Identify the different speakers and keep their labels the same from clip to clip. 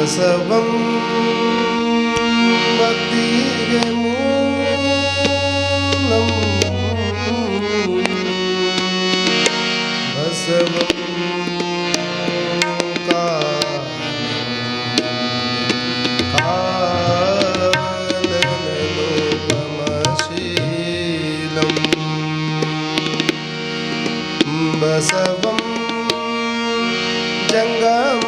Speaker 1: ಬಸವಂ ಭಕ್ತಿಗೆ ಮೂಲಂ ಬಸವಂ ಕಾಲನಲೋಪಮಶೀಲಂ ಬಸವಂ ಜಂಗಮವರಲೋಲಂ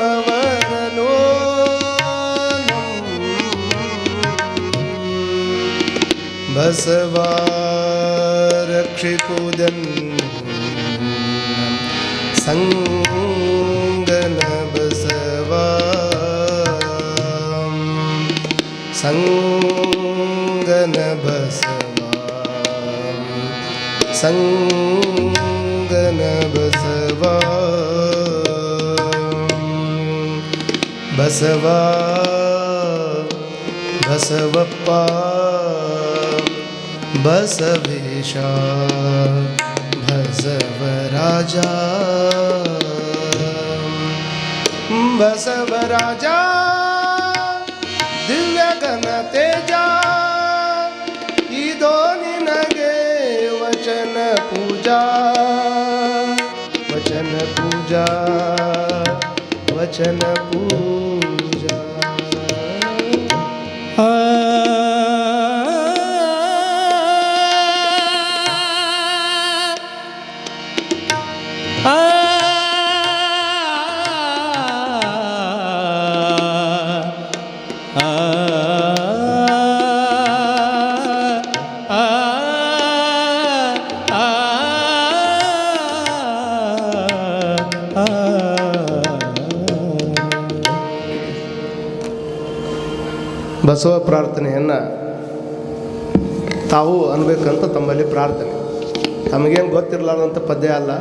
Speaker 1: ಬಸವ ರಕ್ಷಿಪುದನ್ ಸಂಗನ ಬಸವ ಸಂಗನ ಬಸವ ಸಂಗನ ಬಸವ ಬಸವ ಬಸವಪ್ಪ ಬಸವೇಶ ಬಸವರಾಜ ಬಸವರಾಜ ದಿವ್ಯ ಘನ ತೇಜ ಇದೋ ನಿನಗೆ ವಚನ ಪೂಜಾ ವಚನ ಪೂಜಾ ವಚನ ಪೂಜಾ ಬಸವ ಪ್ರಾರ್ಥನೆಯನ್ನು ತಾವು ಅನ್ಬೇಕಂತ ತಮ್ಮಲ್ಲಿ ಪ್ರಾರ್ಥನೆ. ತಮಗೇನು ಗೊತ್ತಿರಲಾರ್ದಂಥ ಪದ್ಯ ಅಲ್ಲ,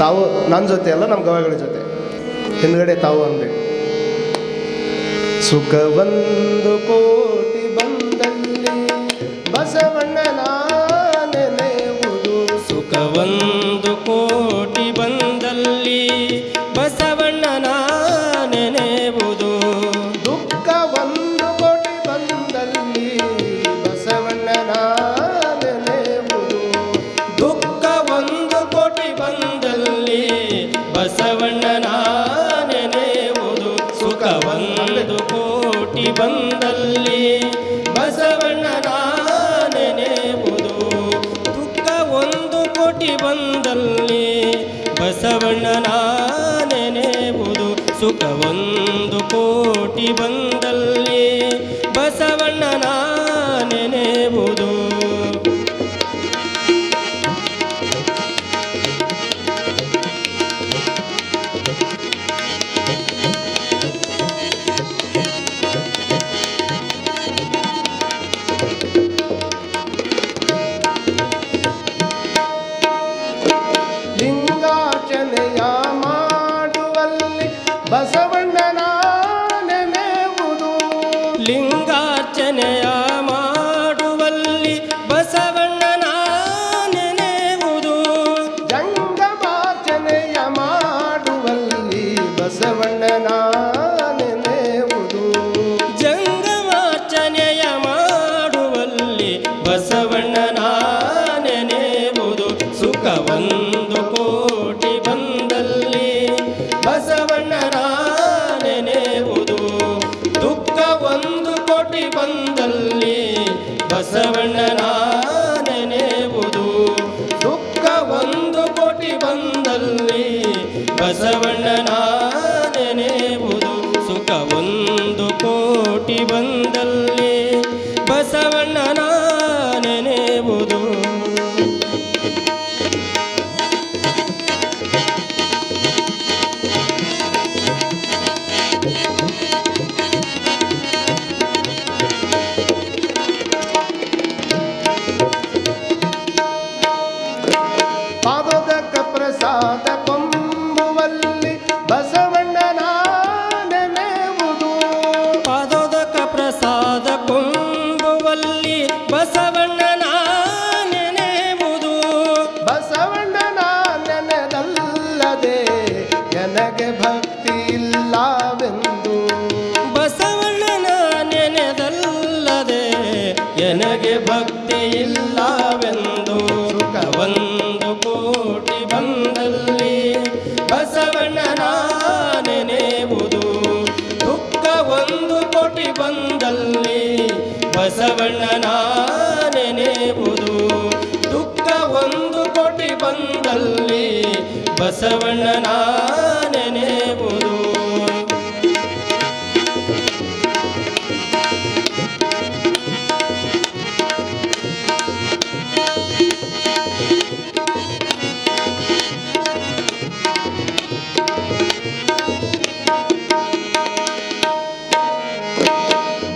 Speaker 1: ತಾವು ನನ್ನ ಜೊತೆ ಅಲ್ಲ, ನಮ್ಮ ಗವಾಯಿಗಳ ಜೊತೆ ಹಿಂದ್ಗಡೆ ತಾವು ಅನ್ಬೇಕು. ಸುಖವೊಂದು ಕೋಟಿ ಬಂದಲ್ಲಿ ಬಸವಣ್ಣನ ನೆನೆಯುವುದು.
Speaker 2: ಸುಖವೊಂದು ಕೋಟಿ ಬಂದಲ್ಲಿ ಬಸವಣ್ಣನ ನೆನೆಯುವುದು.
Speaker 1: ದುಃಖ ಒಂದು ಕೋಟಿ ಬಂದಲ್ಲಿ ಬಸವಣ್ಣನ ನೆನೆಯುವುದು.
Speaker 2: ದುಃಖ ಒಂದು ಕೋಟಿ ಬಂದಲ್ಲಿ ಬಸವಣ್ಣನ ನೆನೆಯುವುದು. ಸುಖ ಒಂದು ಕೋಟಿ ಬಂದಲ್ಲಿ ಬಸವಣ್ಣನ ನೆನೆಯುವುದು. ದುಃಖ ಒಂದು ಕೋಟಿ ಬಂದಲ್ಲಿ ಬಸವಣ್ಣನ ನೆನೆಯುವುದು. ಸುಖ ಒಂದು ಕೋಟಿ ಬಂದಲ್ಲಿ ಬಸವಣ್ಣನ ನೆನೆಯುವುದು.
Speaker 1: ಲಿಂಗಾರ್ಚನೆಯ ಮಾಡುವಲ್ಲಿ ಬಸವಣ್ಣನ ನೆನೆಯುವುದು.
Speaker 2: ಲಿಂಗಾರ್ಚನೆಯ ಮಾಡುವಲ್ಲಿ ಬಸವಣ್ಣನ ನೆನೆಯುವುದು.
Speaker 1: ಜಂಗಮಾರ್ಚನೆಯ ಮಾಡುವಲ್ಲಿ ಬಸವಣ್ಣನ ನೆನೆಯುವುದು.
Speaker 2: ಜಂಗಮಾರ್ಚನೆಯ ಮಾಡುವಲ್ಲಿ ಬಸವಣ್ಣನ ನೆನೆಯುವುದು. ಸುಖ ಒಂದು ಕೋಟಿ ಬಂದಲ್ಲಿ ಬಸವಣ್ಣನ ನೆನೆಯುವುದು. ದುಃಖ ಒಂದು ಕೋಟಿ ಬಂದಲ್ಲಿ ಬಸವಣ್ಣನ ನೆನೆಯುವುದು. ದುಃಖ ಒಂದು ಕೋಟಿ ಬಂದಲ್ಲಿ ಬಸವಣ್ಣನ ನೆನೆಯುವುದು. ಸುಖ ಒಂದು ಕೋಟಿ ಬಂದಲ್ಲಿ ಬಸವಣ್ಣನ ನೆನೆಯುವುದು.
Speaker 1: ಪಾದೋದಕ ಪ್ರಸಾದ ಕೊಂಬುವಲ್ಲಿ ಬಸವಣ್ಣನ ನೆನೆಯುವುದು.
Speaker 2: ಪಾದೋದಕ ಪ್ರಸಾದ ಬಸವಣ್ಣನ ನೆನೆಯುವುದು ದುಃಖ ಒಂದು ಕೋಟಿ ಬಂದಲ್ಲಿ ಬಸವಣ್ಣನ ನೆನೆಯುವುದು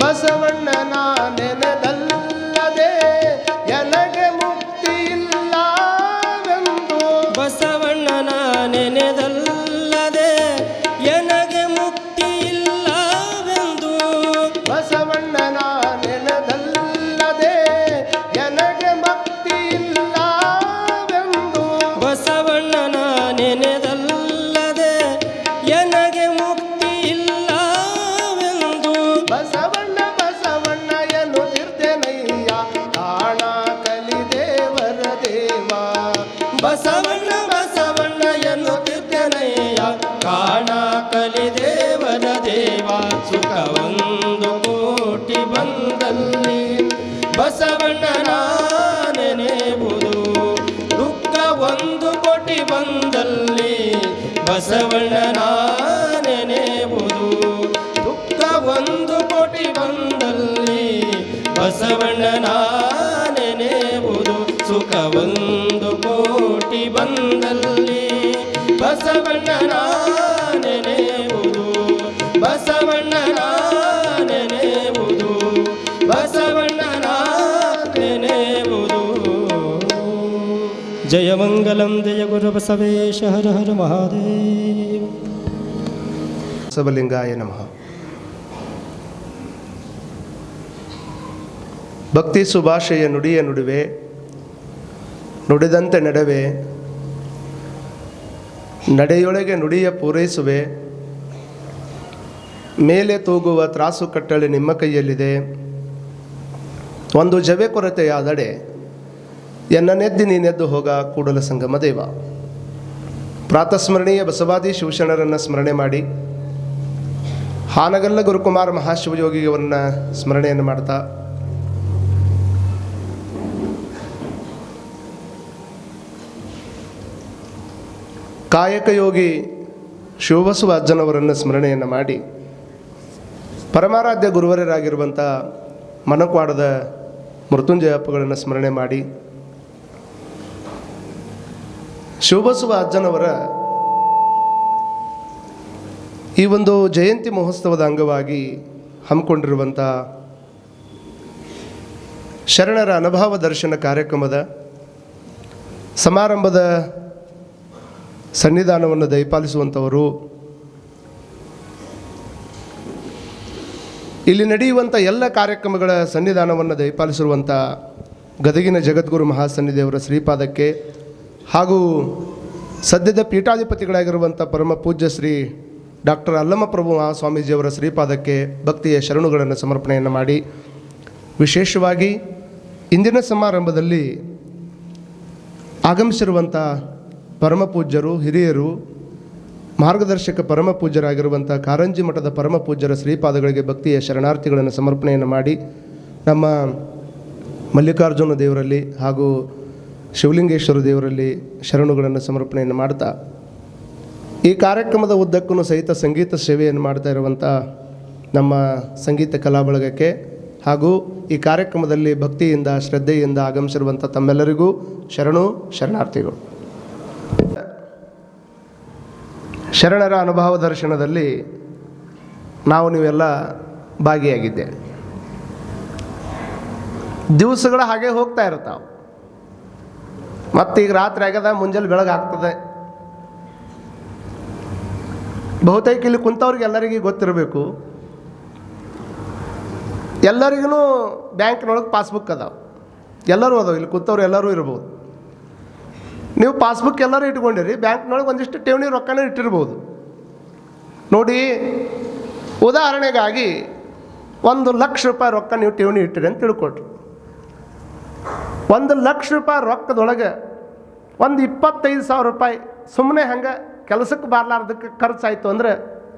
Speaker 1: ಬಸವಣ್ಣನ ನೆನೆದಲ್ಲದೆ ಎನಗೆ ಮುಕ್ತಿ ಇಲ್ಲವೆಂದು
Speaker 2: ಬಸವಣ್ಣನ ನೆನೆದಲ್ಲದೆ ಎನಗೆ ಮುಕ್ತಿ ಇಲ್ಲವೆಂದು
Speaker 1: ಬಸವಣ್ಣನ ನೆನೆದಲ್ಲದೆ ಎನಗೆ ಮುಕ್ತಿ ಇಲ್ಲವೆಂದು
Speaker 2: ಬಸವಣ್ಣನ ನೆನೆದಲ್ಲದೆ ಎನಗೆ ಮುಕ್ತಿ ಇಲ್ಲವೆಂದು
Speaker 1: ಬಸವಣ್ಣ ಬಸವಣ್ಣ ಎನ್ನುತ್ತಿರ್ತೇನಯ್ಯ ಕಾಣ ಕಲಿದೇವರ ದೇವ
Speaker 2: ಬಸವಣ್ಣ ಬಸವಣ್ಣ ಎನ್ನುತ್ತಿದ್ದೆನಯ್ಯ ಕಾಣ ಕಲಿದೇವರ ದೇವ ಸುಖ ಒಂದು ಕೋಟಿ ಬಂದಲ್ಲಿ ಬಸವಣ್ಣನ ನೆನೆಯುವುದು ದುಃಖ ಒಂದು ಕೋಟಿ ಬಂದಲ್ಲಿ ಬಸವಣ್ಣನ ನೆನೆಯುವುದು ದುಃಖ ಒಂದು ಕೋಟಿ ಬಂದಲ್ಲಿ ಬಸವಣ್ಣನ ನೆನೆಯುವುದು ಸುಖ ಒಂದು ಕೋಟಿ ಬಂದಲ್ಲಿ ಬಸವಣ್ಣನ ನೆನೆಯುವುದು ಬಸವಣ್ಣನ ನೆನೆಯುವುದು ಬಸವಣ್ಣನ ನೆನೆಯುವುದು ಜಯ ಮಂಗಲಂ ಜಯ ಗುರು ಬಸವೇಶ ಹರ ಹರ ಮಹಾದೇವ
Speaker 1: ಬಸವಲಿಂಗಾಯ ನಮಃ. ಭಕ್ತಿ ಸುಭಾಷೆಯ ನುಡಿಯ ನುಡಿವೆ ನುಡಿದಂತೆ ನಡೆವೆ ನಡೆಯೊಳಗೆ ನುಡಿಯ ಪೂರೈಸುವೆ ಮೇಲೆ ತೂಗುವ ತ್ರಾಸು ಕಟ್ಟಳೆ ನಿಮ್ಮ ಕೈಯಲ್ಲಿದೆ ಒಂದು ಜವೆ ಕೊರತೆಯಾದಡೆ ಎನ್ನನೆದ್ದಿ ನೀನೆದ್ದು ಹೋಗ ಕೂಡಲ ಸಂಗಮ ದೇವ. ಪ್ರಾತಸ್ಮರಣೀಯ ಬಸವಾದಿ ಶಿವಶರಣರನ್ನು ಸ್ಮರಣೆ ಮಾಡಿ ಹಾನಗಲ್ಲ ಗುರುಕುಮಾರ ಮಹಾಶಿವಯೋಗಿಯವರನ್ನ ಸ್ಮರಣೆಯನ್ನು ಮಾಡ್ತಾ ಕಾಯಕ ಯೋಗಿ ಶಿವಬಸವ ಅಜ್ಜನವರನ್ನು ಸ್ಮರಣೆಯನ್ನು ಮಾಡಿ ಪರಮಾರಾಧ್ಯ ಗುರುವರರಾಗಿರುವಂಥ ಮನಕ್ವಾಡದ ಮೃತ್ಯುಂಜಯ ಅಪ್ಪಗಳನ್ನು ಸ್ಮರಣೆ ಮಾಡಿ ಶಿವಬಸವ ಅಜ್ಜನವರ ಈ ಒಂದು ಜಯಂತಿ ಮಹೋತ್ಸವದ ಅಂಗವಾಗಿ ಹಮ್ಮಿಕೊಂಡಿರುವಂಥ ಶರಣರ ಅನುಭವ ದರ್ಶನ ಕಾರ್ಯಕ್ರಮದ ಸಮಾರಂಭದ ಸನ್ನಿಧಾನವನ್ನು ದಯಪಾಲಿಸುವಂಥವರು, ಇಲ್ಲಿ ನಡೆಯುವಂಥ ಎಲ್ಲ ಕಾರ್ಯಕ್ರಮಗಳ ಸನ್ನಿಧಾನವನ್ನು ದಯಪಾಲಿಸಿರುವಂಥ ಗದಗಿನ ಜಗದ್ಗುರು ಮಹಾಸನ್ನಿಧಿಯವರ ಶ್ರೀಪಾದಕ್ಕೆ ಹಾಗೂ ಸದ್ಯದ ಪೀಠಾಧಿಪತಿಗಳಾಗಿರುವಂಥ ಪರಮ ಪೂಜ್ಯ ಶ್ರೀ ಡಾಕ್ಟರ್ ಅಲ್ಲಮಪ್ರಭು ಮಹಾಸ್ವಾಮೀಜಿಯವರ ಶ್ರೀಪಾದಕ್ಕೆ ಭಕ್ತಿಯ ಶರಣುಗಳನ್ನು ಸಮರ್ಪಣೆಯನ್ನು ಮಾಡಿ, ವಿಶೇಷವಾಗಿ ಇಂದಿನ ಸಮಾರಂಭದಲ್ಲಿ ಆಗಮಿಸಿರುವಂಥ ಪರಮ ಪೂಜ್ಯರು, ಹಿರಿಯರು, ಮಾರ್ಗದರ್ಶಕ ಪರಮ ಪೂಜ್ಯರಾಗಿರುವಂಥ ಕಾರಂಜಿ ಮಠದ ಪರಮ ಪೂಜ್ಯರ ಶ್ರೀಪಾದಗಳಿಗೆ ಭಕ್ತಿಯ ಶರಣಾರ್ಥಿಗಳನ್ನು ಸಮರ್ಪಣೆಯನ್ನು ಮಾಡಿ, ನಮ್ಮ ಮಲ್ಲಿಕಾರ್ಜುನ ದೇವರಲ್ಲಿ ಹಾಗೂ ಶಿವಲಿಂಗೇಶ್ವರ ದೇವರಲ್ಲಿ ಶರಣುಗಳನ್ನು ಸಮರ್ಪಣೆಯನ್ನು ಮಾಡ್ತಾ, ಈ ಕಾರ್ಯಕ್ರಮದ ಉದ್ದಕ್ಕೂ ಸಹಿತ ಸಂಗೀತ ಸೇವೆಯನ್ನು ಮಾಡ್ತಾ ಇರುವಂಥ ನಮ್ಮ ಸಂಗೀತ ಕಲಾ ಬಳಗಕ್ಕೆ ಹಾಗೂ ಈ ಕಾರ್ಯಕ್ರಮದಲ್ಲಿ ಭಕ್ತಿಯಿಂದ ಶ್ರದ್ಧೆಯಿಂದ ಆಗಮಿಸಿರುವಂಥ ತಮ್ಮೆಲ್ಲರಿಗೂ ಶರಣಾರ್ಥಿಗಳು. ಶರಣರ ಅನುಭವ ದರ್ಶನದಲ್ಲಿ ನಾವು ನೀವೆಲ್ಲ ಭಾಗಿಯಾಗಿದ್ದೆ. ದಿವಸಗಳು ಹಾಗೆ ಹೋಗ್ತಾ ಇರ್ತಾವೆ. ಮತ್ತೀಗ ರಾತ್ರಿ ಆಗ್ಯದ, ಮುಂಜಾನೆ ಬೆಳಗಾಗ್ತದೆ. ಬಹುತೇಕ ಇಲ್ಲಿ ಕುಂತವ್ರಿಗೆ ಎಲ್ಲರಿಗೂ ಗೊತ್ತಿರಬೇಕು, ಎಲ್ಲರಿಗೂ ಬ್ಯಾಂಕ್ನೊಳಗೆ ಪಾಸ್ಬುಕ್ ಅದಾವೆ. ಎಲ್ಲರೂ ಅದಾವೆ, ಇಲ್ಲಿ ಕುಂತವ್ರು ಎಲ್ಲರೂ ಇರ್ಬೋದು. ನೀವು ಪಾಸ್ಬುಕ್ ಎಲ್ಲರೂ ಇಟ್ಕೊಂಡಿರಿ, ಬ್ಯಾಂಕ್ನೊಳಗೆ ಒಂದಿಷ್ಟು ಠೇವಣಿ ರೊಕ್ಕನೇ ಇಟ್ಟಿರ್ಬೋದು. ನೋಡಿ, ಉದಾಹರಣೆಗಾಗಿ 1,00,000 ರೂಪಾಯಿ ರೊಕ್ಕ ನೀವು ಠೇವಣಿ ಇಟ್ಟಿರಿ ಅಂತ ತಿಳ್ಕೊಳ್ರಿ. 1,00,000 ರೂಪಾಯಿ ರೊಕ್ಕದೊಳಗೆ ಒಂದು 25,000 ರೂಪಾಯಿ ಸುಮ್ಮನೆ ಹಂಗೆ ಕೆಲಸಕ್ಕೆ ಬಾರ್ಲಾರ್ದಕ್ಕೆ ಖರ್ಚಾಯಿತು ಅಂದರೆ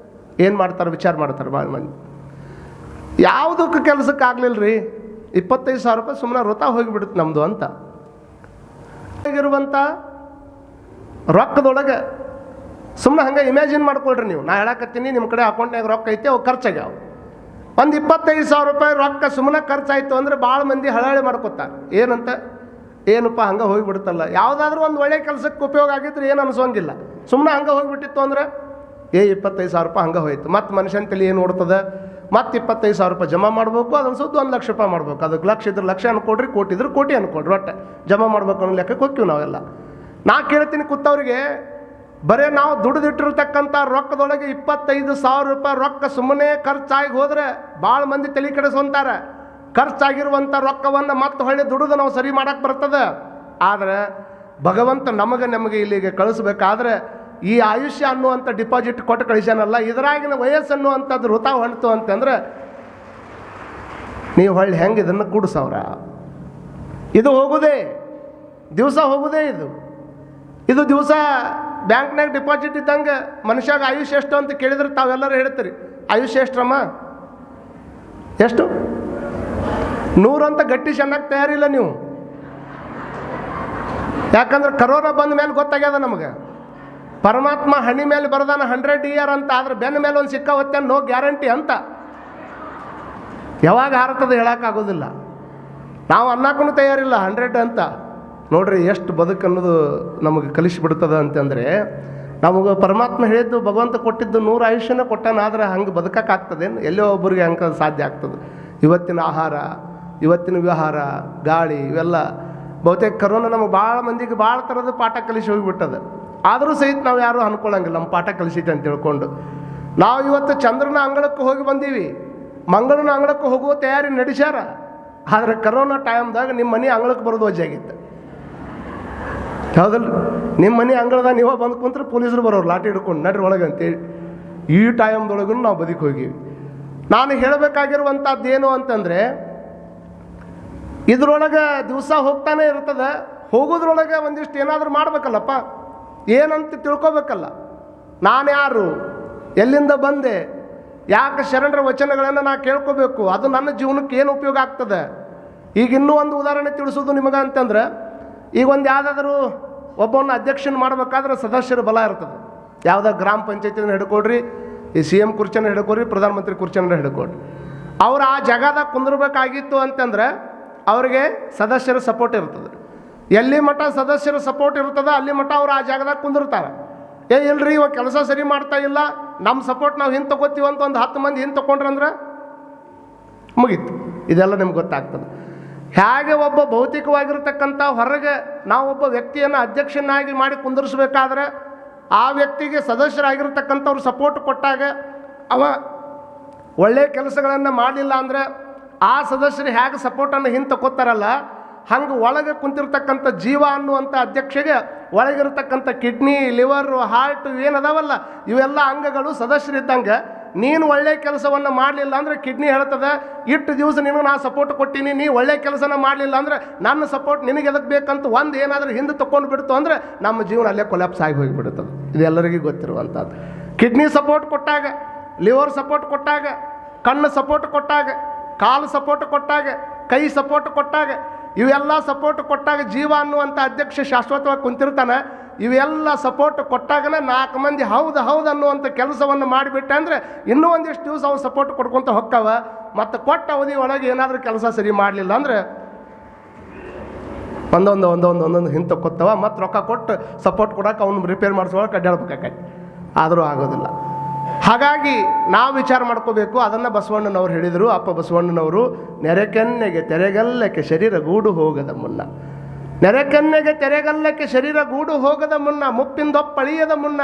Speaker 1: ಏನು ಮಾಡ್ತಾರೆ? ವಿಚಾರ ಮಾಡ್ತಾರೆ ಭಾಳ ಮಂದಿ. ಯಾವುದಕ್ಕೆ ಕೆಲಸಕ್ಕೆ ಆಗಲಿಲ್ಲ ರೀ, 25,000 ಸುಮ್ಮನೆ ವೃತ ಹೋಗಿಬಿಡುತ್ತೆ ನಮ್ಮದು ಅಂತ. ಇರುವಂಥ ರೊಕ್ಕದೊಳಗೆ ಸುಮ್ಮನೆ ಹಂಗೆ ಇಮ್ಯಾಜಿನ್ ಮಾಡ್ಕೊಳ್ರಿ ನೀವು. ನಾ ಹೇಳಕತ್ತೀನಿ, ನಿಮ್ಮ ಕಡೆ ಅಕೌಂಟ್ನಾಗ ರೊಕ್ಕ ಐತಿ, ಅವು ಖರ್ಚಾಗ್ಯಾವ. ಒಂದು 25,000 ರೂಪಾಯಿ ರೊಕ್ಕ ಸುಮ್ಮನೆ ಖರ್ಚಾಯಿತು ಅಂದರೆ ಭಾಳ ಮಂದಿ ಹಳಹಳಿ ಮಾಡ್ಕೊತಾರೆ. ಏನಂತ, ಏನಪ್ಪ ಹಂಗೆ ಹೋಗಿಬಿಡುತ್ತಲ್ಲ. ಯಾವುದಾದ್ರೂ ಒಂದು ಒಳ್ಳೆ ಕೆಲಸಕ್ಕೆ ಉಪಯೋಗ ಆಗಿದ್ರೆ ಏನು ಅನಿಸೋಂಗಿಲ್ಲ. ಸುಮ್ಮನೆ ಹಂಗೆ ಹೋಗಿಬಿಟ್ಟಿತ್ತು ಅಂದರೆ 25,000 ರೂಪಾಯಿ ಹಂಗೆ ಹೋಯ್ತು. ಮತ್ತು ಮನುಷ್ಯನ ತಲೆ ಏನು ಓಡ್ತದೆ, ಮತ್ತು 25,000 ರೂಪಾಯಿ ಜಮಾ ಮಾಡಬೇಕು. ಅದನ್ನು ಸುದ್ದು 1 ಲಕ್ಷ ರೂಪಾಯಿ ಮಾಡ್ಬೇಕು. ಅದಕ್ಕೆ ಲಕ್ಷ ಇದ್ರೆ ಲಕ್ಷ ಅನ್ಕೊಡ್ರಿ, ಕೋಟಿ ಇದ್ರೆ ಕೋಟಿ ಅನ್ಕೊಡ್ರಿ, ಒಟ್ಟೆ ಜಮಾ ಮಾಡ್ಬೇಕು ಅನ್ನೋ ಲೆಕ್ಕಕ್ಕೆ ಹೋಗ್ತೀವಿ ನಾವೆಲ್ಲ. ನಾ ಕೇಳ್ತೀನಿ ಕೂತವ್ರಿಗೆ, ಬರೀ ನಾವು ದುಡಿದಿಟ್ಟಿರ್ತಕ್ಕಂಥ ರೊಕ್ಕದೊಳಗೆ 25,000 ರೂಪಾಯಿ ರೊಕ್ಕ ಸುಮ್ಮನೆ ಖರ್ಚಾಗಿ ಹೋದರೆ ಭಾಳ ಮಂದಿ ತಲೆ ಕೆಡಿಸ್ಕೊಂತಾರೆ. ಖರ್ಚಾಗಿರುವಂಥ ರೊಕ್ಕವನ್ನು ಮತ್ತೆ ಹೊಳ್ಳಿ ದುಡಿದು ನಾವು ಸರಿ ಮಾಡೋಕ್ಕೆ ಬರ್ತದೆ. ಆದರೆ ಭಗವಂತ ನಮಗೆ ಇಲ್ಲಿಗೆ ಕಳಿಸ್ಬೇಕಾದ್ರೆ ಈ ಆಯುಷ್ಯ ಅನ್ನುವಂಥ ಡಿಪಾಸಿಟ್ ಕೊಟ್ಟು ಕಳಿಸ್ಯಾನಲ್ಲ, ಇದರಾಗಿನ ವಯಸ್ಸು ಅನ್ನುವಂಥದ್ದು ವೃತ ಹೊಂಟು ಅಂತಂದ್ರೆ ನೀವು ಹೊಳ್ಳಿ ಹೆಂಗೆ ಇದನ್ನು ಕೂಡಿಸವ್ರ? ಇದು ಹೋಗುದೇ ದಿವಸ ಹೋಗುದೇ. ಇದು ದಿವಸ ಬ್ಯಾಂಕ್ನಾಗ ಡಿಪಾಸಿಟ್ ಇದ್ದಂಗೆ ಮನುಷ್ಯಾಗ ಆಯುಷ್ಯ ಎಷ್ಟು ಅಂತ ಕೇಳಿದ್ರೆ ತಾವೆಲ್ಲರೂ ಹೇಳ್ತೀರಿ, ಆಯುಷ್ಯ ಎಷ್ಟರಮ್ಮ, ಎಷ್ಟು 100 ಅಂತ ಗಟ್ಟಿ ಚೆನ್ನಾಗಿ ತಯಾರಿಲ್ಲ ನೀವು. ಯಾಕಂದ್ರೆ ಕರೋನಾ ಬಂದ ಮೇಲೆ ಗೊತ್ತಾಗ್ಯದ ನಮಗೆ. ಪರಮಾತ್ಮ ಹಣಿ ಮೇಲೆ ಬರದಾನ 100 year ಅಂತ. ಆದ್ರೆ ಬೆನ್ನ ಮೇಲೆ ಒಂದು ಸಿಕ್ಕ ಹೊತ್ತೆ ನೋ ಗ್ಯಾರಂಟಿ ಅಂತ. ಯಾವಾಗ ಹಾರತದೆ ಹೇಳೋಕ್ಕಾಗೋದಿಲ್ಲ. ನಾವು ಅನ್ನಕ್ಕೂ ತಯಾರಿಲ್ಲ 100 ಅಂತ. ನೋಡ್ರಿ ಎಷ್ಟು ಬದುಕು ಅನ್ನೋದು ನಮಗೆ ಕಲಿಸಿಬಿಡ್ತದೆ ಅಂತಂದರೆ, ನಮಗೆ ಪರಮಾತ್ಮ ಹೇಳಿದ್ದು ಭಗವಂತ ಕೊಟ್ಟಿದ್ದು 100 ಆಯುಷ್ಯನ ಕೊಟ್ಟಾನ. ಆದರೆ ಹಂಗೆ ಬದುಕಕ್ಕಾಗ್ತದೇನು? ಎಲ್ಲೋ ಒಬ್ಬರಿಗೆ ಹಂಗೆ ಸಾಧ್ಯ ಆಗ್ತದೆ. ಇವತ್ತಿನ ಆಹಾರ, ಇವತ್ತಿನ ವ್ಯವಹಾರ, ಗಾಳಿ, ಇವೆಲ್ಲ ಬಹುತೇಕ ಕರೋನಾ ನಮಗೆ ಭಾಳ ಮಂದಿಗೆ ಭಾಳ ಥರದ ಪಾಠ ಕಲಿಸಿ ಹೋಗಿಬಿಟ್ಟದೆ. ಆದರೂ ಸಹಿತ ನಾವು ಯಾರೂ ಅನ್ಕೊಳ್ಳಂಗಿಲ್ಲ ನಮ್ಮ ಪಾಠ ಕಲಿಸೈತೆ ಅಂತ ತಿಳ್ಕೊಂಡು. ನಾವು ಇವತ್ತು ಚಂದ್ರನ ಅಂಗಳಕ್ಕೆ ಹೋಗಿ ಬಂದೀವಿ, ಮಂಗಳನ ಅಂಗಳಕ್ಕೆ ಹೋಗುವ ತಯಾರಿ ನಡೆಸ್ಯಾರ. ಆದರೆ ಕರೋನಾ ಟೈಮ್ದಾಗ ನಿಮ್ಮ ಮನೆ ಅಂಗಳಕ್ಕೆ ಬರೋದು ವಜ್ಜಾಗಿತ್ತು. ಹೌದಲ್ಲ? ನಿಮ್ಮ ಮನೆ ಅಂಗಳದಾಗ ನೀವೇ ಬಂದು ಕುಂತ್ರೆ ಪೊಲೀಸರು ಬರೋರು ಲಾಠಿ ಹಿಡ್ಕೊಂಡು ನಡ್ರಿ ಒಳಗೆ ಅಂತೇಳಿ. ಈ ಟೈಮ್ದೊಳಗೂ ನಾವು ಬದುಕಿ ಹೋಗೀವಿ. ನಾನು ಹೇಳಬೇಕಾಗಿರುವಂಥದ್ದು ಏನು ಅಂತಂದರೆ, ಇದ್ರೊಳಗೆ ದಿವಸ ಹೋಗ್ತಾನೆ ಇರ್ತದೆ. ಹೋಗೋದ್ರೊಳಗೆ ಒಂದಿಷ್ಟು ಏನಾದರೂ ಮಾಡಬೇಕಲ್ಲಪ್ಪ, ಏನಂತ ತಿಳ್ಕೊಬೇಕಲ್ಲ. ನಾನು ಯಾರು, ಎಲ್ಲಿಂದ ಬಂದೆ, ಯಾಕೆ ಶರಣರ ವಚನಗಳನ್ನು ನಾ ಕೇಳ್ಕೋಬೇಕು, ಅದು ನನ್ನ ಜೀವನಕ್ಕೆ ಏನು ಉಪಯೋಗ ಆಗ್ತದೆ. ಈಗ ಇನ್ನೂ ಒಂದು ಉದಾಹರಣೆ ತಿಳಿಸೋದು ನಿಮಗೆ ಅಂತಂದ್ರೆ, ಈಗ ಒಂದು ಯಾವುದಾದ್ರೂ ಒಬ್ಬವನ್ನ ಅಧ್ಯಕ್ಷನ ಮಾಡಬೇಕಾದ್ರೆ ಸದಸ್ಯರ ಬಲ ಇರ್ತದೆ. ಯಾವುದೋ ಗ್ರಾಮ ಪಂಚಾಯತಿನ ಹಿಡ್ಕೊಡ್ರಿ, ಈ CM ಕುರ್ಚಿಯನ್ನು ಹಿಡ್ಕೊಡ್ರಿ, ಪ್ರಧಾನಮಂತ್ರಿ ಕುರ್ಚಿಯನ್ನು ಹಿಡ್ಕೊಡ್ರಿ. ಅವ್ರು ಆ ಜಾಗದಾಗ ಕುಂದಿರ್ಬೇಕಾಗಿತ್ತು ಅಂತಂದ್ರೆ ಅವ್ರಿಗೆ ಸದಸ್ಯರ ಸಪೋರ್ಟ್ ಇರ್ತದೆ. ಎಲ್ಲಿ ಮಠ ಸದಸ್ಯರ ಸಪೋರ್ಟ್ ಇರ್ತದೆ ಅಲ್ಲಿ ಮಠ ಅವ್ರು ಆ ಜಾಗದಾಗ ಕುಂದಿರ್ತಾರೆ. ಇಲ್ರಿ ಇವಾಗ ಕೆಲಸ ಸರಿ ಮಾಡ್ತಾ ಇಲ್ಲ, ನಮ್ಮ ಸಪೋರ್ಟ್ ನಾವು ಹಿಂದೆ ತಗೋತೀವಿ ಅಂತ ಒಂದು 10 ಮಂದಿ ಹಿಂದೆ ತೊಗೊಂಡ್ರಂದ್ರೆ ಮುಗೀತು. ಇದೆಲ್ಲ ನಿಮ್ಗೆ ಗೊತ್ತಾಗ್ತದೆ. ಹೇಗೆ ಒಬ್ಬ ಭೌತಿಕವಾಗಿರ್ತಕ್ಕಂಥ ಹೊರಗೆ ನಾವು ಒಬ್ಬ ವ್ಯಕ್ತಿಯನ್ನು ಅಧ್ಯಕ್ಷನಾಗಿ ಮಾಡಿ ಕುಂದಿರಿಸ್ಬೇಕಾದ್ರೆ ಆ ವ್ಯಕ್ತಿಗೆ ಸದಸ್ಯರಾಗಿರ್ತಕ್ಕಂಥವ್ರು ಸಪೋರ್ಟ್ ಕೊಟ್ಟಾಗ ಅವ ಒಳ್ಳೆಯ ಕೆಲಸಗಳನ್ನು ಮಾಡಲಿಲ್ಲ ಅಂದರೆ ಆ ಸದಸ್ಯರು ಹೇಗೆ ಸಪೋರ್ಟನ್ನು ಹಿಂದೆ ತಗೋತಾರಲ್ಲ, ಹಂಗೆ ಒಳಗೆ ಕುಂತಿರ್ತಕ್ಕಂಥ ಜೀವ ಅನ್ನುವಂಥ ಅಧ್ಯಕ್ಷಗೆ ಒಳಗಿರ್ತಕ್ಕಂಥ ಕಿಡ್ನಿ, ಲಿವರು, ಹಾರ್ಟ್ ಏನದಾವಲ್ಲ ಇವೆಲ್ಲ ಅಂಗಗಳು ಸದಸ್ಯರಿದ್ದಂಗೆ. ನೀನು ಒಳ್ಳೆಯ ಕೆಲಸವನ್ನು ಮಾಡಲಿಲ್ಲ ಅಂದರೆ ಕಿಡ್ನಿ ಹೇಳ್ತದೆ, ಇಷ್ಟು ದಿವಸ ನಿನಗೆ ನಾನು ಸಪೋರ್ಟ್ ಕೊಟ್ಟೀನಿ, ನೀ ಒಳ್ಳೆಯ ಕೆಲಸನ ಮಾಡಲಿಲ್ಲ ಅಂದರೆ ನನ್ನ ಸಪೋರ್ಟ್ ನಿನಗೆ ಎದಕ್ಕೆ ಬೇಕಂತ ಒಂದು ಏನಾದರೂ ಹಿಂದೆ ತೊಗೊಂಡು ಬಿಡ್ತು ಅಂದರೆ ನಮ್ಮ ಜೀವನ ಅಲ್ಲೇ ಕೊಲ್ಯಾಪ್ಸ್ ಆಗಿ ಹೋಗಿಬಿಡುತ್ತದೆ. ಇದೆಲ್ಲರಿಗೂ ಗೊತ್ತಿರುವಂಥದ್ದು. ಕಿಡ್ನಿ ಸಪೋರ್ಟ್ ಕೊಟ್ಟಾಗ, ಲಿವರ್ ಸಪೋರ್ಟ್ ಕೊಟ್ಟಾಗ, ಕಣ್ಣು ಸಪೋರ್ಟ್ ಕೊಟ್ಟಾಗ, ಕಾಲು ಸಪೋರ್ಟ್ ಕೊಟ್ಟಾಗ, ಕೈ ಸಪೋರ್ಟ್ ಕೊಟ್ಟಾಗ, ಇವೆಲ್ಲ ಸಪೋರ್ಟ್ ಕೊಟ್ಟಾಗ ಜೀವ ಅನ್ನುವಂಥ ಅಧ್ಯಕ್ಷ ಶಾಶ್ವತವಾಗಿ ಕುಂತಿರ್ತಾನೆ. ಇವೆಲ್ಲ ಸಪೋರ್ಟ್ ಕೊಟ್ಟಾಗನೇ 4 ಮಂದಿ ಹೌದು ಅನ್ನುವಂಥ ಕೆಲಸವನ್ನು ಮಾಡಿಬಿಟ್ಟೆ ಅಂದರೆ ಇನ್ನೂ ಒಂದಿಷ್ಟು ದಿವಸ ಅವ್ರು ಸಪೋರ್ಟ್ ಕೊಡ್ಕೊತ ಹೊಕ್ಕವ. ಮತ್ತು ಕೊಟ್ಟ ಅವಧಿ ಒಳಗೆ ಏನಾದರೂ ಕೆಲಸ ಸರಿ ಮಾಡಲಿಲ್ಲ ಅಂದರೆ ಒಂದೊಂದು ಹಿಂದೆ ಕೊತ್ತವ. ಮತ್ತು ರೊಕ್ಕ ಕೊಟ್ಟು ಸಪೋರ್ಟ್ ಕೊಡೋಕೆ ಅವ್ನು ರಿಪೇರ್ ಮಾಡಿಸೋಕೆ ಅಡ್ಡಾಡ್ಬೇಕಾಗೈತಿ. ಆದರೂ ಆಗೋದಿಲ್ಲ. ಹಾಗಾಗಿ ನಾವು ವಿಚಾರ ಮಾಡ್ಕೋಬೇಕು. ಅದನ್ನು ಬಸವಣ್ಣನವ್ರು ಹೇಳಿದರು. ಅಪ್ಪ ಬಸವಣ್ಣನವರು, ನೆರೆಕೆನ್ನೆಗೆ ತೆರೆಗಲ್ಲಕ್ಕೆ ಶರೀರ ಗೂಡು ಹೋಗದ ಮುನ್ನ, ನೆರೆಕೆನ್ನೆಗೆ ತೆರೆಗಲ್ಲಕ್ಕೆ ಶರೀರ ಗೂಡು ಹೋಗದ ಮುನ್ನ, ಮುಪ್ಪಿಂದೊಪ್ಪಳಿಯದ ಮುನ್ನ,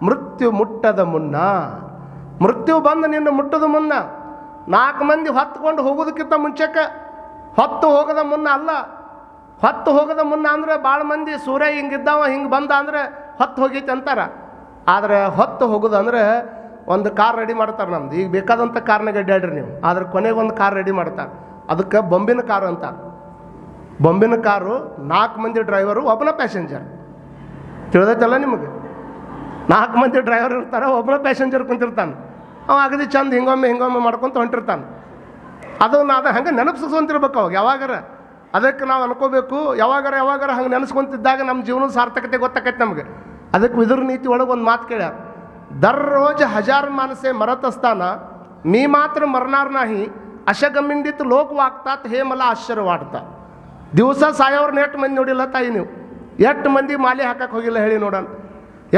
Speaker 1: ಮೃತ್ಯು ಮುಟ್ಟದ ಮುನ್ನ. ಮೃತ್ಯು ಬಂದು ನಿನ್ನ ಮುಟ್ಟದ ಮುನ್ನ, 4 ಮಂದಿ ಹೊತ್ಕೊಂಡು ಹೋಗೋದಕ್ಕಿಂತ ಮುಂಚೆಕ್ಕೆ, ಹೊತ್ತು ಹೋಗದ ಮುನ್ನ ಅಲ್ಲ. ಹೊತ್ತು ಹೋಗದ ಮುನ್ನ ಅಂದರೆ ಭಾಳ ಮಂದಿ ಸೂರ್ಯ ಹಿಂಗಿದ್ದಾವ ಹಿಂಗೆ ಬಂದ ಅಂದರೆ ಹೊತ್ತು ಹೋಗೈತೆ ಅಂತಾರೆ. ಆದರೆ ಹೊತ್ತು ಹೋಗೋದು ಅಂದರೆ ಒಂದು ಕಾರ್ ರೆಡಿ ಮಾಡ್ತಾರೆ. ನಮ್ದು ಈಗ ಬೇಕಾದಂಥ ಕಾರ್ನಾಗ ಅಡ್ಡಾಡ್ರಿ ನೀವು. ಆದ್ರೆ ಕೊನೆಗೆ ಒಂದು ಕಾರ್ ರೆಡಿ ಮಾಡ್ತಾರೆ. ಅದಕ್ಕೆ ಬೊಂಬಿನ ಕಾರು ಅಂತ. ಬೊಂಬಿನ ಕಾರು, 4 ಮಂದಿ ಡ್ರೈವರು, ಒಬ್ಬನ ಪ್ಯಾಸೆಂಜರ್. ತಿಳಿದೈತಲ್ಲ ನಿಮಗೆ? 4 ಮಂದಿ ಡ್ರೈವರ್ ಇರ್ತಾರೆ, ಒಬ್ಬನ ಪ್ಯಾಸೆಂಜರ್ ಕುಂತಿರ್ತಾನೆ. ಅವ ಅಗದಿ ಚಂದ ಹಿಂಗೊಮ್ಮೆ ಮಾಡ್ಕೊತ ಹೊಂಟಿರ್ತಾನೆ. ಅದು ಹಂಗೆ ನೆನಪಿಸ್ಕೊಂತಿರ್ಬೇಕು ಅವಾಗ ಯಾವಾಗಾರ. ಅದಕ್ಕೆ ನಾವು ಅನ್ಕೋಬೇಕು, ಯಾವಾಗಾರ ಹಂಗೆ ನೆನೆಸ್ಕೊಂತಿದ್ದಾಗ ನಮ್ಮ ಜೀವನದ ಸಾರ್ಥಕತೆ ಗೊತ್ತಾಕೈತೆ ನಮಗೆ. ಅದಕ್ಕೆ ವಿದುರ ನೀತಿ ಒಳಗೆ ಒಂದು ಮಾತು ಕೇಳ್ಯಾರ, ದರ್ರೋಜ್ ಹಜಾರ್ ಮಾನಸೆ ಮರತ್ ಅಸ್ತಾನ ಮೀ ಮಾತ್ರ ಮರನಾರ್ ನಾಹಿ ಅಶಗಮಿಂಡಿತ್ ಲೋಕ ವಾಗ್ತಾತ್ ಹೇ ಮಲ ಆಶ್ಚರ್ಯ ವಾಡ್ತಾ. ದಿವಸ ಸಾಯೋರ್ನ ಎಷ್ಟು ಮಂದಿ ನೋಡಿಲ್ಲ ತಾಯಿ ನೀವು? ಎಷ್ಟು ಮಂದಿ ಮಾಲೆ ಹಾಕಕ್ಕೆ ಹೋಗಿಲ್ಲ ಹೇಳಿ ನೋಡೋಣ.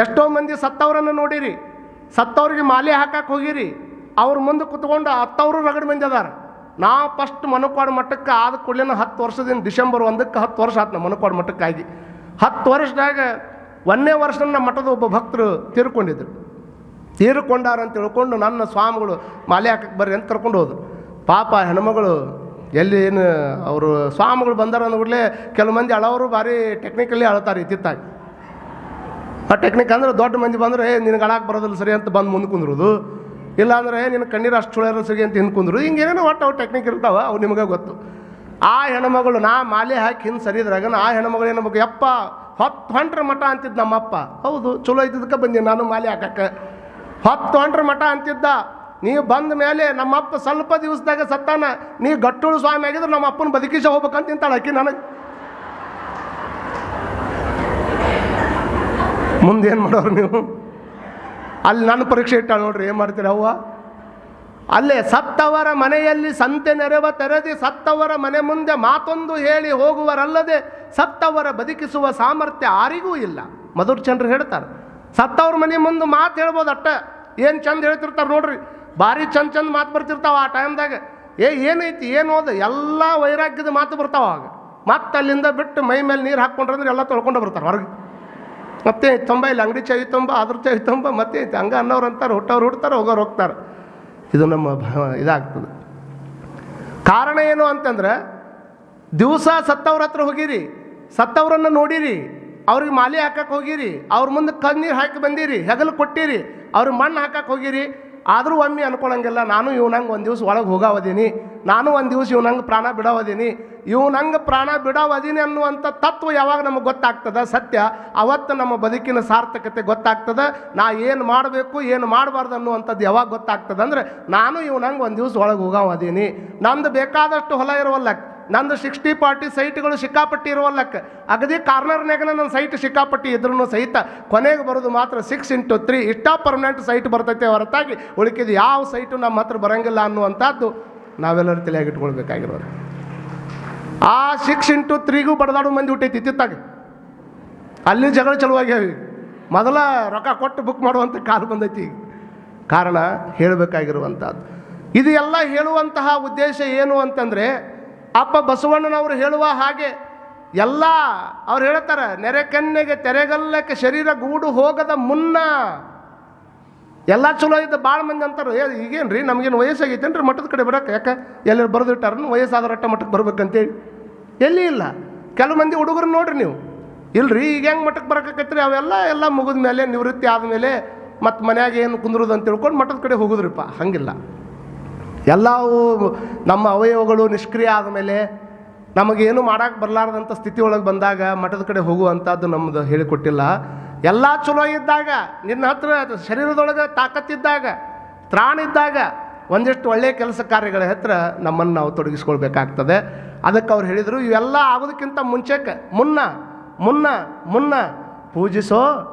Speaker 1: ಎಷ್ಟೋ ಮಂದಿ ಸತ್ತವ್ರನ್ನು ನೋಡಿರಿ, ಸತ್ತವ್ರಿಗೆ ಮಾಲೆ ಹಾಕಕ್ಕೆ ಹೋಗಿರಿ, ಅವ್ರ ಮುಂದೆ ಕುತ್ಕೊಂಡು ಹತ್ತವರು ರಗಡ್ ಮಂದಿ ಅದಾರ. ನಾ ಫಸ್ಟ್ ಮನಕ್ವಾಡ ಮಠಕ್ಕೆ ಆದ ಕೂಡಲೇ 10 ವರ್ಷದಿಂದ ಡಿಸೆಂಬರ್ 1ಕ್ಕೆ 10 ವರ್ಷ ಆಯ್ತು ನಮ್ಮ ಮನಕ್ವಾಡ ಮಠಕ್ಕಾಗಿ. 10 ವರ್ಷದಾಗ 1ನೇ ವರ್ಷ ನಮ್ಮ ಮಠದ ಒಬ್ಬ ಭಕ್ತರು ತೀರ್ಕೊಂಡಾರ ಅಂತ ತಿಳ್ಕೊಂಡು ನನ್ನ ಸ್ವಾಮಿಗಳು ಮಾಲೆ ಹಾಕಕ್ಕೆ ಬರ್ರಿ ಅಂತ ಕರ್ಕೊಂಡು ಹೋದ್ರು. ಪಾಪ ಹೆಣ್ಮಗಳು ಎಲ್ಲಿ ಏನು ಅವರು ಸ್ವಾಮಿಗಳು ಬಂದಾರ ಅಂದ್ಬಿಡ್ಲೆ ಕೆಲವು ಮಂದಿ ಅಳವರು ಭಾರಿ ಟೆಕ್ನಿಕಲಿ ಅಳ್ತಾರೆ ಇತ್ತಿತ್ತಾಗಿ. ಆ ಟೆಕ್ನಿಕ್ ಅಂದ್ರೆ ದೊಡ್ಡ ಮಂದಿ ಬಂದರೆ ನಿನಗೆ ಅಳಕ್ಕೆ ಬರೋದಿಲ್ಲ ಸರಿ ಅಂತ ಬಂದು ಮುಂದೆ ಕುಂದ್ರೋದು, ಇಲ್ಲಾಂದ್ರೆ ನಿನ್ನ ಕಣ್ಣೀರು ಅಷ್ಟು ಚುಳಿಯಲ್ಲ ಸರಿ ಅಂತ ಹಿಂದೆ ಕುಂದ್ರು. ಹಿಂಗೇನೇನೋ ಒಟ್ಟು ಅವು ಟೆಕ್ನಿಕ್ ಇರ್ತಾವೆ, ಅವು ನಿಮಗೆ ಗೊತ್ತು. ಆ ಹೆಣ್ಮಗಳು ನಾ ಮಾಲೆ ಹಾಕಿ ಹಿಂದೆ ಸರಿದ್ರಾಗ ಆ ಹೆಣ್ಮಗಳು ಏನಬೇಕು, ಯಪ್ಪ 10 ಹೊಂಟ್ರ ಮಠ ಅಂತಿದ್ದು ನಮ್ಮಪ್ಪ. ಹೌದು, ಚಲೋ ಇದ್ದದಕ್ಕೆ ಬಂದೀನಿ ನಾನು ಮಾಲೆ ಹಾಕಕ್ಕೆ. 10 ಹೊಂಟ್ರ ಮಠ ಅಂತಿದ್ದ. ನೀವು ಬಂದ ಮೇಲೆ ನಮ್ಮಪ್ಪ ಸ್ವಲ್ಪ ದಿವಸದಾಗ ಸತ್ತಾನ, ನೀ ಗಟ್ಟುಳು ಸ್ವಾಮಿ ಆಗಿದ್ರೆ ನಮ್ಮ ಅಪ್ಪನ ಬದುಕಿಸ ಹೋಗ್ಬೇಕಂತ ತಿಂತಾಳೆ ಆಕಿ ನನಗೆ. ಮುಂದೇನು ಮಾಡೋರು ನೀವು? ಅಲ್ಲಿ ನನ್ನ ಪರೀಕ್ಷೆ ಇಟ್ಟಾಳೆ ನೋಡ್ರಿ, ಏನು ಮಾಡ್ತೀರಿ ಅವ್ವ? ಅಲ್ಲೇ ಸತ್ತವರ ಮನೆಯಲ್ಲಿ ಸಂತೆ ನೆರವ ತೆರೆದಿ ಸತ್ತವರ ಮನೆ ಮುಂದೆ ಮಾತೊಂದು ಹೇಳಿ ಹೋಗುವರಲ್ಲದೆ ಸತ್ತವರ ಬದುಕಿಸುವ ಸಾಮರ್ಥ್ಯ ಯಾರಿಗೂ ಇಲ್ಲ. ಮಧುರ್ಚಂದ್ರ ಹೇಳ್ತಾರೆ, ಸತ್ತವ್ರ ಮನೆ ಮುಂದೆ ಮಾತು ಹೇಳ್ಬೋದು ಅಟ್ಟ. ಏನು ಚಂದ ಹೇಳ್ತಿರ್ತಾರೆ ನೋಡ್ರಿ, ಭಾರಿ ಚಂದ ಮಾತು ಬರ್ತಿರ್ತಾವ ಆ ಟೈಮ್ದಾಗ. ಏನೈತಿ ಏನು ಓದ ಎಲ್ಲ ವೈರಾಗ್ಯದ ಮಾತು ಬರ್ತಾವ. ಆಗ ಮತ್ತೆ ಅಲ್ಲಿಂದ ಬಿಟ್ಟು ಮೈ ಮೇಲೆ ನೀರು ಹಾಕ್ಕೊಂಡ್ರೆ ಎಲ್ಲ ತೊಳ್ಕೊಂಡು ಬರ್ತಾರೆ ಹೊರಗೆ. ಮತ್ತೆ ತೊಂಬ ಇಲ್ಲ ಅಂಗಡಿ ಚಾವಿ ತೊಂಬ, ಅದ್ರ ಚಾವಿ ತೊಂಬ, ಮತ್ತೆ ಹಂಗೆ ಅನ್ನೋರು ಅಂತಾರೆ, ಹುಟ್ಟವ್ರು ಹುಡ್ತಾರೆ, ಹೋಗೋರು ಹೋಗ್ತಾರೆ. ಇದು ನಮ್ಮ ಇದಾಗ್ತದೆ. ಕಾರಣ ಏನು ಅಂತಂದ್ರೆ, ದಿವಸ ಸತ್ತವ್ರ ಹತ್ರ ಹೋಗಿರಿ, ಸತ್ತವ್ರನ್ನು ನೋಡಿರಿ, ಅವ್ರಿಗೆ ಮಾಲೆ ಹಾಕಕ್ಕೆ ಹೋಗಿರಿ, ಅವ್ರ ಮುಂದೆ ಕಣ್ಣೀರು ಹಾಕಿ ಬಂದಿರಿ, ಹೆಗಲು ಕೊಟ್ಟಿರಿ, ಅವ್ರಿಗೆ ಮಣ್ಣು ಹಾಕಕ್ಕೆ ಹೋಗಿರಿ. ಆದರೂ ಒಮ್ಮೆ ಅನ್ಕೊಳಂಗಿಲ್ಲ, ನಾನು ಇವ್ನಂಗೆ ಒಂದು ದಿವಸ ಒಳಗೆ ಹೋಗಾವದೀನಿ, ನಾನು ಒಂದು ದಿವಸ ಇವ್ನಂಗೆ ಪ್ರಾಣ ಬಿಡಾವದೀನಿ, ಇವ್ನಂಗೆ ಪ್ರಾಣ ಬಿಡಾವದೀನಿ ಅನ್ನುವಂಥ ತತ್ವ ಯಾವಾಗ ನಮಗೆ ಗೊತ್ತಾಗ್ತದೆ ಸತ್ಯ, ಅವತ್ತು ನಮ್ಮ ಬದುಕಿನ ಸಾರ್ಥಕತೆ ಗೊತ್ತಾಗ್ತದೆ. ನಾ ಏನು ಮಾಡಬೇಕು ಏನು ಮಾಡಬಾರ್ದು ಅನ್ನುವಂಥದ್ದು ಯಾವಾಗ ಗೊತ್ತಾಗ್ತದೆ ಅಂದರೆ, ನಾನು ಇವ್ನಂಗೆ ಒಂದು ದಿವಸ ಒಳಗೆ ಹೋಗಾವದೀನಿ. ನಂದು ಬೇಕಾದಷ್ಟು ಹೊಲ ಇರುವಲ್ಲಕ್ಕೆ, ನಂದು 60-40 ಸೈಟ್ಗಳು ಸಿಕ್ಕಾಪಟ್ಟಿ ಇರುವಲ್ಲಕ್ಕೆ, ಅಗದಿ ಕಾರ್ನರ್ನಾಗ ನನ್ನ ಸೈಟ್ ಸಿಕ್ಕಾಪಟ್ಟಿ ಇದ್ರೂ ಸಹಿತ ಕೊನೆಗೆ ಬರೋದು ಮಾತ್ರ 6x3 ಇಷ್ಟ ಪರ್ಮನೆಂಟ್ ಸೈಟ್ ಬರ್ತೈತೆ ಹೊರತಾಗಿ ಉಳಿಕಿದ ಯಾವ ಸೈಟು ನಮ್ಮ ಹತ್ರ ಬರೋಂಗಿಲ್ಲ ಅನ್ನುವಂಥದ್ದು ನಾವೆಲ್ಲರೂ ತಲೆಯಾಗಿಟ್ಕೊಳ್ಬೇಕಾಗಿರೋದು. ಆ 6x3ಗೂ ಬಡದಾಡೋ ಮಂದಿ ಹುಟ್ಟೈತಿ ಇತ್ತಿತ್ತಾಗ. ಅಲ್ಲಿ ಜಗಳ ಚಲುವಾಗ್ಯಾವ. ಮೊದಲ ರೊಕ್ಕ ಕೊಟ್ಟು ಬುಕ್ ಮಾಡುವಂಥ ಕಾಲ ಬಂದೈತಿ ಈಗ. ಕಾರಣ ಹೇಳಬೇಕಾಗಿರುವಂಥದ್ದು ಇದು. ಎಲ್ಲ ಹೇಳುವಂತಹ ಉದ್ದೇಶ ಏನು ಅಂತಂದರೆ, ಅಪ್ಪ ಬಸವಣ್ಣನವರು ಹೇಳುವ ಹಾಗೆ ಎಲ್ಲ ಅವ್ರು ಹೇಳ್ತಾರೆ, ನೆರೆ ಕನ್ನೆಗೆ ತೆರೆಗಲ್ಲಕ್ಕೆ ಶರೀರ ಗೂಡು ಹೋಗದ ಮುನ್ನ ಎಲ್ಲ ಚಲೋ ಇದ್ದ. ಭಾಳ ಮಂದಿ ಅಂತಾರೆ, ಈಗೇನು ರೀ ನಮಗೇನು ವಯಸ್ಸಾಗೈತೇನು ರೀ ಮಠದ ಕಡೆ ಬರೋಕೆ, ಯಾಕೆ ಎಲ್ಲರೂ ಬರೆದಿಟ್ಟಾರ ವಯಸ್ಸಾದರಟ್ಟ ಮಠಕ್ಕೆ ಬರ್ಬೇಕಂತೇಳಿ. ಎಲ್ಲಿ ಇಲ್ಲ. ಕೆಲವು ಮಂದಿ ಹುಡುಗರು ನೋಡ್ರಿ ನೀವು, ಇಲ್ರಿ ಈಗ ಹೆಂಗೆ ಮಠಕ್ಕೆ ಬರೋಕೈತ್ರಿ, ಅವೆಲ್ಲ ಮುಗಿದ ಮೇಲೆ ನಿವೃತ್ತಿ ಆದಮೇಲೆ ಮತ್ತು ಮನ್ಯಾಗ ಏನು ಕುಂದ್ರೋದು ಅಂತ ತಿಳ್ಕೊಂಡು ಮಠದ ಕಡೆ ಹೋಗುದ್ರಿಪ್ಪ. ಹಂಗಿಲ್ಲ. ಎಲ್ಲವೂ ನಮ್ಮ ಅವಯವಗಳು ನಿಷ್ಕ್ರಿಯ ಆದಮೇಲೆ ನಮಗೇನು ಮಾಡೋಕ್ಕೆ ಬರಲಾರ್ದಂಥ ಸ್ಥಿತಿ ಒಳಗೆ ಬಂದಾಗ ಮಠದ ಕಡೆ ಹೋಗುವಂಥದ್ದು ನಮ್ಮದು ಹೇಳಿಕೊಟ್ಟಿಲ್ಲ. ಎಲ್ಲ ಚಲೋ ಇದ್ದಾಗ, ನಿನ್ನ ಹತ್ರ ಶರೀರದೊಳಗೆ ತಾಕತ್ತಿದ್ದಾಗ, ತ್ರಾಣ ಇದ್ದಾಗ ಒಂದಿಷ್ಟು ಒಳ್ಳೆಯ ಕೆಲಸ ಕಾರ್ಯಗಳ ಹತ್ರ ನಮ್ಮನ್ನು ನಾವು ತೊಡಗಿಸ್ಕೊಳ್ಬೇಕಾಗ್ತದೆ. ಅದಕ್ಕೆ ಅವ್ರು ಹೇಳಿದರು, ಇವೆಲ್ಲ ಆಗೋದಕ್ಕಿಂತ ಮುಂಚೆಕ್ಕೆ ಮುನ್ನ ಪೂಜಿಸೋ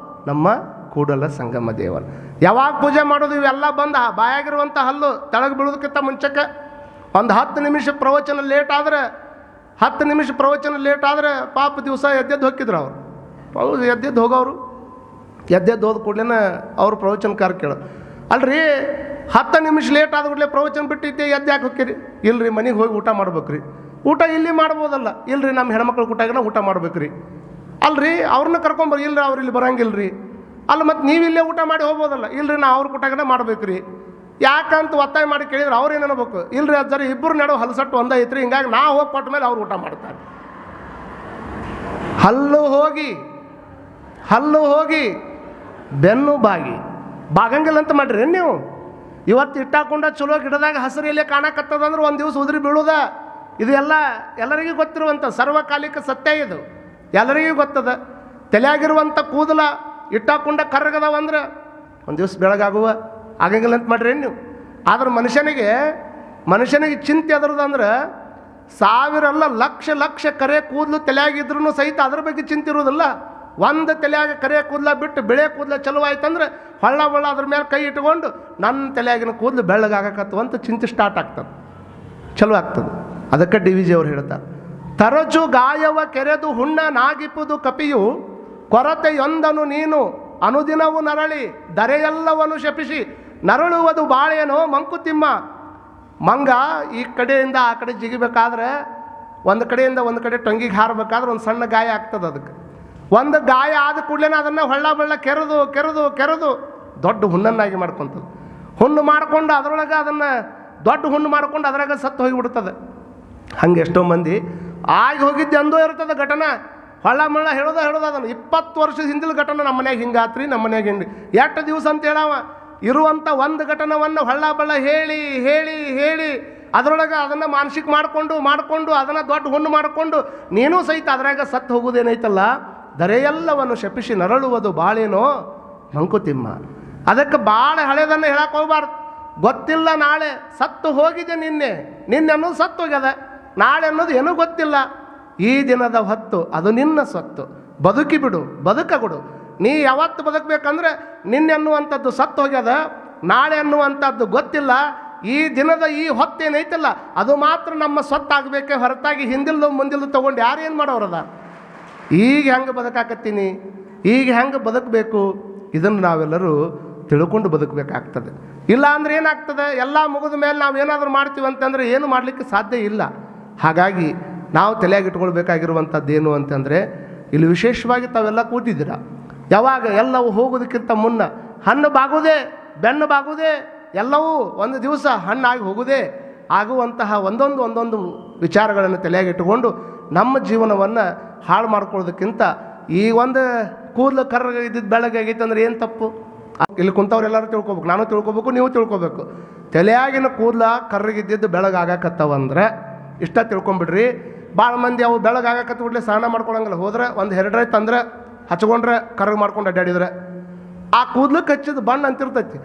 Speaker 1: ನಮ್ಮ ಕೂಡಲ ಸಂಗಮ ದೇವರ. ಯಾವಾಗ ಪೂಜೆ ಮಾಡೋದು? ಇವೆಲ್ಲ ಬಂದು ಬಾಯಾಗಿರುವಂಥ ಹಲ್ಲು ತೆಳಗೆ ಬೀಳೋದಕ್ಕಿಂತ ಮುಂಚೆಕ್ಕೆ ಒಂದು 10 ನಿಮಿಷ ಪ್ರವಚನ ಲೇಟ್ ಆದರೆ ಪಾಪ ದಿವಸ ಎದ್ದೆದ್ದು ಹೋಗಿದ್ರು ಅವರು ಎದ್ದೆದ್ದು ಹೋಗೋರು. ಎದ್ದೆದ್ದು ಹೋದ ಕೂಡಲೇ ಅವ್ರು ಪ್ರವಚನಕಾರ ಕೇಳೋರು, ಅಲ್ರಿ 10 ನಿಮಿಷ ಲೇಟ್ ಆದ ಕೂಡಲೇ ಪ್ರವಚನ ಬಿಟ್ಟಿದ್ದೆ ಎದ್ದು ಯಾಕೆ ಹೋಗ್ತೀರಿ? ಇಲ್ರಿ ಮನೆಗೆ ಹೋಗಿ ಊಟ ಮಾಡ್ಬೇಕ್ರಿ. ಊಟ ಇಲ್ಲಿ ಮಾಡ್ಬೋದಲ್ಲ? ಇಲ್ರಿ ನಮ್ಮ ಹೆಣ್ಮಕ್ಳು ಕೂಟಾಗಿನ ಊಟ ಮಾಡ್ಬೇಕ್ರಿ. ಅಲ್ರಿ ಅವ್ರನ್ನ ಕರ್ಕೊಂಬರ್ರಿ. ಇಲ್ರಿ ಅವ್ರು ಇಲ್ಲಿ ಬರಂಗಿಲ್ರಿ. ಅಲ್ಲ ಮತ್ತು ನೀವು ಇಲ್ಲೇ ಊಟ ಮಾಡಿ ಹೋಗ್ಬೋದಲ್ಲ? ಇಲ್ರಿ ನಾ ಅವ್ರ ಕೂಟಾಗಿನ ಮಾಡ್ಬೇಕ್ರಿ. ಯಾಕಂತ ಒತ್ತಾಯ ಮಾಡಿ ಕೇಳಿದ್ರೆ ಅವ್ರು ಏನು ಅನ್ಬೇಕು? ಇಲ್ರಿ ಅದು ಜರಿ ಇಬ್ಬರು ನಡುವೆ ಹಲಸಟ್ಟು ಒಂದೇ ಐತ್ರಿ, ಹಿಂಗಾಗಿ ನಾ ಹೋಗಿ ಕೊಟ್ಟ ಮೇಲೆ ಅವ್ರು ಊಟ ಮಾಡ್ತಾರೆ. ಹಲ್ಲು ಹೋಗಿ ಬೆನ್ನು ಬಾಗಂಗಿಲ್ಲ ಅಂತ ಮಾಡ್ರಿ ನೀವು. ಇವತ್ತು ಇಟ್ಟಾಕೊಂಡ ಚಲೋ ಗಿಡದಾಗ ಹಸಿರು ಎಲೆ ಕಾಣಕತ್ತದಂದ್ರೆ ಒಂದು ದಿವಸ ಉದುರಿ ಬೀಳುದ. ಇದು ಎಲ್ಲರಿಗೂ ಗೊತ್ತಿರುವಂಥ ಸರ್ವಕಾಲಿಕ ಸತ್ಯ. ಇದು ಎಲ್ಲರಿಗೂ ಗೊತ್ತದ. ತಲೆಯಾಗಿರುವಂಥ ಕೂದಲ ಇಟ್ಟಾಕೊಂಡ ಕರ್ರಗದವಂದ್ರೆ ಒಂದು ದಿವಸ ಬೆಳಗಾಗುವ ಆಗಂಗಿಲ್ಲ ಅಂತ ಮಾಡ್ರಿ ನೀವು. ಆದ್ರೆ ಮನುಷ್ಯನಿಗೆ ಮನುಷ್ಯನಿಗೆ ಚಿಂತೆ ಅದರದಂದ್ರೆ ಸಾವಿರ ಅಲ್ಲ ಲಕ್ಷ ಲಕ್ಷ ಕರೆ ಕೂದಲು ತಲೆಯಾಗಿದ್ರೂ ಸಹಿತ ಅದ್ರ ಬಗ್ಗೆ ಚಿಂತೆ ಇರೋದಿಲ್ಲ. ಒಂದು ತಲೆಯಾಗ ಕರೆ ಕೂದಲ ಬಿಟ್ಟು ಬೆಳೆ ಕೂದಲ ಚಲೋ ಆಯ್ತಂದ್ರೆ ಹೊಳ್ಳ ಅದ್ರ ಮೇಲೆ ಕೈ ಇಟ್ಕೊಂಡು ನನ್ನ ತಲೆಯಾಗಿನ ಕೂದಲು ಬೆಳ್ಳಗಾಗಕತ್ತು ಅಂತ ಚಿಂತೆ ಸ್ಟಾರ್ಟ್ ಆಗ್ತದೆ, ಚಲೋ ಆಗ್ತದೆ. ಅದಕ್ಕೆ ಡಿ ವಿ ಜಿ ಅವ್ರು ಹೇಳ್ತಾರೆ, ತರಚು ಗಾಯವ ಕೆರೆದು ಹುಣ್ಣ ನಾಗಿಪ್ಪುದು ಕಪಿಯು ಕೊರತೆಯೊಂದನು ನೀನು ಅನುದಿನವು ನರಳಿ ಧರೆಯೆಲ್ಲವನ್ನು ಶಪಿಸಿ ನರಳುವುದು ಬಾಳೇನೋ ಮಂಕುತಿಮ್ಮ. ಮಂಗ ಈ ಕಡೆಯಿಂದ ಆ ಕಡೆ ಜಿಗಿಬೇಕಾದ್ರೆ ಒಂದು ಕಡೆಯಿಂದ ಒಂದು ಕಡೆ ಟೊಂಗಿಗೆ ಹಾರಬೇಕಾದ್ರೆ ಒಂದು ಸಣ್ಣ ಗಾಯ ಆಗ್ತದೆ. ಅದಕ್ಕೆ ಒಂದು ಗಾಯ ಆದ ಕೂಡಲೇ ಅದನ್ನು ಹೊಳ್ಳ ಕೆರೆದು ಕೆರೆದು ಕೆರೆದು ದೊಡ್ಡ ಹುಣ್ಣನ್ನಾಗಿ ಮಾಡ್ಕೊತದೆ. ಹುಣ್ಣು ಮಾಡಿಕೊಂಡು ಅದರೊಳಗೆ ಅದನ್ನು ದೊಡ್ಡ ಹುಣ್ಣು ಮಾಡ್ಕೊಂಡು ಅದ್ರಾಗ ಸತ್ತು ಹೋಗಿಬಿಡ್ತದೆ. ಹಂಗೆ ಎಷ್ಟೋ ಮಂದಿ ಆಗಿ ಹೋಗಿದ್ದು ಎಂದೋ ಇರ್ತದೆ ಘಟನೆ, ಹೊಳ್ಳ ಹೇಳೋದು ಅದನ್ನು 20 ವರ್ಷದ ಹಿಂದಿನ ಘಟನೆ ನಮ್ಮ ಮನ್ಯಾಗ ಹಿಂಗಾತ್ರಿ, ನಮ್ಮ ಮನ್ಯಾಗ ಹಿಂಗೆ ಎಷ್ಟು ದಿವಸ ಅಂತ ಹೇಳವ ಇರುವಂಥ ಒಂದು ಘಟನವನ್ನು ಹೊಳ್ಳ ಹೇಳಿ ಹೇಳಿ ಹೇಳಿ ಅದರೊಳಗೆ ಅದನ್ನು ಮಾನಸಿಕ ಮಾಡಿಕೊಂಡು ಅದನ್ನು ದೊಡ್ಡ ಹುಣ್ಣು ಮಾಡಿಕೊಂಡು ನೀನು ಸಹಿತ ಅದ್ರಾಗ ಸತ್ತು ಹೋಗೋದೇನೈತಲ್ಲ, ಧರೆಯೆಲ್ಲವನ್ನು ಶಪಿಸಿ ನರಳುವುದು ಬಾಳೇನೋ ಮಂಕುತಿಮ್ಮ. ಅದಕ್ಕೆ ಭಾಳ ಹಳೇದನ್ನು ಹೇಳಕ್ಕೆ ಹೋಗ್ಬಾರ್ದು. ಗೊತ್ತಿಲ್ಲ ನಾಳೆ ಸತ್ತು ಹೋಗಿದೆ, ನಿನ್ನೆ ಅನ್ನೋದು ಸತ್ತು ಹೋಗ್ಯದ, ನಾಳೆ ಅನ್ನೋದು ಏನೂ ಗೊತ್ತಿಲ್ಲ. ಈ ದಿನದ ಹೊತ್ತು ಅದು ನಿನ್ನ ಸ್ವತ್ತು, ಬದುಕಿ ಬಿಡು, ಬದುಕಬಿಡು. ನೀ ಯಾವತ್ತು ಬದುಕಬೇಕಂದ್ರೆ ನಿನ್ನೆ ಅನ್ನುವಂಥದ್ದು ಸತ್ತು ಹೋಗ್ಯದ, ನಾಳೆ ಅನ್ನುವಂಥದ್ದು ಗೊತ್ತಿಲ್ಲ. ಈ ದಿನದ ಈ ಹೊತ್ತೇನೈತಲ್ಲ ಅದು ಮಾತ್ರ ನಮ್ಮ ಸ್ವತ್ತಾಗಬೇಕೇ ಹೊರತಾಗಿ ಹಿಂದಿಲ್ದು ಮುಂದಿಲ್ದು ತೊಗೊಂಡು ಯಾರೇನು ಮಾಡೋರದ. ಈಗ ಹೆಂಗೆ ಬದುಕಾಕತ್ತೀನಿ, ಈಗ ಹೆಂಗೆ ಬದುಕಬೇಕು, ಇದನ್ನು ನಾವೆಲ್ಲರೂ ತಿಳ್ಕೊಂಡು ಬದುಕಬೇಕಾಗ್ತದೆ. ಇಲ್ಲ ಅಂದರೆ ಏನಾಗ್ತದೆ, ಎಲ್ಲ ಮುಗಿದ ಮೇಲೆ ನಾವು ಏನಾದರೂ ಮಾಡ್ತೀವಿ ಅಂತಂದರೆ ಏನು ಮಾಡಲಿಕ್ಕೆ ಸಾಧ್ಯ ಇಲ್ಲ. ಹಾಗಾಗಿ ನಾವು ತಲೆಯಾಗಿ ಇಟ್ಕೊಳ್ಬೇಕಾಗಿರುವಂಥದ್ದು ಏನು ಅಂತಂದರೆ, ಇಲ್ಲಿ ವಿಶೇಷವಾಗಿ ತಾವೆಲ್ಲ ಕೂತಿದ್ದೀರ, ಯಾವಾಗ ಎಲ್ಲವೂ ಹೋಗೋದಕ್ಕಿಂತ ಮುನ್ನ ಹಣ್ಣು ಬಾಗುವುದೇ ಬೆನ್ನು ಬಾಗುವುದೇ ಎಲ್ಲವೂ ಒಂದು ದಿವಸ ಹಣ್ಣಾಗಿ ಹೋಗುವುದೇ ಆಗುವಂತಹ ಒಂದೊಂದು ವಿಚಾರಗಳನ್ನು ತಲೆಯಾಗಿಟ್ಟುಕೊಂಡು ನಮ್ಮ ಜೀವನವನ್ನು ಹಾಳು ಮಾಡ್ಕೊಳ್ಳೋದಕ್ಕಿಂತ ಈ ಒಂದು ಕೂದಲು ಕರ್ರಗೆ ಇದ್ದಿದ್ದು ಬೆಳಗ್ಗೆ ಆಗೈತೆ ಅಂದ್ರೆ ಏನು ತಪ್ಪು? ಇಲ್ಲಿ ಕುಂತವ್ರೆಲ್ಲರೂ ತಿಳ್ಕೊಬೇಕು, ನಾನು ತಿಳ್ಕೊಬೇಕು, ನೀವು ತಿಳ್ಕೊಬೇಕು. ತಲೆಯಾಗಿನ ಕೂದಲ ಕರ್ರಗಿದ್ದಿದ್ದು ಬೆಳಗಾಗಕತ್ತವಂದ್ರೆ ಇಷ್ಟ ತಿಳ್ಕೊಂಬಿಡ್ರಿ. ಭಾಳ ಮಂದಿ ಅವು ಬೆಳಗಾಗಕತ್ತ ಬಿಡ್ಲಿ ಸ್ನಾನ ಮಾಡ್ಕೊಳಂಗಿಲ್ಲ, ಹೋದ್ರೆ ಒಂದು ಹೆರಡ್ರೈ ತಂದ್ರೆ ಹಚ್ಕೊಂಡ್ರೆ ಕರ್ರಗೆ ಮಾಡ್ಕೊಂಡು ಅಡ್ಡಾಡಿದ್ರೆ ಆ ಕೂದಲಕ್ಕೆ ಹಚ್ಚಿದ ಬಣ್ಣ ಅಂತಿರ್ತೈತಿ.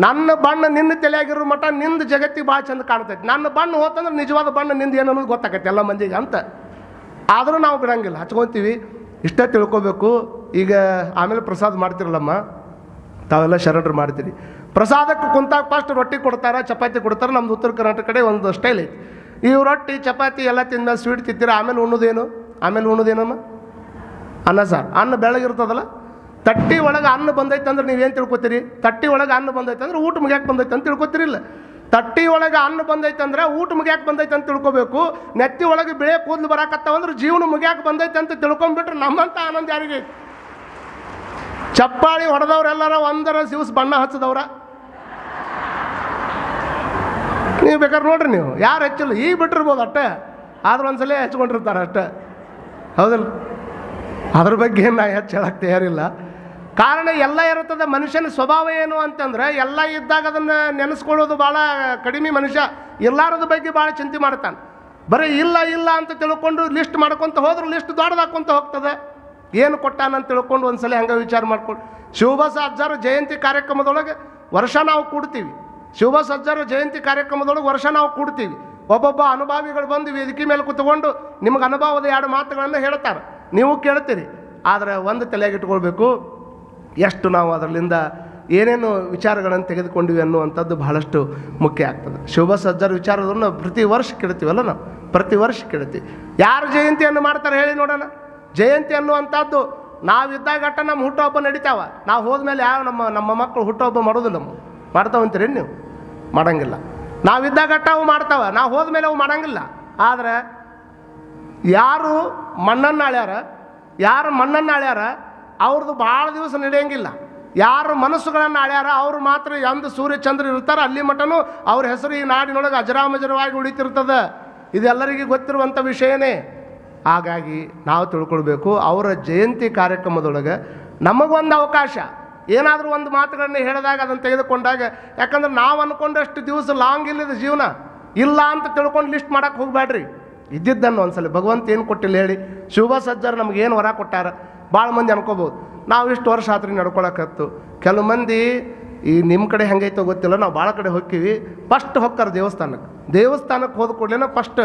Speaker 1: ನನ್ನ ಬಣ್ಣ ನಿನ್ನ ತಲೆಯಾಗಿರೋ ಮಟ್ಟ ನಿಂದು ಜಗತ್ತಿಗೆ ಭಾಳ ಚಂದ ಕಾಣ್ತೈತಿ, ನನ್ನ ಬಣ್ಣ ಹೋತಂದ್ರೆ ನಿಜವಾದ ಬಣ್ಣ ನಿಂದು ಏನು ಅನ್ನೋದು ಗೊತ್ತಾಗೈತೆ ಎಲ್ಲ ಮಂದಿಗೆ ಅಂತ. ಆದರೂ ನಾವು ಬಿಡಂಗಿಲ್ಲ, ಹಚ್ಕೊತೀವಿ. ಇಷ್ಟ ತಿಳ್ಕೊಬೇಕು. ಈಗ ಆಮೇಲೆ ಪ್ರಸಾದ ಮಾಡ್ತಿರಲ್ಲಮ್ಮ, ತಾವೆಲ್ಲ ಶರಣರು ಮಾಡ್ತೀರಿ. ಪ್ರಸಾದಕ್ಕೆ ಕುಂತಾಗ ಫಸ್ಟ್ ರೊಟ್ಟಿ ಕೊಡ್ತಾರೆ, ಚಪಾತಿ ಕೊಡ್ತಾರೆ. ನಮ್ದು ಉತ್ತರ ಕರ್ನಾಟಕ ಕಡೆ ಒಂದು ಸ್ಟೈಲ್ ಐತಿ. ಇವು ರೊಟ್ಟಿ ಚಪಾತಿ ಎಲ್ಲ ತಿಂದ ಸ್ವೀಟ್ ತಿಂತೀರ, ಆಮೇಲೆ ಉಣ್ಣೋದೇನಮ್ಮ ಅನ್ನ ಸಾರು. ಅನ್ನ ಬೆಳಗಿರ್ತದಲ್ಲ, ತಟ್ಟಿ ಒಳಗೆ ಅನ್ನ ಬಂದೈತೆ ಅಂದ್ರೆ ನೀವೇನು ತಿಳ್ಕೊತೀರಿ? ತಟ್ಟಿ ಒಳಗೆ ಅನ್ನ ಬಂದೈತೆ ಅಂದ್ರೆ ಊಟ ಮುಗ್ಯಾಕೆ ಬಂದೈತೆ ಅಂತ ತಿಳ್ಕೊತೀರಿಲ್ಲ. ತಟ್ಟಿ ಒಳಗೆ ಅನ್ನ ಬಂದೈತೆ ಅಂದ್ರೆ ಊಟ ಮುಗ್ಯಾಕೆ ಬಂದೈತೆ ಅಂತ ತಿಳ್ಕೊಬೇಕು. ನೆತ್ತಿ ಒಳಗೆ ಬೆಳೆ ಕೂದಲು ಬರಾಕತ್ತಾವಂದ್ರೆ ಜೀವನ ಮುಗ್ಯಾಕೆ ಬಂದೈತೆ ಅಂತ ತಿಳ್ಕೊಂಡ್ಬಿಟ್ರೆ ನಮ್ಮಂತ ಆನಂದ ಯಾರಿಗೆ? ಚಪ್ಪಾಳಿ ಹೊಡೆದವ್ರೆಲ್ಲರ ಒಂದರ ದಿವಸ ಬಣ್ಣ ಹಚ್ಚದವ್ರ ನೀವು ಬೇಕಾದ್ರೆ ನೋಡ್ರಿ, ನೀವು ಯಾರು ಹಚ್ಚಿಲ್ಲ, ಈಗ ಬಿಟ್ಟಿರ್ಬೋದು ಅಷ್ಟೇ, ಆದ್ರೆ ಒಂದ್ಸಲ ಹಚ್ಕೊಂಡಿರ್ತಾರೆ ಅಷ್ಟೇ, ಹೌದಲ್ಲ? ಅದ್ರ ಬಗ್ಗೆ ನಾ ಹೆಚ್ಚು ಹೇಳಕ್ಕೆ ತಯಾರಿಲ್ಲ. ಕಾರಣ ಎಲ್ಲ ಇರ್ತದೆ. ಮನುಷ್ಯನ ಸ್ವಭಾವ ಏನು ಅಂತಂದ್ರೆ ಎಲ್ಲ ಇದ್ದಾಗ ಅದನ್ನು ನೆನೆಸ್ಕೊಳ್ಳೋದು ಭಾಳ ಕಡಿಮೆ. ಮನುಷ್ಯ ಎಲ್ಲಾರದ ಬಗ್ಗೆ ಭಾಳ ಚಿಂತೆ ಮಾಡ್ತಾನೆ. ಬರೀ ಇಲ್ಲ ಅಂತ ತಿಳ್ಕೊಂಡು ಲಿಸ್ಟ್ ಮಾಡ್ಕೊತ ಹೋದ್ರೆ ಲಿಸ್ಟ್ ದೊಡ್ಡದಾಕೊಂತ ಹೋಗ್ತದೆ. ಏನು ಕೊಟ್ಟಾನಂತ ತಿಳ್ಕೊಂಡು ಒಂದ್ಸಲ ಹಂಗೆ ವಿಚಾರ ಮಾಡ್ಕೊಂಡು ಶಿವಬಾಸ ಅಜ್ಜಾರ ಜಯಂತಿ ಕಾರ್ಯಕ್ರಮದೊಳಗೆ ವರ್ಷ ನಾವು ಕೂಡ್ತೀವಿ. ಶಿವಬಾಸ ಅಜ್ಜಾರ ಜಯಂತಿ ಕಾರ್ಯಕ್ರಮದೊಳಗೆ ವರ್ಷ ನಾವು ಕೂಡ್ತೀವಿ. ಒಬ್ಬೊಬ್ಬ ಅನುಭವಿಗಳು ಬಂದು ವೇದಿಕೆ ಮೇಲೆ ಕೂತ್ಕೊಂಡು ನಿಮಗೆ ಅನುಭವದ 2 ಮಾತುಗಳನ್ನು ಹೇಳ್ತಾರೆ, ನೀವು ಕೇಳ್ತೀರಿ. ಆದರೆ ಒಂದು ತಲೆಯಾಗಿಟ್ಕೊಳ್ಬೇಕು, ಎಷ್ಟು ನಾವು ಅದರಲ್ಲಿಂದ ಏನೇನು ವಿಚಾರಗಳನ್ನು ತೆಗೆದುಕೊಂಡಿವಿ ಅನ್ನುವಂಥದ್ದು ಬಹಳಷ್ಟು ಮುಖ್ಯ ಆಗ್ತದೆ. ಶಿವಬಾಸ ಅಜ್ಜಾರ ವಿಚಾರವನ್ನು ಪ್ರತಿ ವರ್ಷ ಕೇಳ್ತೀವಲ್ಲ, ನಾವು ಪ್ರತಿ ವರ್ಷ ಕೇಳ್ತೀವಿ. ಯಾರು ಜಯಂತಿಯನ್ನು ಮಾಡ್ತಾರೆ ಹೇಳಿ ನೋಡೋಣ? ಜಯಂತಿ ಅನ್ನುವಂಥದ್ದು ನಾವಿದ್ದಾಗ ಅಟ್ಟ ನಮ್ಮ ಹುಟ್ಟುಹಬ್ಬ ನಡೀತಾವ. ನಾವು ಹೋದ್ಮೇಲೆ ಯಾವ ನಮ್ಮ ಮಕ್ಕಳು ಹುಟ್ಟುಹಬ್ಬ ಮಾಡೋದಿಲ್ಲ. ಮಾಡ್ತಾವಂತೀರಿ ನೀವು? ಮಾಡೋಂಗಿಲ್ಲ. ನಾವಿದ್ದಾಗ ಅಟ್ಟ ಅವು ಮಾಡ್ತಾವ, ನಾವು ಹೋದ್ಮೇಲೆ ಅವು ಮಾಡೋಂಗಿಲ್ಲ. ಆದರೆ ಯಾರು ಮಣ್ಣನ್ನು ಆಳ್ಯಾರ ಅವ್ರದ್ದು ಭಾಳ ದಿವಸ ನಡೆಯೋಂಗಿಲ್ಲ. ಯಾರು ಮನಸ್ಸುಗಳನ್ನು ಆಳ್ಯಾರ ಅವರು ಮಾತ್ರ ಎಂದು ಸೂರ್ಯ ಚಂದ್ರ ಇರ್ತಾರೆ ಅಲ್ಲಿ ಮಟನೂ ಅವ್ರ ಹೆಸರು ಈ ನಾಡಿನೊಳಗೆ ಅಜರಾಮಜರವಾಗಿ ಉಳಿತಿರ್ತದೆ. ಇದೆಲ್ಲರಿಗೂ ಗೊತ್ತಿರುವಂಥ ವಿಷಯನೇ. ಹಾಗಾಗಿ ನಾವು ತಿಳ್ಕೊಳ್ಬೇಕು, ಅವರ ಜಯಂತಿ ಕಾರ್ಯಕ್ರಮದೊಳಗೆ ನಮಗೊಂದು ಅವಕಾಶ, ಏನಾದರೂ ಒಂದು ಮಾತುಗಳನ್ನ ಹೇಳಿದಾಗ ಅದನ್ನು ತೆಗೆದುಕೊಂಡಾಗ, ಯಾಕಂದ್ರೆ ನಾವು ಅಂದ್ಕೊಂಡಷ್ಟು ದಿವಸ ಲಾಂಗ್ ಇಲ್ಲದ ಜೀವನ ಇಲ್ಲ ಅಂತ ತಿಳ್ಕೊಂಡು ಲಿಸ್ಟ್ ಮಾಡೋಕ್ಕೆ ಹೋಗಬೇಡ್ರಿ. ಇದ್ದಿದ್ದನ್ನು ಒಂದ್ಸಲ ಭಗವಂತ ಏನು ಕೊಟ್ಟಿಲ್ಲ ಹೇಳಿ? ಶಿವಬಾಸ ಅಜ್ಜಾರು ನಮಗೇನು ವರ ಕೊಟ್ಟಾರ? ಭಾಳ ಮಂದಿ ಅನ್ಕೋಬೋದು ನಾವು ಇಷ್ಟು ವರ್ಷ ಆತ್ರಿ ನಡ್ಕೊಳಕತ್ತು. ಕೆಲವು ಮಂದಿ ಈ ನಿಮ್ಮ ಕಡೆ ಹೆಂಗೈತೋ ಗೊತ್ತಿಲ್ಲ, ನಾವು ಭಾಳ ಕಡೆ ಹೋಗ್ತೀವಿ. ಫಸ್ಟ್ ಹೊಕ್ಕಾರ ದೇವಸ್ಥಾನಕ್ಕೆ ಹೋದ ಕೂಡಲೇ ಫಸ್ಟ್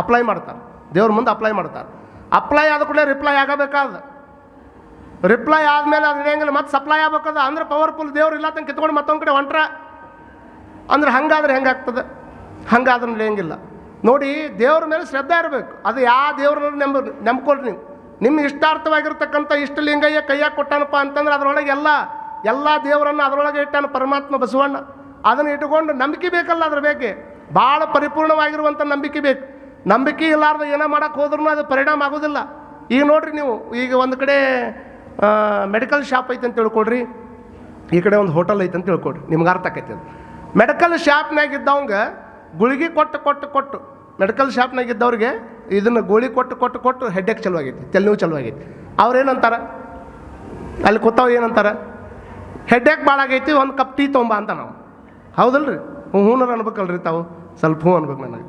Speaker 1: ಅಪ್ಲೈ ಮಾಡ್ತಾರೆ, ದೇವ್ರ ಮುಂದೆ ಅಪ್ಲೈ ಮಾಡ್ತಾರೆ. ಅಪ್ಲೈ ಆದ ಕೂಡಲೇ ರಿಪ್ಲೈ ಆಗಬೇಕಾದ, ರಿಪ್ಲೈ ಆದಮೇಲೆ ಅದು ಹೆಂಗಿಲ್ಲ ಮತ್ತೆ ಸಪ್ಲೈ ಆಗ್ಬೇಕದ. ಅಂದ್ರೆ ಪವರ್ಫುಲ್ ದೇವ್ರು ಇಲ್ಲ ತಂಗೆ ಕಿತ್ಕೊಂಡು ಮತ್ತೊಂದು ಕಡೆ ಹೊಂಟ್ರ ಅಂದ್ರೆ ಹಂಗಾದ್ರೆ ಹೆಂಗಾಗ್ತದೆ? ಹಂಗಾದ್ರೆ ನಡೆಯಂಗಿಲ್ಲ. ನೋಡಿ, ದೇವ್ರ ಮೇಲೆ ಶ್ರದ್ಧೆ ಇರಬೇಕು. ಅದು ಯಾವ ದೇವ್ರನ್ನ ನಂಬ್ಕೊಳ್ರಿ ನೀವು. ನಿಮ್ಮ ಇಷ್ಟಾರ್ಥವಾಗಿರ್ತಕ್ಕಂಥ ಇಷ್ಟಲಿಂಗಯ್ಯ ಕೈಯಾಗ ಕೊಟ್ಟಾನಪ್ಪ ಅಂತಂದ್ರೆ ಅದರೊಳಗೆ ಎಲ್ಲ ದೇವರನ್ನು ಅದರೊಳಗೆ ಇಟ್ಟಾನ ಪರಮಾತ್ಮ ಬಸವಣ್ಣ. ಅದನ್ನು ಇಟ್ಕೊಂಡು ನಂಬಿಕೆ ಬೇಕಲ್ಲ, ಅದ್ರ ಬೇಕೆ ಭಾಳ ಪರಿಪೂರ್ಣವಾಗಿರುವಂಥ ನಂಬಿಕೆ ಬೇಕು. ನಂಬಿಕೆ ಇಲ್ಲಾರ್ದ ಏನೋ ಮಾಡೋಕ್ಕೆ ಹೋದ್ರೂ ಅದು ಪರಿಣಾಮ ಆಗೋದಿಲ್ಲ. ಈಗ ನೋಡ್ರಿ, ನೀವು ಈಗ ಒಂದು ಕಡೆ ಮೆಡಿಕಲ್ ಶಾಪ್ ಐತೆ ಅಂತ ತಿಳ್ಕೊಡ್ರಿ, ಈ ಕಡೆ ಒಂದು ಹೋಟೆಲ್ ಐತೆ ಅಂತ ತಿಳ್ಕೊಡ್ರಿ, ನಿಮ್ಗೆ ಅರ್ಥ ಆಕೈತಿ. ಅದು ಮೆಡಿಕಲ್ ಶಾಪ್ನಾಗ ಇದ್ದವಂಗೆ ಗುಳಿಗೆ ಕೊಟ್ಟು ಮೆಡಿಕಲ್ ಶಾಪ್ನಾಗ ಇದ್ದವ್ರಿಗೆ ಇದನ್ನು ಗೋಳಿ ಕೊಟ್ಟು ಹೆಡ್ಡೇಕ್ ಚಲುವಾಗೈತಿ, ತಲೆನೋವು ಚಲುವಾಗೈತಿ. ಅವ್ರೇನಂತಾರೆ ಅಲ್ಲಿ ಕೂತಾವ ಏನಂತಾರೆ, ಹೆಡ್ಡೇಕ್ ಭಾಳ ಆಗೈತಿ, ಒಂದು ಕಪ್ ಟೀ ತೊಗೊಂಬ ಅಂತ ನಾವು. ಹೌದಲ್ರಿ? ಹೂನರ್ ಅನ್ಬೇಕಲ್ರಿ ತಾವು, ಸ್ವಲ್ಪ ಹ್ಞೂ ಅನ್ಬೇಕು ನನಗೆ.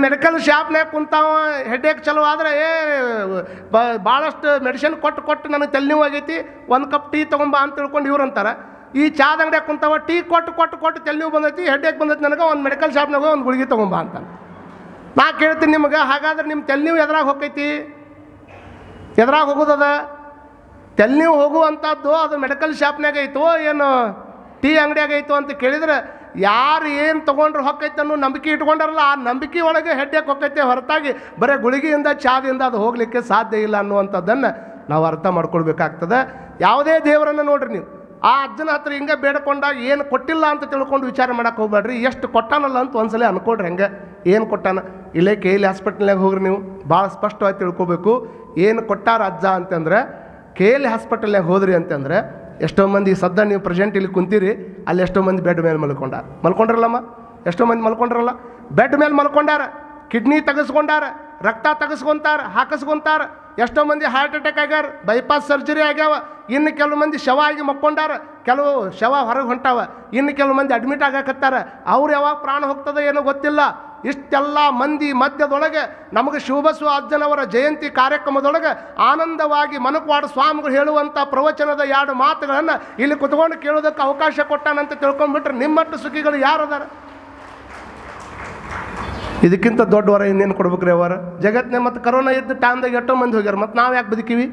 Speaker 1: ಮೆಡಿಕಲ್ ಶಾಪ್ನಾಗ ಕುಂತಾವ ಹೆಡ್ಡೇಕ್ ಚಲೋ ಆದರೆ ಭಾಳಷ್ಟು ಮೆಡಿಸಿನ್ ಕೊಟ್ಟು ನನಗೆ ತಲೆನೋವು ಆಗೈತಿ, ಒಂದು ಕಪ್ ಟೀ ತೊಗೊಂಬ ಅಂತ ತಿಳ್ಕೊಂಡು ಇವ್ರು ಅಂತಾರೆ. ಈ ಚಾದ ಅಂಗಡಿಯಾಗ ಕುಂತಾವ ಟೀ ಕೊಟ್ಟು ತಲೆನೋವು ಬಂದೈತಿ, ಹೆಡ್ಡೇಕ್ ಬಂದೈತಿ, ನನಗೆ ಒಂದು ಮೆಡಿಕಲ್ ಶಾಪ್ನಾಗ ಒಂದು ಗುಳಿಗೆ ತೊಗೊಂಬ ಅಂತ. ನಾ ಕೇಳ್ತೀನಿ ನಿಮಗೆ, ಹಾಗಾದ್ರೆ ನಿಮ್ಮ ತಲೆನೋವು ಎದ್ರಾಗ ಹೋಗೈತಿ? ಎದ್ರಾಗ ಹೋಗೋದದ? ತಲೆನೋವು ಹೋಗುವಂಥದ್ದು ಅದು ಮೆಡಿಕಲ್ ಶಾಪ್ನಾಗ ಐತೋ ಏನು ಟೀ ಅಂಗಡಿಯಾಗ ಐತೋ ಅಂತ ಕೇಳಿದ್ರೆ, ಯಾರು ಏನು ತೊಗೊಂಡ್ರು ಹೊಕ್ಕೈತೆ ಅನ್ನೋ ನಂಬಿಕೆ ಇಟ್ಕೊಂಡಾರಲ್ಲ, ಆ ನಂಬಿಕೆ ಒಳಗೆ ಹೆಡ್ಡೇಕ್ ಹೋಗೈತೆ ಹೊರತಾಗಿ ಬರೀ ಗುಳಿಗೆಯಿಂದ ಚಾದಿಂದ ಅದು ಹೋಗಲಿಕ್ಕೆ ಸಾಧ್ಯ ಇಲ್ಲ ಅನ್ನುವಂಥದ್ದನ್ನು ನಾವು ಅರ್ಥ ಮಾಡ್ಕೊಳ್ಬೇಕಾಗ್ತದೆ. ಯಾವುದೇ ದೇವರನ್ನು ನೋಡ್ರಿ ನೀವು, ಆ ಅಜ್ಜನ ಹತ್ರ ಹಿಂಗೆ ಬೇಡ್ಕೊಂಡಾಗ ಏನು ಕೊಟ್ಟಿಲ್ಲ ಅಂತ ತಿಳ್ಕೊಂಡು ವಿಚಾರ ಮಾಡೋಕೆ ಹೋಗ್ಬೇಡ್ರಿ. ಎಷ್ಟು ಕೊಟ್ಟಾನಲ್ಲ ಅಂತ ಒಂದ್ಸಲ ಅನ್ಕೊಳ್ರಿ. ಹೆಂಗೆ ಏನು ಕೊಟ್ಟಾನ? ಇಲ್ಲೇ KL ಹಾಸ್ಪಿಟ್ಲ್ನಾಗ ಹೋಗ್ರಿ, ನೀವು ಭಾಳ ಸ್ಪಷ್ಟವಾಗಿ ತಿಳ್ಕೊಬೇಕು ಏನು ಕೊಟ್ಟಾರ ಅಜ್ಜ ಅಂತಂದ್ರೆ. KL ಹಾಸ್ಪಿಟಲ್ನಾಗ ಹೋದ್ರಿ ಅಂತಂದ್ರೆ ಎಷ್ಟೋ ಮಂದಿ ಸದ್ದ ನೀವು ಪ್ರೆಸೆಂಟ್ ಇಲ್ಲಿ ಕುಂತೀರಿ, ಅಲ್ಲಿ ಎಷ್ಟೋ ಮಂದಿ ಬೆಡ್ ಮೇಲೆ ಮಲ್ಕೊಂಡ್ರಲ್ಲಮ್ಮ, ಎಷ್ಟೋ ಮಂದಿ ಮಲ್ಕೊಂಡ್ರಲ್ಲ, ಬೆಡ್ ಮೇಲೆ ಮಲ್ಕೊಂಡಾರ, ಕಿಡ್ನಿ ತೆಗೆಸ್ಕೊಂಡಾರ, ರಕ್ತ ಹಾಕಿಸ್ಕೊಂತಾರ. ಎಷ್ಟೋ ಮಂದಿ ಹಾರ್ಟ್ ಅಟ್ಯಾಕ್ ಆಗ್ಯಾರ, ಬೈಪಾಸ್ ಸರ್ಜರಿ ಆಗ್ಯಾವ. ಇನ್ನು ಕೆಲವು ಮಂದಿ ಶವ ಆಗಿ ಮಕ್ಕೊಂಡಾರ, ಕೆಲವು ಶವ ಹೊರಗೆ ಹೊಂಟಾವ, ಇನ್ನು ಕೆಲವು ಮಂದಿ ಅಡ್ಮಿಟ್ ಆಗಾಕತ್ತಾರ. ಅವ್ರು ಯಾವಾಗ ಪ್ರಾಣ ಹೋಗ್ತದೆ ಏನೋ ಗೊತ್ತಿಲ್ಲ. ಇಷ್ಟೆಲ್ಲ ಮಂದಿ ಮಧ್ಯದೊಳಗೆ ನಮಗೆ ಶಿವಬಸವ ಅಜ್ಜನವರ ಜಯಂತಿ ಕಾರ್ಯಕ್ರಮದೊಳಗೆ ಆನಂದವಾಗಿ ಮನಕ್ವಾಡ ಸ್ವಾಮಿಗಳು ಹೇಳುವಂಥ ಪ್ರವಚನದ 2 ಮಾತುಗಳನ್ನು ಇಲ್ಲಿ ಕುತ್ಕೊಂಡು ಕೇಳೋದಕ್ಕೆ ಅವಕಾಶ ಕೊಟ್ಟಾನಂತ ತಿಳ್ಕೊಂಡ್ಬಿಟ್ರೆ ನಿಮ್ಮಟ್ಟು ಸುಖಿಗಳು ಯಾರದಾರ? ಇದಕ್ಕಿಂತ ದೊಡ್ಡ ವರ ಇನ್ನೇನು ಕೊಡ್ಬೇಕ್ರಿ ಅವರ ಜಗತ್ತಿನ? ಮತ್ತು ಕರೋನಾ ಇದ್ದ ಟೈಮ್ದಾಗ ಎಷ್ಟೋ ಮಂದಿ ಹೋಗ್ಯಾರ, ಮತ್ತು ನಾವು ಯಾಕೆ ಬದುಕೀವಿ?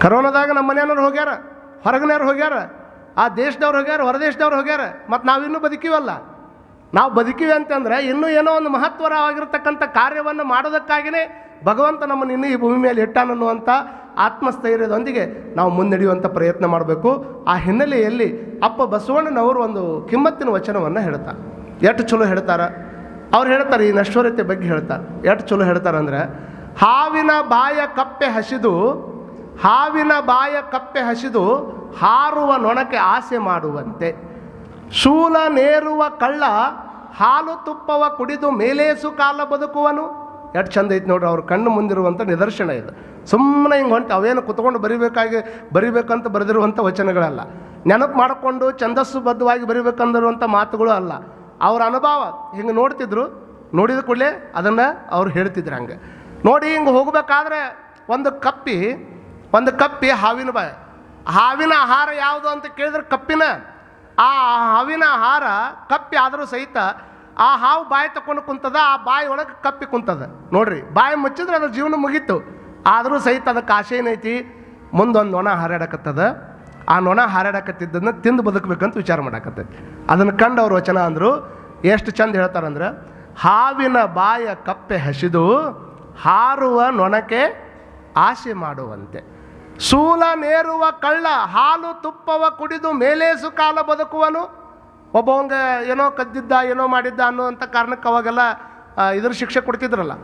Speaker 1: ಕರೋನಾದಾಗ ನಮ್ಮ ಮನೆಯವ್ರು ಹೋಗ್ಯಾರ, ಹೊರಗಿನವ್ರು ಹೋಗ್ಯಾರ, ಆ ದೇಶದವ್ರು ಹೋಗ್ಯಾರ, ಹೊರದೇಶದವ್ರು ಹೋಗ್ಯಾರ, ಮತ್ತು ನಾವಿನ್ನೂ ಬದುಕೀವಲ್ಲ. ನಾವು ಬದುಕಿವಿ ಅಂತಂದ್ರೆ ಇನ್ನೂ ಏನೋ ಒಂದು ಮಹತ್ವವಾಗಿರ್ತಕ್ಕಂಥ ಕಾರ್ಯವನ್ನು ಮಾಡೋದಕ್ಕಾಗಿಯೇ ಭಗವಂತ ನಮ್ಮನ್ನು ಇನ್ನೂ ಈ ಭೂಮಿ ಮೇಲೆ ಇಟ್ಟಾನನ್ನುವಂಥ ಆತ್ಮಸ್ಥೈರ್ಯದೊಂದಿಗೆ ನಾವು ಮುನ್ನಡೆಯುವಂಥ ಪ್ರಯತ್ನ ಮಾಡಬೇಕು. ಆ ಹಿನ್ನೆಲೆಯಲ್ಲಿ ಅಪ್ಪ ಬಸವಣ್ಣನವರು ಒಂದು ಕಿಮ್ಮತ್ತಿನ ವಚನವನ್ನು ಹೇಳ್ತಾರೆ. ಎಷ್ಟು ಚಲೋ ಹೇಳ್ತಾರೆ ಅವ್ರು. ಹೇಳ್ತಾರೆ ಈ ನಶ್ವರತೆ ಬಗ್ಗೆ ಹೇಳ್ತಾರೆ. ಎಷ್ಟು ಚಲೋ ಹೇಳ್ತಾರೆ ಅಂದರೆ, ಹಾವಿನ ಬಾಯ ಕಪ್ಪೆ ಹಸಿದು ಹಾರುವ ನೊಣಕ್ಕೆ ಆಸೆ ಮಾಡುವಂತೆ, ಶೂಲ ನೇರುವ ಕಳ್ಳ ಹಾಲು ತುಪ್ಪವ ಕುಡಿದು ಮೇಲೇಸು ಕಾಲ ಬದುಕುವನು. ಎಷ್ಟು ಚಂದ ಐತೆ ನೋಡ್ರಿ, ಅವ್ರ ಕಣ್ಣು ಮುಂದಿರುವಂಥ ನಿದರ್ಶನ ಇದು. ಸುಮ್ಮನೆ ಹಿಂಗೆ ಹೊಂಟು ಅವೇನು ಕುತ್ಕೊಂಡು ಬರಿಬೇಕಂತ ಬರೆದಿರುವಂಥ ವಚನಗಳಲ್ಲ, ನೆನಪು ಮಾಡಿಕೊಂಡು ಛಂದಸ್ಸುಬದ್ಧವಾಗಿ ಬರಿಬೇಕಂದಿರುವಂಥ ಮಾತುಗಳು ಅಲ್ಲ. ಅವ್ರ ಅನುಭವ ಹಿಂಗೆ ನೋಡಿದ ಕೂಡಲೇ ಅದನ್ನು ಅವ್ರು ಹೇಳ್ತಿದ್ರು. ಹಂಗೆ ನೋಡಿ, ಹಿಂಗೆ ಹೋಗ್ಬೇಕಾದ್ರೆ ಒಂದು ಕಪ್ಪಿ ಹಾವಿನ ಆಹಾರ ಯಾವುದು ಅಂತ ಕೇಳಿದ್ರೆ ಕಪ್ಪಿನ. ಆ ಹಾವಿನ ಆಹಾರ ಕಪ್ಪಿ ಆದರೂ ಸಹಿತ ಆ ಹಾವು ಬಾಯಿ ತಗೊಂಡು ಕುಂತದ, ಆ ಬಾಯಿ ಒಳಗೆ ಕಪ್ಪಿ ಕುಂತದ. ನೋಡ್ರಿ, ಬಾಯಿ ಮುಚ್ಚಿದ್ರೆ ಅದ್ರ ಜೀವನ ಮುಗೀತು. ಆದರೂ ಸಹಿತ ಅದಕ್ಕೆ ಆಸೆ ಏನೈತಿ, ಮುಂದೊಂದು ನೊಣ ಹಾರಾಡಕತ್ತದ. ಆ ನೊಣ ಹಾರಾಡಕತ್ತಿದ್ದನ್ನು ತಿಂದು ಬದುಕಬೇಕಂತ ವಿಚಾರ ಮಾಡಕತ್ತೈತಿ. ಅದನ್ನು ಕಂಡು ಅವ್ರ ವಚನ ಅಂದರು. ಎಷ್ಟು ಚಂದ ಹೇಳ್ತಾರಂದ್ರೆ, ಹಾವಿನ ಬಾಯ ಕಪ್ಪೆ ಹಸಿದು ಹಾರುವ ನೊಣಕ್ಕೆ ಆಸೆ ಮಾಡುವಂತೆ, ಶೂಲ ನೇರುವ ಕಳ್ಳ ಹಾಲು ತುಪ್ಪವ ಕುಡಿದು ಮೇಲೇಸು ಕಾಲ ಬದುಕುವನು. ಒಬ್ಬವಂಗ ಏನೋ ಕದ್ದಿದ್ದ ಏನೋ ಮಾಡಿದ್ದ ಅನ್ನುವಂಥ ಕಾರಣಕ್ಕೆ ಅವಾಗೆಲ್ಲ ಇದ್ರ ಶಿಕ್ಷೆ ಕೊಡ್ತಿದ್ರಲ್ಲ.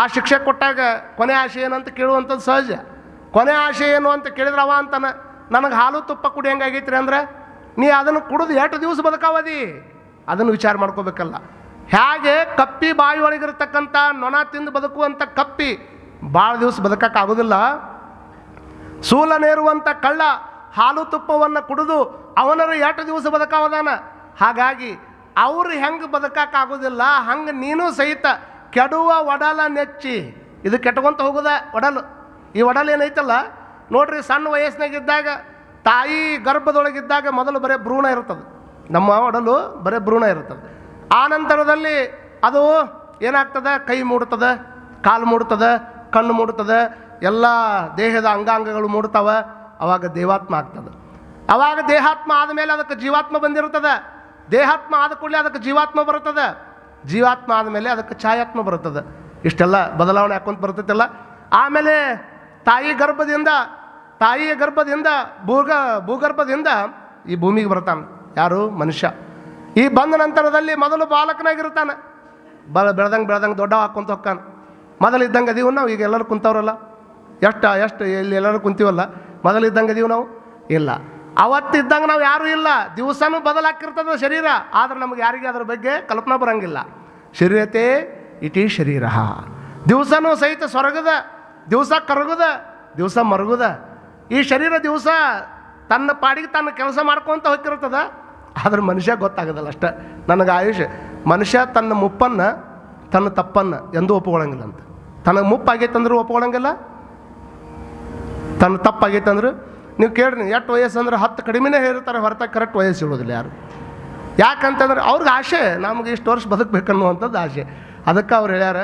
Speaker 1: ಆ ಶಿಕ್ಷೆ ಕೊಟ್ಟಾಗ ಕೊನೆ ಆಸೆ ಏನಂತ ಕೇಳುವಂಥದ್ದು ಸಹಜ. ಕೊನೆ ಆಸೆ ಏನು ಅಂತ ಕೇಳಿದ್ರೆ ಅವ ಅಂತಾನೆ, ನನಗೆ ಹಾಲು ತುಪ್ಪ ಕುಡಿ ಹೆಂಗಾಗೈತ್ರಿ ಅಂದ್ರೆ, ನೀ ಅದನ್ನು ಕುಡಿದು ಎಷ್ಟು ದಿವಸ ಬದುಕಾವದಿ ಅದನ್ನು ವಿಚಾರ ಮಾಡ್ಕೋಬೇಕಲ್ಲ. ಹೇಗೆ ಕಪ್ಪಿ ಬಾಯಿ ಒಳಗಿರ್ತಕ್ಕಂಥ ನೊಣ ತಿಂದು ಬದುಕುವಂಥ ಕಪ್ಪಿ ಭಾಳ ದಿವಸ ಬದುಕಕ್ಕಾಗೋದಿಲ್ಲ, ಶೂಲನೇರುವಂಥ ಕಳ್ಳ ಹಾಲು ತುಪ್ಪವನ್ನು ಕುಡಿದು ಅವನರು 8 ದಿವಸ ಬದುಕಾವದಾನ. ಹಾಗಾಗಿ ಅವರು ಹೆಂಗೆ ಬದುಕಕ್ಕಾಗೋದಿಲ್ಲ, ಹಂಗೆ ನೀನು ಸಹಿತ ಕೆಡುವ ಒಡಲ ನೆಚ್ಚಿ. ಇದು ಕೆಟ್ಕೊಂತ ಹೋಗೋದ ಒಡಲು. ಈ ಒಡಲು ಏನೈತಲ್ಲ ನೋಡ್ರಿ, ಸಣ್ಣ ವಯಸ್ಸಿನಾಗಿದ್ದಾಗ ತಾಯಿ ಗರ್ಭದೊಳಗಿದ್ದಾಗ ಮೊದಲು ಬರೀ ಭ್ರೂಣ ಇರ್ತದೆ, ನಮ್ಮ ಒಡಲು ಬರೀ ಭ್ರೂಣ ಇರ್ತದೆ. ಆ ನಂತರದಲ್ಲಿ ಅದು ಏನಾಗ್ತದೆ, ಕೈ ಮೂಡ್ತದೆ, ಕಾಲು ಮೂಡ್ತದೆ, ಕಣ್ಣು ಮೂಡ್ತದೆ, ಎಲ್ಲ ದೇಹದ ಅಂಗಾಂಗಗಳು ಮೂಡ್ತವೆ. ಅವಾಗ ದೇವಾತ್ಮ ಆಗ್ತದೆ. ಅವಾಗ ದೇಹಾತ್ಮ ಆದಮೇಲೆ ಅದಕ್ಕೆ ಜೀವಾತ್ಮ ಬಂದಿರ್ತದೆ. ದೇಹಾತ್ಮ ಆದ ಕೂಡಲೇ ಅದಕ್ಕೆ ಜೀವಾತ್ಮ ಬರ್ತದೆ. ಜೀವಾತ್ಮ ಆದಮೇಲೆ ಅದಕ್ಕೆ ಛಾಯಾತ್ಮ ಬರ್ತದೆ. ಇಷ್ಟೆಲ್ಲ ಬದಲಾವಣೆ ಹಾಕೊಂತ ಬರ್ತೈತಲ್ಲ. ಆಮೇಲೆ ತಾಯಿಯ ಗರ್ಭದಿಂದ ಭೂಗರ್ಭದಿಂದ ಈ ಭೂಮಿಗೆ ಬರ್ತಾನೆ. ಯಾರು? ಮನುಷ್ಯ. ಈ ಬಂದ ನಂತರದಲ್ಲಿ ಮೊದಲು ಬಾಲಕನಾಗಿರ್ತಾನೆ. ಬೆಳೆದಂಗೆ ದೊಡ್ಡ ಹಾಕ್ಕೊಂತ ಹೋಗ್ತಾನೆ. ಮೊದಲು ಇದ್ದಂಗೆ ಅದೀವು ನಾವು. ಈಗ ಎಲ್ಲರೂ ಕುಂತವ್ರಲ್ಲ, ಎಷ್ಟು ಇಲ್ಲಿ ಎಲ್ಲರೂ ಕುಂತೀವಲ್ಲ, ಮೊದಲು ಇದ್ದಂಗೆ ಅದೀವು ನಾವು? ಇಲ್ಲ. ಅವತ್ತಿದ್ದಂಗೆ ನಾವು ಯಾರೂ ಇಲ್ಲ. ದಿವಸನೂ ಬದಲಾಕಿರ್ತದೆ ಶರೀರ, ಆದ್ರೆ ನಮಗೆ ಯಾರಿಗೆ ಅದ್ರ ಬಗ್ಗೆ ಕಲ್ಪನಾ ಬರಂಗಿಲ್ಲ. ಶರೀರತೆ ಇಟೀ ಶರೀರ. ದಿವಸನೂ ಸಹಿತ ಸ್ವರ್ಗದ, ದಿವಸ ಕರಗುದ, ದಿವಸ ಮರಗುದ. ಈ ಶರೀರ ದಿವಸ ತನ್ನ ಪಾಡಿಗೆ ತನ್ನ ಕೆಲಸ ಮಾಡ್ಕೊತ ಹೋಗಿರ್ತದ. ಆದ್ರೆ ಮನುಷ್ಯ ಗೊತ್ತಾಗೋದಲ್ಲ ಅಷ್ಟೆ. ನನಗೆ ಆಯುಷ್ ಮನುಷ್ಯ ತನ್ನ ಮುಪ್ಪನ್ನು, ತನ್ನ ತಪ್ಪನ್ನು ಎಂದೂ ಒಪ್ಕೊಳ್ಳಂಗಿಲ್ಲ ಅಂತ. ತನಗೆ ಮುಪ್ಪಾಗೈತಂದ್ರೂ ಒಪ್ಕೊಳ್ಳಂಗಿಲ್ಲ, ತನ್ನ ತಪ್ಪಾಗೈತಂದ್ರೆ ನೀವು ಕೇಳ್ರಿ. ಎಷ್ಟು ವಯಸ್ಸು ಅಂದ್ರೆ 10 ಕಡಿಮೆನೇ ಹೇಳ್ತಾರೆ ಹೊರತಾಗಿ ಕರೆಕ್ಟ್ ವಯಸ್ಸು ಇರೋದಿಲ್ಲ ಯಾರು. ಯಾಕಂತಂದ್ರೆ ಅವ್ರಿಗೆ ಆಸೆ, ನಮಗೆ ಇಷ್ಟು ವರ್ಷ ಬದುಕಬೇಕನ್ನುವಂಥದ್ದು ಆಸೆ. ಅದಕ್ಕೆ ಅವ್ರು ಹೇಳ್ಯಾರ,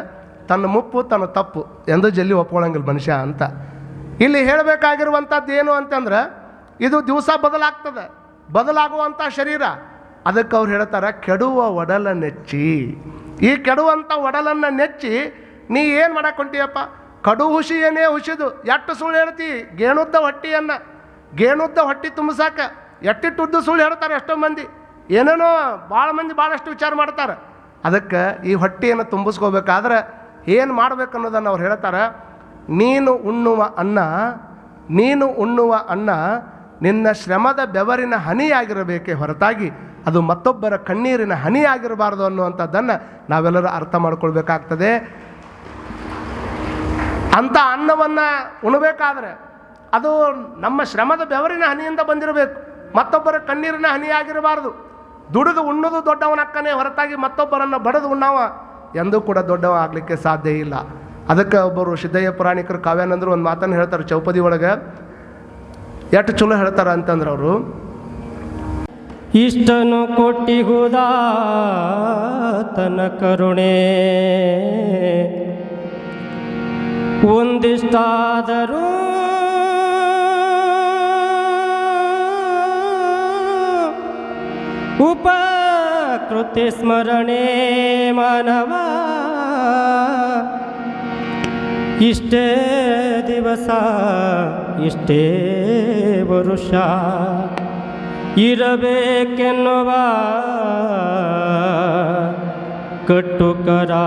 Speaker 1: ತನ್ನ ಮುಪ್ಪು ತನ್ನ ತಪ್ಪು ಎಂದೂ ಜಲ್ದಿ ಒಪ್ಕೊಳ್ಳಂಗಿಲ್ಲ ಮನುಷ್ಯ ಅಂತ. ಇಲ್ಲಿ ಹೇಳಬೇಕಾಗಿರುವಂಥದ್ದು ಏನು ಅಂತಂದ್ರೆ, ಇದು ದಿವಸ ಬದಲಾಗ್ತದೆ, ಬದಲಾಗುವಂಥ ಶರೀರ. ಅದಕ್ಕೆ ಅವ್ರು ಹೇಳ್ತಾರೆ, ಕೆಡುವ ಒಡಲ ನೆಚ್ಚಿ. ಈ ಕೆಡುವಂಥ ಒಡಲನ್ನು ನೆಚ್ಚಿ ನೀ ಏನು ಮಾಡಕ್ಕೊಂಟಿಯಪ್ಪ? ಕಡು ಹುಸಿಯನ್ನೇ ಹುಸಿದು ಎಷ್ಟು ಸುಳ್ಳು ಹೇಳ್ತಿ? ಗೇಣುದ್ದ ಹೊಟ್ಟಿ ತುಂಬಿಸಾಕ ಎಟ್ಟಿಟ್ಟುದ್ದು ಸುಳ್ಳು ಹೇಳ್ತಾರೆ ಎಷ್ಟೋ ಮಂದಿ. ಏನೇನೋ ಭಾಳ ಮಂದಿ ಭಾಳಷ್ಟು ವಿಚಾರ ಮಾಡ್ತಾರೆ. ಅದಕ್ಕೆ ಈ ಹೊಟ್ಟೆಯನ್ನು ತುಂಬಿಸ್ಕೋಬೇಕಾದ್ರೆ ಏನು ಮಾಡ್ಬೇಕು ಅನ್ನೋದನ್ನು ಅವ್ರು ಹೇಳ್ತಾರೆ. ನೀನು ಉಣ್ಣುವ ಅನ್ನ ನಿನ್ನ ಶ್ರಮದ ಬೆವರಿನ ಹನಿಯಾಗಿರಬೇಕೇ ಹೊರತಾಗಿ ಅದು ಮತ್ತೊಬ್ಬರ ಕಣ್ಣೀರಿನ ಹನಿಯಾಗಿರಬಾರ್ದು ಅನ್ನುವಂಥದ್ದನ್ನು ನಾವೆಲ್ಲರೂ ಅರ್ಥ ಮಾಡ್ಕೊಳ್ಬೇಕಾಗ್ತದೆ. ಅಂಥ ಅನ್ನವನ್ನು ಉಣಬೇಕಾದ್ರೆ ಅದು ನಮ್ಮ ಶ್ರಮದ ಬೆವರಿನ ಹನಿಯಿಂದ ಬಂದಿರಬೇಕು, ಮತ್ತೊಬ್ಬರ ಕಣ್ಣೀರಿನ ಹನಿಯಾಗಿರಬಾರ್ದು. ದುಡಿದು ಉಣ್ಣೋದು ದೊಡ್ಡವನಕ್ಕನೇ ಹೊರತಾಗಿ ಮತ್ತೊಬ್ಬರನ್ನು ಬಡದು ಉಣ್ಣವ ಎಂದೂ ಕೂಡ ದೊಡ್ಡವ ಆಗಲಿಕ್ಕೆ ಸಾಧ್ಯ ಇಲ್ಲ. ಅದಕ್ಕೆ ಒಬ್ಬರು ಸಿದ್ದಯ್ಯ ಪುರಾಣಿಕರು ಕಾವ್ಯಾನಂದರು ಒಂದು ಮಾತನ್ನು ಹೇಳ್ತಾರೆ ಚೌಪದಿ ಒಳಗೆ. ಎಷ್ಟು ಚಲೋ ಹೇಳ್ತಾರೆ ಅಂತಂದ್ರೆ ಅವರು,
Speaker 2: ಇಷ್ಟನು ಕೊಟ್ಟಿಗುದ ತನ್ನ ಕರುಣೆ ಒಂದಿಷ್ಟಾದರೂ ಉಪಕೃತಿ ಸ್ಮರಣೆ ಮಾನವ ಇಷ್ಟೇ ದಿವಸ ಇಷ್ಟೇ ವರುಷ ಇರಬೇಕೆನ್ನುವ ಕಟ್ಟುಕರಾರು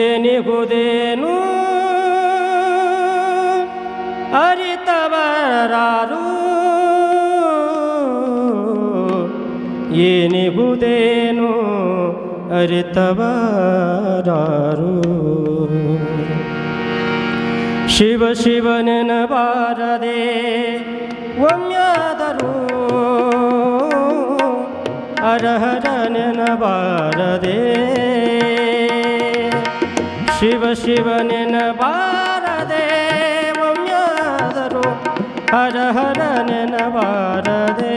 Speaker 2: ಏನಿಗುವುದೇನು ಅರಿತವರಾರು ಏನಿಗುವುದೇನು ಅರಿತವರಾರು ಶಿವ ಶಿವನೆನಬಾರದೆ ಒಮ್ಮ್ಯಾದರೂ ಹರಹರ ನೆನಬಾರದೆ ಶಿವ ಶಿವನೆನಬಾರದೆ ಒಮ್ಮ್ಯಾದರೂ ಹರಹರ ನೆನಬಾರದೆ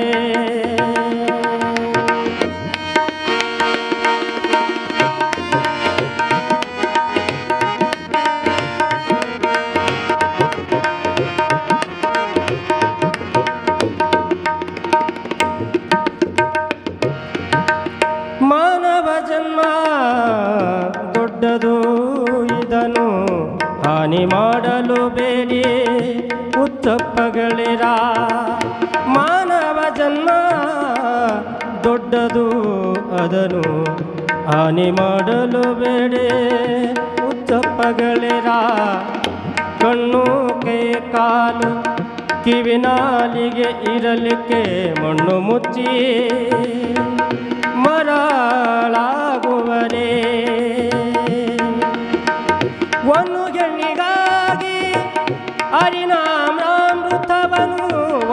Speaker 2: ಮಾನವ ಜನ್ಮ ದೊಡ್ಡದು ಇದನ್ನು ಹಾನಿ ಮಾಡಲು ಬೇಡಿ ಉಚ್ಚಪ್ಪಗಳಿರ ಮಾನವ ಜನ್ಮ ದೊಡ್ಡದು ಅದನ್ನು ಹಾನಿ ಮಾಡಲು ಬೇಡಿ ಉಚ್ಚಪ್ಪಗಳಿರ ಕಣ್ಣು ಕೈ ಕಾಲು ಕಿವಿನಾಲಿಗೆ ಇರಲಿಕ್ಕೆ ಮಣ್ಣು ಮುಚ್ಚಿ ಮರಳಾಗುವರೇ ಒಂದು ಹೆಣ್ಣಿಗಾಗಿ ಹರಿನಾಮಾಮೃತವನು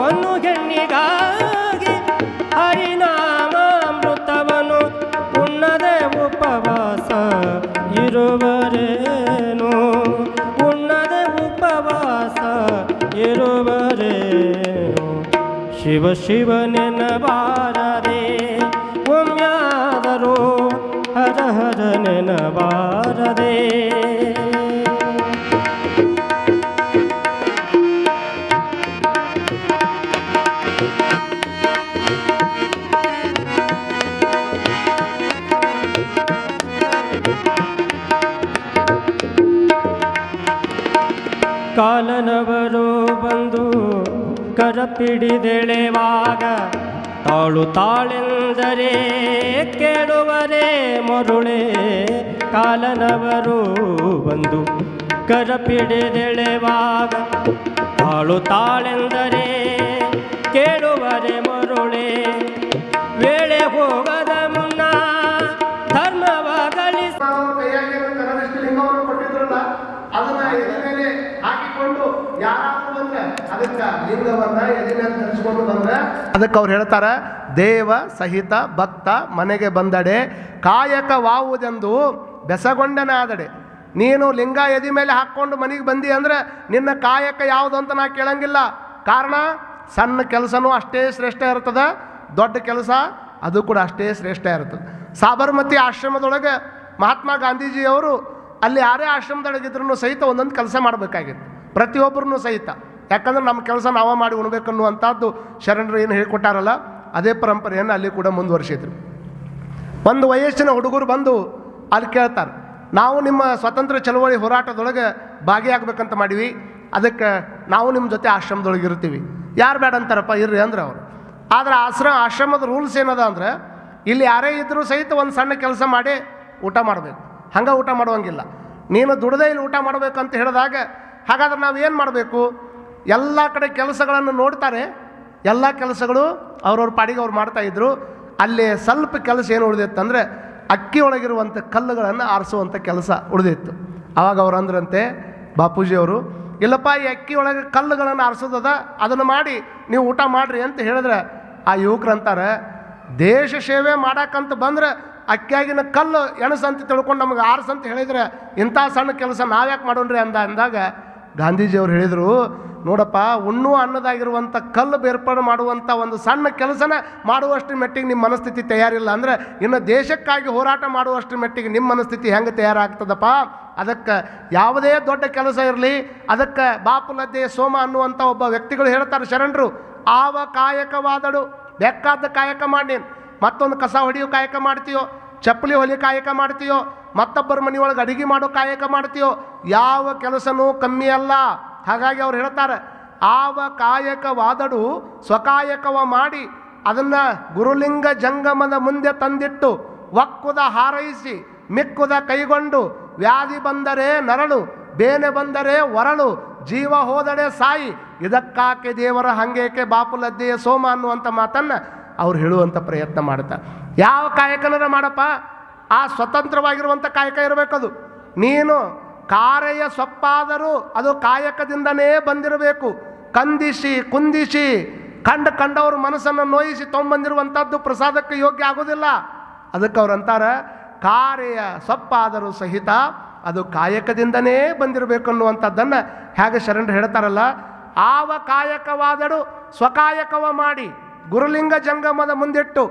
Speaker 2: ಒಂದು ಹೆಣ್ಣಿಗಾಗಿ ಹರಿನಾಮಾಮೃತವನು ಉಣ್ಣದೆ ಉಪವಾಸ ಇರುವರೇನು ಉಣ್ಣದೆ ಉಪವಾಸ ಶಿವ ಶಿವನೆನಬಾರದೆ ಒಮ್ಮ್ಯಾದರೂ ಹರ ಹರ ನೆನಬಾರದೆ. ಕಾಲನವರು ಬಂದು ಕರಪಿಡಿದೆಳೆವಾಗ ತಾಳು ತಾಳೆಂದರೆ ಕೇಳುವರೆ ಮರುಳೆ. ಕಾಲನವರು ಬಂದು ಕರಪಿಡಿದೆಳೆವಾಗ ತಾಳು ತಾಳೆಂದರೆ ಕೇಳುವರೆ ಮರುಳೆ. ವೇಳೆ ಹೋಗದ ಮುನ್ನ ಧರ್ಮವ ಗಳಿಸ
Speaker 1: ಅದನ್ನ ಎದೆ ಮೇಲೆ ಹಾಕಿಕೊಂಡು ಯಾರಾದ್ರೂ ಬಂದ್ರೆ ಅದಕ್ಕೆ ಲಿಂಗವನ್ನ ಎದೆ ಮೇಲೆ ಧರಿಸಿಕೊಂಡು ಬಂದ್ರೆ ಅದಕ್ಕೆ ಅವ್ರು ಹೇಳ್ತಾರೆ, ದೇವ ಸಹಿತ ಭಕ್ತ ಮನೆಗೆ ಬಂದಡೆ ಕಾಯಕವಾವುದೆಂದು ಬೆಸಗೊಂಡನಾದಡೆ. ನೀನು ಲಿಂಗ ಎದೆ ಮೇಲೆ ಹಾಕ್ಕೊಂಡು ಮನೆಗೆ ಬಂದಿ ಅಂದ್ರೆ ನಿನ್ನ ಕಾಯಕ ಯಾವುದು ಅಂತ ನಾ ಕೇಳಂಗಿಲ್ಲ. ಕಾರಣ ಸಣ್ಣ ಕೆಲಸನೂ ಅಷ್ಟೇ ಶ್ರೇಷ್ಠ ಇರ್ತದೆ, ದೊಡ್ಡ ಕೆಲಸ ಅದು ಕೂಡ ಅಷ್ಟೇ ಶ್ರೇಷ್ಠ ಇರ್ತದೆ. ಸಾಬರಮತಿ ಆಶ್ರಮದೊಳಗೆ ಮಹಾತ್ಮ ಗಾಂಧೀಜಿಯವರು ಅಲ್ಲಿ ಯಾರೇ ಆಶ್ರಮದೊಳಗಿದ್ರೂ ಸಹಿತ ಒಂದೊಂದು ಕೆಲಸ ಮಾಡಬೇಕಾಗಿತ್ತು, ಪ್ರತಿಯೊಬ್ಬರೂ ಸಹಿತ. ಯಾಕಂದ್ರೆ ನಮ್ಮ ಕೆಲಸ ನಾವೇ ಮಾಡಿ ಉಣ್ಬೇಕನ್ನುವಂಥದ್ದು ಶರಣರು ಏನು ಹೇಳಿಕೊಟ್ಟಾರಲ್ಲ, ಅದೇ ಪರಂಪರೆಯನ್ನು ಅಲ್ಲಿ ಕೂಡ ಮುಂದುವರಿಸಿದ್ರು. ಒಂದು ವಯಸ್ಸಿನ ಹುಡುಗರು ಬಂದು ಅಲ್ಲಿ ಕೇಳ್ತಾರೆ, ನಾವು ನಿಮ್ಮ ಸ್ವತಂತ್ರ ಚಳವಳಿ ಹೋರಾಟದೊಳಗೆ ಭಾಗಿಯಾಗಬೇಕಂತ ಮಾಡೀವಿ, ಅದಕ್ಕೆ ನಾವು ನಿಮ್ಮ ಜೊತೆ ಆಶ್ರಮದೊಳಗೆ ಇರ್ತೀವಿ. ಯಾರು ಬೇಡ ಅಂತಾರಪ್ಪ, ಇರ್ರಿ ಅಂದ್ರೆ ಅವರು. ಆದರೆ ಆಶ್ರಮದ ರೂಲ್ಸ್ ಏನದ ಅಂದರೆ, ಇಲ್ಲಿ ಯಾರೇ ಇದ್ದರೂ ಸಹಿತ ಒಂದು ಸಣ್ಣ ಕೆಲಸ ಮಾಡಿ ಊಟ ಮಾಡಬೇಕು, ಹಂಗೆ ಊಟ ಮಾಡುವಂಗಿಲ್ಲ. ನೀನು ದುಡ್ದೇ ಇಲ್ಲಿ ಊಟ ಮಾಡಬೇಕಂತ ಹೇಳಿದಾಗ ಹಾಗಾದ್ರೆ ನಾವು ಏನು ಮಾಡಬೇಕು? ಎಲ್ಲ ಕಡೆ ಕೆಲಸಗಳನ್ನು ನೋಡ್ತಾರೆ, ಎಲ್ಲ ಕೆಲಸಗಳು ಅವ್ರವ್ರ ಪಾಡಿಗೆ ಅವ್ರು ಮಾಡ್ತಾಯಿದ್ರು. ಅಲ್ಲಿ ಸ್ವಲ್ಪ ಕೆಲಸ ಏನು ಉಳಿದಿತ್ತು ಅಂದರೆ ಅಕ್ಕಿ ಒಳಗಿರುವಂಥ ಕಲ್ಲುಗಳನ್ನು ಆರಿಸುವಂಥ ಕೆಲಸ ಉಳಿದಿತ್ತು. ಆವಾಗ ಅವ್ರು ಅಂದ್ರಂತೆ ಬಾಪೂಜಿಯವರು, ಇಲ್ಲಪ್ಪ ಈ ಅಕ್ಕಿ ಒಳಗೆ ಕಲ್ಲುಗಳನ್ನು ಆರಿಸೋದದ, ಅದನ್ನು ಮಾಡಿ ನೀವು ಊಟ ಮಾಡಿರಿ ಅಂತ ಹೇಳಿದ್ರೆ ಆ ಯುವಕರಂತಾರೆ, ದೇಶ ಸೇವೆ ಮಾಡಕ್ಕಂತ ಬಂದ್ರೆ ಅಕ್ಕಿಯಾಗಿನ ಕಲ್ಲು ಎಣಸಂತ ತಿಳ್ಕೊಂಡು ನಮಗೆ ಆರಿಸಂತ ಹೇಳಿದರೆ ಇಂಥ ಸಣ್ಣ ಕೆಲಸ ನಾವ್ಯಾಕೆ ಮಾಡೋಣ್ರಿ ಅಂದಾಗ ಗಾಂಧೀಜಿಯವರು ಹೇಳಿದರು, ನೋಡಪ್ಪ, ಉಣ್ಣುವ ಅನ್ನದಾಗಿರುವಂಥ ಕಲ್ಲು ಬೇರ್ಪಾಡು ಮಾಡುವಂಥ ಒಂದು ಸಣ್ಣ ಕೆಲಸನ ಮಾಡುವಷ್ಟು ಮೆಟ್ಟಿಗೆ ನಿಮ್ಮ ಮನಸ್ಥಿತಿ ತಯಾರಿಲ್ಲ ಅಂದರೆ ಇನ್ನು ದೇಶಕ್ಕಾಗಿ ಹೋರಾಟ ಮಾಡುವಷ್ಟು ಮೆಟ್ಟಿಗೆ ನಿಮ್ಮ ಮನಸ್ಥಿತಿ ಹೆಂಗೆ ತಯಾರಾಗ್ತದಪ್ಪ. ಅದಕ್ಕೆ ಯಾವುದೇ ದೊಡ್ಡ ಕೆಲಸ ಇರಲಿ, ಅದಕ್ಕೆ ಬಾಪುಲದ್ದೆ ಸೋಮ ಅನ್ನುವಂಥ ಒಬ್ಬ ವ್ಯಕ್ತಿಗಳು ಹೇಳ್ತಾರೆ ಶರಣರು, ಆವ ಕಾಯಕವಾದಡು, ಬೇಕಾದ ಕಾಯಕ ಮಾಡಿ, ಮತ್ತೊಂದು ಕಸ ಹೊಡೆಯೋ ಕಾಯಕ ಮಾಡ್ತೀಯೋ, ಚಪ್ಪಲಿ ಹೊಲಿ ಕಾಯಕ ಮಾಡ್ತೀಯೋ, ಮತ್ತೊಬ್ಬರ ಮನೆಯೊಳಗೆ ಅಡಿಗೆ ಮಾಡೋ ಕಾಯಕ ಮಾಡ್ತೀಯೋ, ಯಾವ ಕೆಲಸನೂ ಕಮ್ಮಿ ಅಲ್ಲ. ಹಾಗಾಗಿ ಅವ್ರು ಹೇಳ್ತಾರೆ, ಆವ ಕಾಯಕವಾದಡು ಸ್ವಕಾಯಕವ ಮಾಡಿ ಅದನ್ನು ಗುರುಲಿಂಗ ಜಂಗಮದ ಮುಂದೆ ತಂದಿಟ್ಟು ಒಕ್ಕುದ ಹಾರೈಸಿ ಮಿಕ್ಕುದ ಕೈಗೊಂಡು ವ್ಯಾಧಿ ಬಂದರೆ ನರಳು ಬೇನೆ ಬಂದರೆ ಒರಳು ಜೀವ ಹೋದಡೆ ಸಾಯಿ ಇದಕ್ಕಾಕೆ ದೇವರ ಹಂಗೇಕೆ ಬಾಪುಲದ್ದೆಯ ಸೋಮ ಅನ್ನುವಂಥ ಮಾತನ್ನು ಅವ್ರು ಹೇಳುವಂಥ ಪ್ರಯತ್ನ ಮಾಡ್ತಾರೆ. ಯಾವ ಕಾಯಕನಾರ ಮಾಡಪ್ಪ, ಆ ಸ್ವತಂತ್ರವಾಗಿರುವಂಥ ಕಾಯಕ ಇರಬೇಕದು. ನೀನು ಕಾರೆಯ ಸೊಪ್ಪಾದರೂ ಅದು ಕಾಯಕದಿಂದನೇ ಬಂದಿರಬೇಕು. ಕಂದಿಸಿ ಕುಂದಿಸಿ ಕಂಡವ್ರ ಮನಸ್ಸನ್ನು ನೋಯಿಸಿ ತೊಗೊಂಬಂದಿರುವಂಥದ್ದು ಪ್ರಸಾದಕ್ಕೆ ಯೋಗ್ಯ ಆಗೋದಿಲ್ಲ. ಅದಕ್ಕೆ ಅವ್ರು ಅಂತಾರೆ, ಕಾರೆಯ ಸೊಪ್ಪಾದರೂ ಸಹಿತ ಅದು ಕಾಯಕದಿಂದನೇ ಬಂದಿರಬೇಕು ಅನ್ನುವಂಥದ್ದನ್ನು ಹೇಗೆ ಶರಣರು ಹೇಳ್ತಾರಲ್ಲ, ಆವ ಕಾಯಕವಾದಡು ಸ್ವಕಾಯಕವ ಮಾಡಿ ಗುರುಲಿಂಗ ಜಂಗಮದ ಮುಂದಿಟ್ಟು.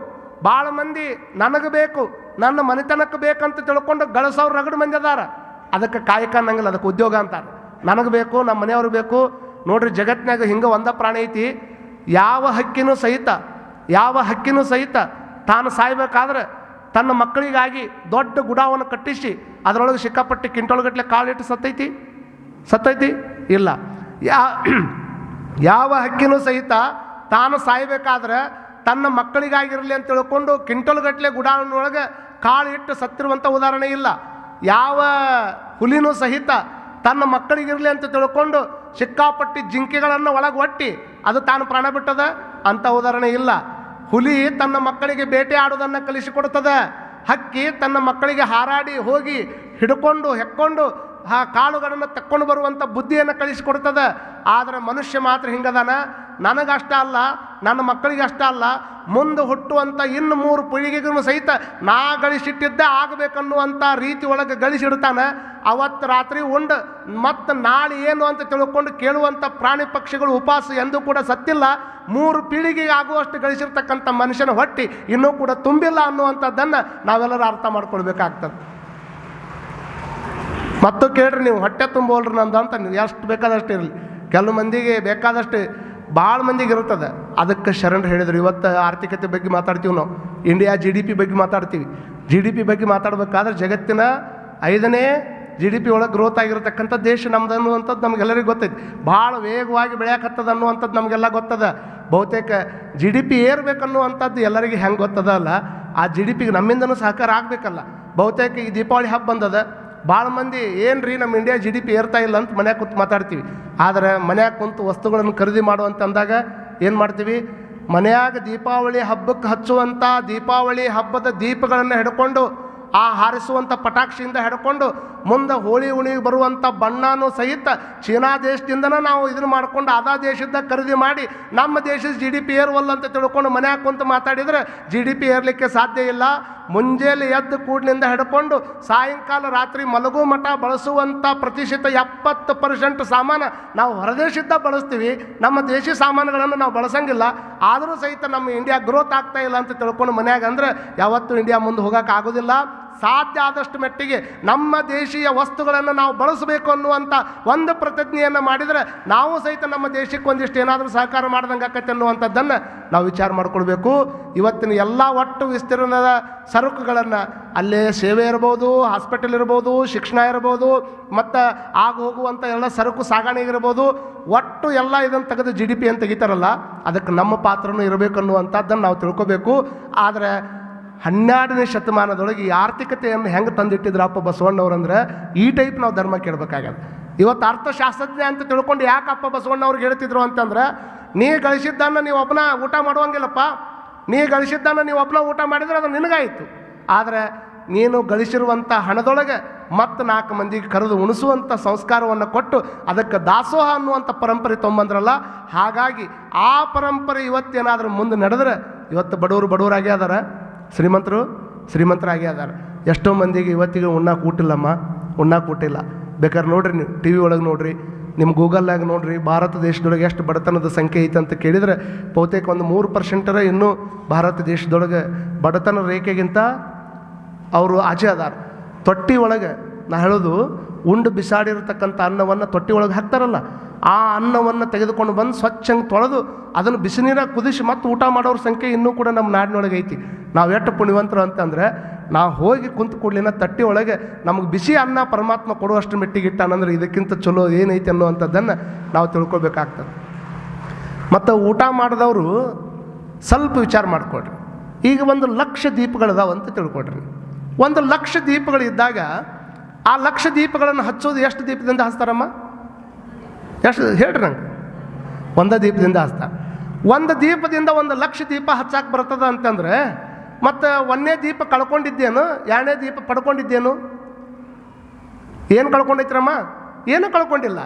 Speaker 1: ಭಾಳ ಮಂದಿ ನನಗೆ ಬೇಕು, ನನ್ನ ಮನೆತನಕ್ಕೆ ಬೇಕಂತ ತಿಳ್ಕೊಂಡು ಗಳಿಸೋರು ರಗಡು ಮಂದಿ ಅದಾರ. ಅದಕ್ಕೆ ಕಾಯಕ ಅನ್ನಂಗಿಲ್ಲ, ಅದಕ್ಕೆ ಉದ್ಯೋಗ ಅಂತಾರೆ. ನನಗೆ ಬೇಕು, ನಮ್ಮ ಮನೆಯವ್ರಿಗೆ ಬೇಕು. ನೋಡ್ರಿ, ಜಗತ್ತಿನಾಗ ಹಿಂಗೆ ಒಂದ ಪ್ರಾಣಿ ಐತಿ, ಯಾವ ಹಕ್ಕಿನೂ ಸಹಿತ ತಾನು ಸಾಯ್ಬೇಕಾದ್ರೆ ತನ್ನ ಮಕ್ಕಳಿಗಾಗಿ ದೊಡ್ಡ ಗುಡಾವನ್ನು ಕಟ್ಟಿಸಿ ಅದರೊಳಗೆ ಸಿಕ್ಕಾಪಟ್ಟಿ ಕಿಂಟೊಳಗಟ್ಟಲೆ ಕಾಳಿಟ್ಟು ಸತ್ತೈತಿ ಇಲ್ಲ. ಯಾವ ಹಕ್ಕಿನೂ ಸಹಿತ ತಾನು ಸಾಯ್ಬೇಕಾದ್ರೆ ತನ್ನ ಮಕ್ಕಳಿಗಾಗಿರಲಿ ಅಂತ ತಿಳ್ಕೊಂಡು ಕಿಂಟೊಳಗಟ್ಟಲೆ ಗುಡಾವಣೆಯೊಳಗೆ ಕಾಳು ಇಟ್ಟು ಸತ್ತಿರುವಂಥ ಉದಾಹರಣೆ ಇಲ್ಲ. ಯಾವ ಹುಲಿನೂ ಸಹಿತ ತನ್ನ ಮಕ್ಕಳಿಗಿರಲಿ ಅಂತ ತಿಳ್ಕೊಂಡು ಸಿಕ್ಕಾಪಟ್ಟಿ ಜಿಂಕೆಗಳನ್ನು ಒಳಗೆ ಒಟ್ಟಿ ಅದು ತಾನು ಪ್ರಾಣ ಬಿಟ್ಟದ ಅಂಥ ಉದಾಹರಣೆ ಇಲ್ಲ. ಹುಲಿ ತನ್ನ ಮಕ್ಕಳಿಗೆ ಬೇಟೆ ಆಡೋದನ್ನು ಕಲಿಸಿಕೊಡ್ತದೆ. ಹಕ್ಕಿ ತನ್ನ ಮಕ್ಕಳಿಗೆ ಹಾರಾಡಿ ಹೋಗಿ ಹಿಡ್ಕೊಂಡು ಹೆಕ್ಕೊಂಡು ಆ ಕಾಳುಗಳನ್ನು ತಕ್ಕೊಂಡು ಬರುವಂಥ ಬುದ್ಧಿಯನ್ನು ಕಳಿಸಿಕೊಡ್ತದೆ. ಆದರೆ ಮನುಷ್ಯ ಮಾತ್ರ ಹಿಂಗದಾನ, ನನಗಷ್ಟ ಅಲ್ಲ, ನನ್ನ ಮಕ್ಕಳಿಗೆ ಅಷ್ಟ ಅಲ್ಲ, ಮುಂದೆ ಹುಟ್ಟುವಂಥ ಇನ್ನು 3 ಪೀಳಿಗೆಗೂ ಸಹಿತ ನಾ ಗಳಿಸಿಟ್ಟಿದ್ದೇ ಆಗಬೇಕನ್ನುವಂಥ ರೀತಿ ಒಳಗೆ ಗಳಿಸಿಡ್ತಾನೆ. ಅವತ್ತು ರಾತ್ರಿ ಉಂಡು ಮತ್ತು ನಾಳೆ ಏನು ಅಂತ ತಿಳ್ಕೊಂಡು ಕೇಳುವಂಥ ಪ್ರಾಣಿ ಪಕ್ಷಿಗಳು ಉಪವಾಸ ಎಂದೂ ಕೂಡ ಸತ್ತಿಲ್ಲ. 3 ಪೀಳಿಗೆಗೆ ಆಗುವಷ್ಟು ಗಳಿಸಿರ್ತಕ್ಕಂಥ ಮನುಷ್ಯನ ಹೊಟ್ಟಿ ಇನ್ನೂ ಕೂಡ ತುಂಬಿಲ್ಲ ಅನ್ನುವಂಥದ್ದನ್ನು ನಾವೆಲ್ಲರೂ ಅರ್ಥ ಮಾಡ್ಕೊಳ್ಬೇಕಾಗ್ತದೆ. ಮತ್ತು ಕೇಳ್ರಿ, ನೀವು ಹೊಟ್ಟೆ ತುಂಬೋಲ್ರಿ ನಂದು ಅಂತ ನೀವು ಎಷ್ಟು ಬೇಕಾದಷ್ಟು ಇರಲಿ. ಕೆಲವು ಮಂದಿಗೆ ಬೇಕಾದಷ್ಟು ಭಾಳ ಮಂದಿಗೆ ಇರ್ತದೆ. ಅದಕ್ಕೆ ಶರಣರು ಹೇಳಿದ್ರು. ಇವತ್ತು ಆರ್ಥಿಕತೆ ಬಗ್ಗೆ ಮಾತಾಡ್ತೀವಿ, ನಾವು ಇಂಡಿಯಾ GDP ಬಗ್ಗೆ ಮಾತಾಡ್ತೀವಿ. GDP ಬಗ್ಗೆ ಮಾತಾಡಬೇಕಾದ್ರೆ ಜಗತ್ತಿನ 5ನೇ GDP ಒಳಗೆ ಗ್ರೋತ್ ಆಗಿರತಕ್ಕಂಥ ದೇಶ ನಮ್ದು ಅನ್ನುವಂಥದ್ದು ನಮಗೆಲ್ಲರಿಗೂ ಗೊತ್ತೈತಿ. ಭಾಳ ವೇಗವಾಗಿ ಬೆಳೆಯಕತ್ತದ ಅನ್ನುವಂಥದ್ದು ನಮಗೆಲ್ಲ ಗೊತ್ತದ. ಬಹುತೇಕ GDP ಏರ್ಬೇಕನ್ನುವಂಥದ್ದು ಎಲ್ಲರಿಗೆ ಹೆಂಗೆ ಗೊತ್ತದ ಅಲ್ಲ, ಆ GDPಗೆ ನಮ್ಮಿಂದನೂ ಸಹಕಾರ ಆಗಬೇಕಲ್ಲ. ಬಹುತೇಕ ಈ ದೀಪಾವಳಿ ಹಬ್ಬ ಬಂದದ, ಭಾಳ ಮಂದಿ ಏನು ರೀ ನಮ್ಮ ಇಂಡಿಯಾ GDP ಏರ್ತಾ ಇಲ್ಲ ಅಂತ ಮನ್ಯಾಗ ಕುಂತು ಮಾತಾಡ್ತೀವಿ. ಆದರೆ ಮನ್ಯಾಗ ಕುಂತು ವಸ್ತುಗಳನ್ನು ಖರೀದಿ ಮಾಡುವಂತ ಅಂದಾಗ ಏನು ಮಾಡ್ತೀವಿ, ಮನೆಯಾಗ ದೀಪಾವಳಿ ಹಬ್ಬಕ್ಕೆ ಹಚ್ಚುವಂಥ ದೀಪಾವಳಿ ಹಬ್ಬದ ದೀಪಗಳನ್ನು ಹಿಡ್ಕೊಂಡು, ಆ ಹಾರಿಸುವಂಥ ಪಟಾಕ್ಷಿಯಿಂದ ಹಿಡ್ಕೊಂಡು ಮುಂದೆ ಹೋಳಿ ಹುಣಿಗೆ ಬರುವಂಥ ಬಣ್ಣನೂ ಸಹಿತ ಚೀನಾ ದೇಶದಿಂದನೇ ನಾವು ಇದನ್ನು ಮಾಡ್ಕೊಂಡು ಅದಾ ದೇಶದ ಖರೀದಿ ಮಾಡಿ ನಮ್ಮ ದೇಶದ GDP ಏರುವಲ್ಲ ಅಂತ ತಿಳ್ಕೊಂಡು ಮನ್ಯಾಗ ಕುಂತು ಮಾತಾಡಿದರೆ GDP ಏರಲಿಕ್ಕೆ ಸಾಧ್ಯ ಇಲ್ಲ. ಮುಂಜಾನೆ ಎದ್ದು ಕೂಡಲಿಂದ ಹಿಡ್ಕೊಂಡು ಸಾಯಂಕಾಲ ರಾತ್ರಿ ಮಲಗು ಮಠ ಬಳಸುವಂಥ ಪ್ರತಿಶತ 70% ಸಾಮಾನು ನಾವು ಹೊರದೇಶದ ಬಳಸ್ತೀವಿ. ನಮ್ಮ ದೇಶಿ ಸಾಮಾನುಗಳನ್ನು ನಾವು ಬಳಸಂಗಿಲ್ಲ. ಆದರೂ ಸಹಿತ ನಮ್ಮ ಇಂಡಿಯಾ ಗ್ರೋತ್ ಆಗ್ತಾ ಇಲ್ಲ ಅಂತ ತಿಳ್ಕೊಂಡು ಮನ್ಯಾಗ ಅಂದರೆ ಯಾವತ್ತೂ ಇಂಡಿಯಾ ಮುಂದೆ ಹೋಗೋಕೆ ಆಗೋದಿಲ್ಲ. ಸಾಧ್ಯ ಆದಷ್ಟು ಮಟ್ಟಿಗೆ ನಮ್ಮ ದೇಶೀಯ ವಸ್ತುಗಳನ್ನು ನಾವು ಬಳಸಬೇಕು ಅನ್ನುವಂಥ ಒಂದು ಪ್ರತಿಜ್ಞೆಯನ್ನು ಮಾಡಿದರೆ ನಾವು ಸಹಿತ ನಮ್ಮ ದೇಶಕ್ಕೆ ಒಂದಿಷ್ಟು ಏನಾದರೂ ಸಹಕಾರ ಮಾಡ್ದಂಗೆ ಆಕತ್ತೆ ಅನ್ನುವಂಥದ್ದನ್ನು ನಾವು ವಿಚಾರ ಮಾಡ್ಕೊಳ್ಬೇಕು. ಇವತ್ತಿನ ಎಲ್ಲ ಒಟ್ಟು ವಿಸ್ತೀರ್ಣದ ಸರಕುಗಳನ್ನು, ಅಲ್ಲೇ ಸೇವೆ ಇರ್ಬೋದು, ಹಾಸ್ಪಿಟಲ್ ಇರ್ಬೋದು, ಶಿಕ್ಷಣ ಇರ್ಬೋದು, ಮತ್ತು ಆಗ ಹೋಗುವಂಥ ಎಲ್ಲ ಸರಕು ಸಾಗಾಣೆ ಇರ್ಬೋದು, ಒಟ್ಟು ಎಲ್ಲ ಇದನ್ನು ತೆಗೆದು GDP ಅಂತ ತೆಗಿತಾರಲ್ಲ, ಅದಕ್ಕೆ ನಮ್ಮ ಪಾತ್ರನೂ ಇರಬೇಕು ಅನ್ನುವಂಥದ್ದನ್ನು ನಾವು ತಿಳ್ಕೊಬೇಕು. ಆದರೆ 12ನೇ ಶತಮಾನದೊಳಗೆ ಈ ಆರ್ಥಿಕತೆಯನ್ನು ಹೆಂಗೆ ತಂದಿಟ್ಟಿದ್ರಪ್ಪ ಬಸವಣ್ಣವ್ರಂದ್ರೆ ಈ ಟೈಪ್ ನಾವು ಧರ್ಮ ಕೇಳಬೇಕಾಗ್ಯದ. ಇವತ್ತು ಅರ್ಥಶಾಸ್ತ್ರಜ್ಞ ಅಂತ ತಿಳ್ಕೊಂಡು ಯಾಕಪ್ಪ ಬಸವಣ್ಣವ್ರಿಗೆ ಹೇಳ್ತಿದ್ರು ಅಂತಂದ್ರೆ, ನೀ ಗಳಿಸಿದ್ದನ್ನು ನೀವು ಒಬ್ಬನ ಊಟ ಮಾಡುವಂಗಿಲ್ಲಪ್ಪ, ನೀ ಗಳಿಸಿದ್ದನ್ನು ನೀವು ಒಬ್ಬನ ಊಟ ಮಾಡಿದರೆ ಅದು ನಿನಗಾಯಿತು. ಆದರೆ ನೀನು ಗಳಿಸಿರುವಂಥ ಹಣದೊಳಗೆ ಮತ್ತು 4 ಮಂದಿಗೆ ಕರೆದು ಉಣಿಸುವಂಥ ಸಂಸ್ಕಾರವನ್ನು ಕೊಟ್ಟು ಅದಕ್ಕೆ ದಾಸೋಹ ಅನ್ನುವಂಥ ಪರಂಪರೆ ತೊಂಬಂದ್ರಲ್ಲ. ಹಾಗಾಗಿ ಆ ಪರಂಪರೆ ಇವತ್ತೇನಾದರೂ ಮುಂದೆ ನಡೆದ್ರೆ ಇವತ್ತು ಬಡವರಾಗೇ ಅದಾರ, ಶ್ರೀಮಂತರಾಗಿ ಅದಾರ. ಎಷ್ಟೋ ಮಂದಿಗೆ ಇವತ್ತಿಗೆ ಉಣ್ಣಕ್ಕೆ ಊಟಿಲ್ಲಮ್ಮ, ಉಣ್ಣಕ್ಕೆ ಊಟಿಲ್ಲ. ಬೇಕಾದ್ರೆ ನೋಡ್ರಿ, ನೀವು TV ಒಳಗೆ ನೋಡ್ರಿ, ನಿಮ್ಮ ಗೂಗಲ್ನಾಗ ನೋಡ್ರಿ, ಭಾರತ ದೇಶದೊಳಗೆ ಎಷ್ಟು ಬಡತನದ ಸಂಖ್ಯೆ ಐತೆ ಅಂತ ಕೇಳಿದರೆ ಬಹುತೇಕ ಒಂದು 3% ಇನ್ನೂ ಭಾರತ ದೇಶದೊಳಗೆ ಬಡತನ ರೇಖೆಗಿಂತ ಅವರು ಆಚೆ ಅದಾರ. ತೊಟ್ಟಿ ಒಳಗೆ ನಾ ಹೇಳೋದು, ಉಂಡು ಬಿಸಾಡಿರ್ತಕ್ಕಂಥ ಅನ್ನವನ್ನು ತೊಟ್ಟಿ ಒಳಗೆ ಹಾಕ್ತಾರಲ್ಲ, ಆ ಅನ್ನವನ್ನು ತೆಗೆದುಕೊಂಡು ಬಂದು ಸ್ವಚ್ಛಂಗೆ ತೊಳೆದು ಅದನ್ನು ಬಿಸಿನೀರಾಗ ಕುದಿಸಿ ಮತ್ತು ಊಟ ಮಾಡೋರ ಸಂಖ್ಯೆ ಇನ್ನೂ ಕೂಡ ನಮ್ಮ ನಾಡಿನೊಳಗೆ ಐತಿ. ನಾವು ಎಷ್ಟು ಪುಣ್ಯವಂತರು ಅಂತಂದರೆ, ನಾವು ಹೋಗಿ ಕುಂತು ಕೂಡಲಿನ ತಟ್ಟಿ ಒಳಗೆ ನಮಗೆ ಬಿಸಿ ಅನ್ನ ಪರಮಾತ್ಮ ಕೊಡುವಷ್ಟು ಮೆಟ್ಟಿಗೆ ಇಟ್ಟಾನಂದ್ರೆ ಇದಕ್ಕಿಂತ ಚಲೋ ಏನೈತಿ ಅನ್ನುವಂಥದ್ದನ್ನು ನಾವು ತಿಳ್ಕೊಬೇಕಾಗ್ತದೆ. ಮತ್ತು ಊಟ ಮಾಡಿದವರು ಸ್ವಲ್ಪ ವಿಚಾರ ಮಾಡಿಕೊಡ್ರಿ. ಈಗ 1,00,000 ದೀಪಗಳಿದಾವೆ ಅಂತ ತಿಳ್ಕೊಡ್ರಿ. 1,00,000 ದೀಪಗಳಿದ್ದಾಗ ಆ 1,00,000 ದೀಪಗಳನ್ನು ಹಚ್ಚೋದು ಎಷ್ಟು ದೀಪದಿಂದ ಹಚ್ತಾರಮ್ಮ? ಎಷ್ಟು ಹೇಳ್ರಿ ನಂಗೆ? 1 ದೀಪದಿಂದ ಹಚ್ತಾರೆ. 1 ದೀಪದಿಂದ 1,00,000 ದೀಪ ಹಚ್ಚಾಕೆ ಬರ್ತದ ಅಂತಂದರೆ ಮತ್ತು 1ನೇ ದೀಪ ಕಳ್ಕೊಂಡಿದ್ದೇನು, 2ನೇ ದೀಪ ಪಡ್ಕೊಂಡಿದ್ದೇನು? ಏನು ಕಳ್ಕೊಂಡೈತ್ರಮ್ಮ? ಏನೂ ಕಳ್ಕೊಂಡಿಲ್ಲ.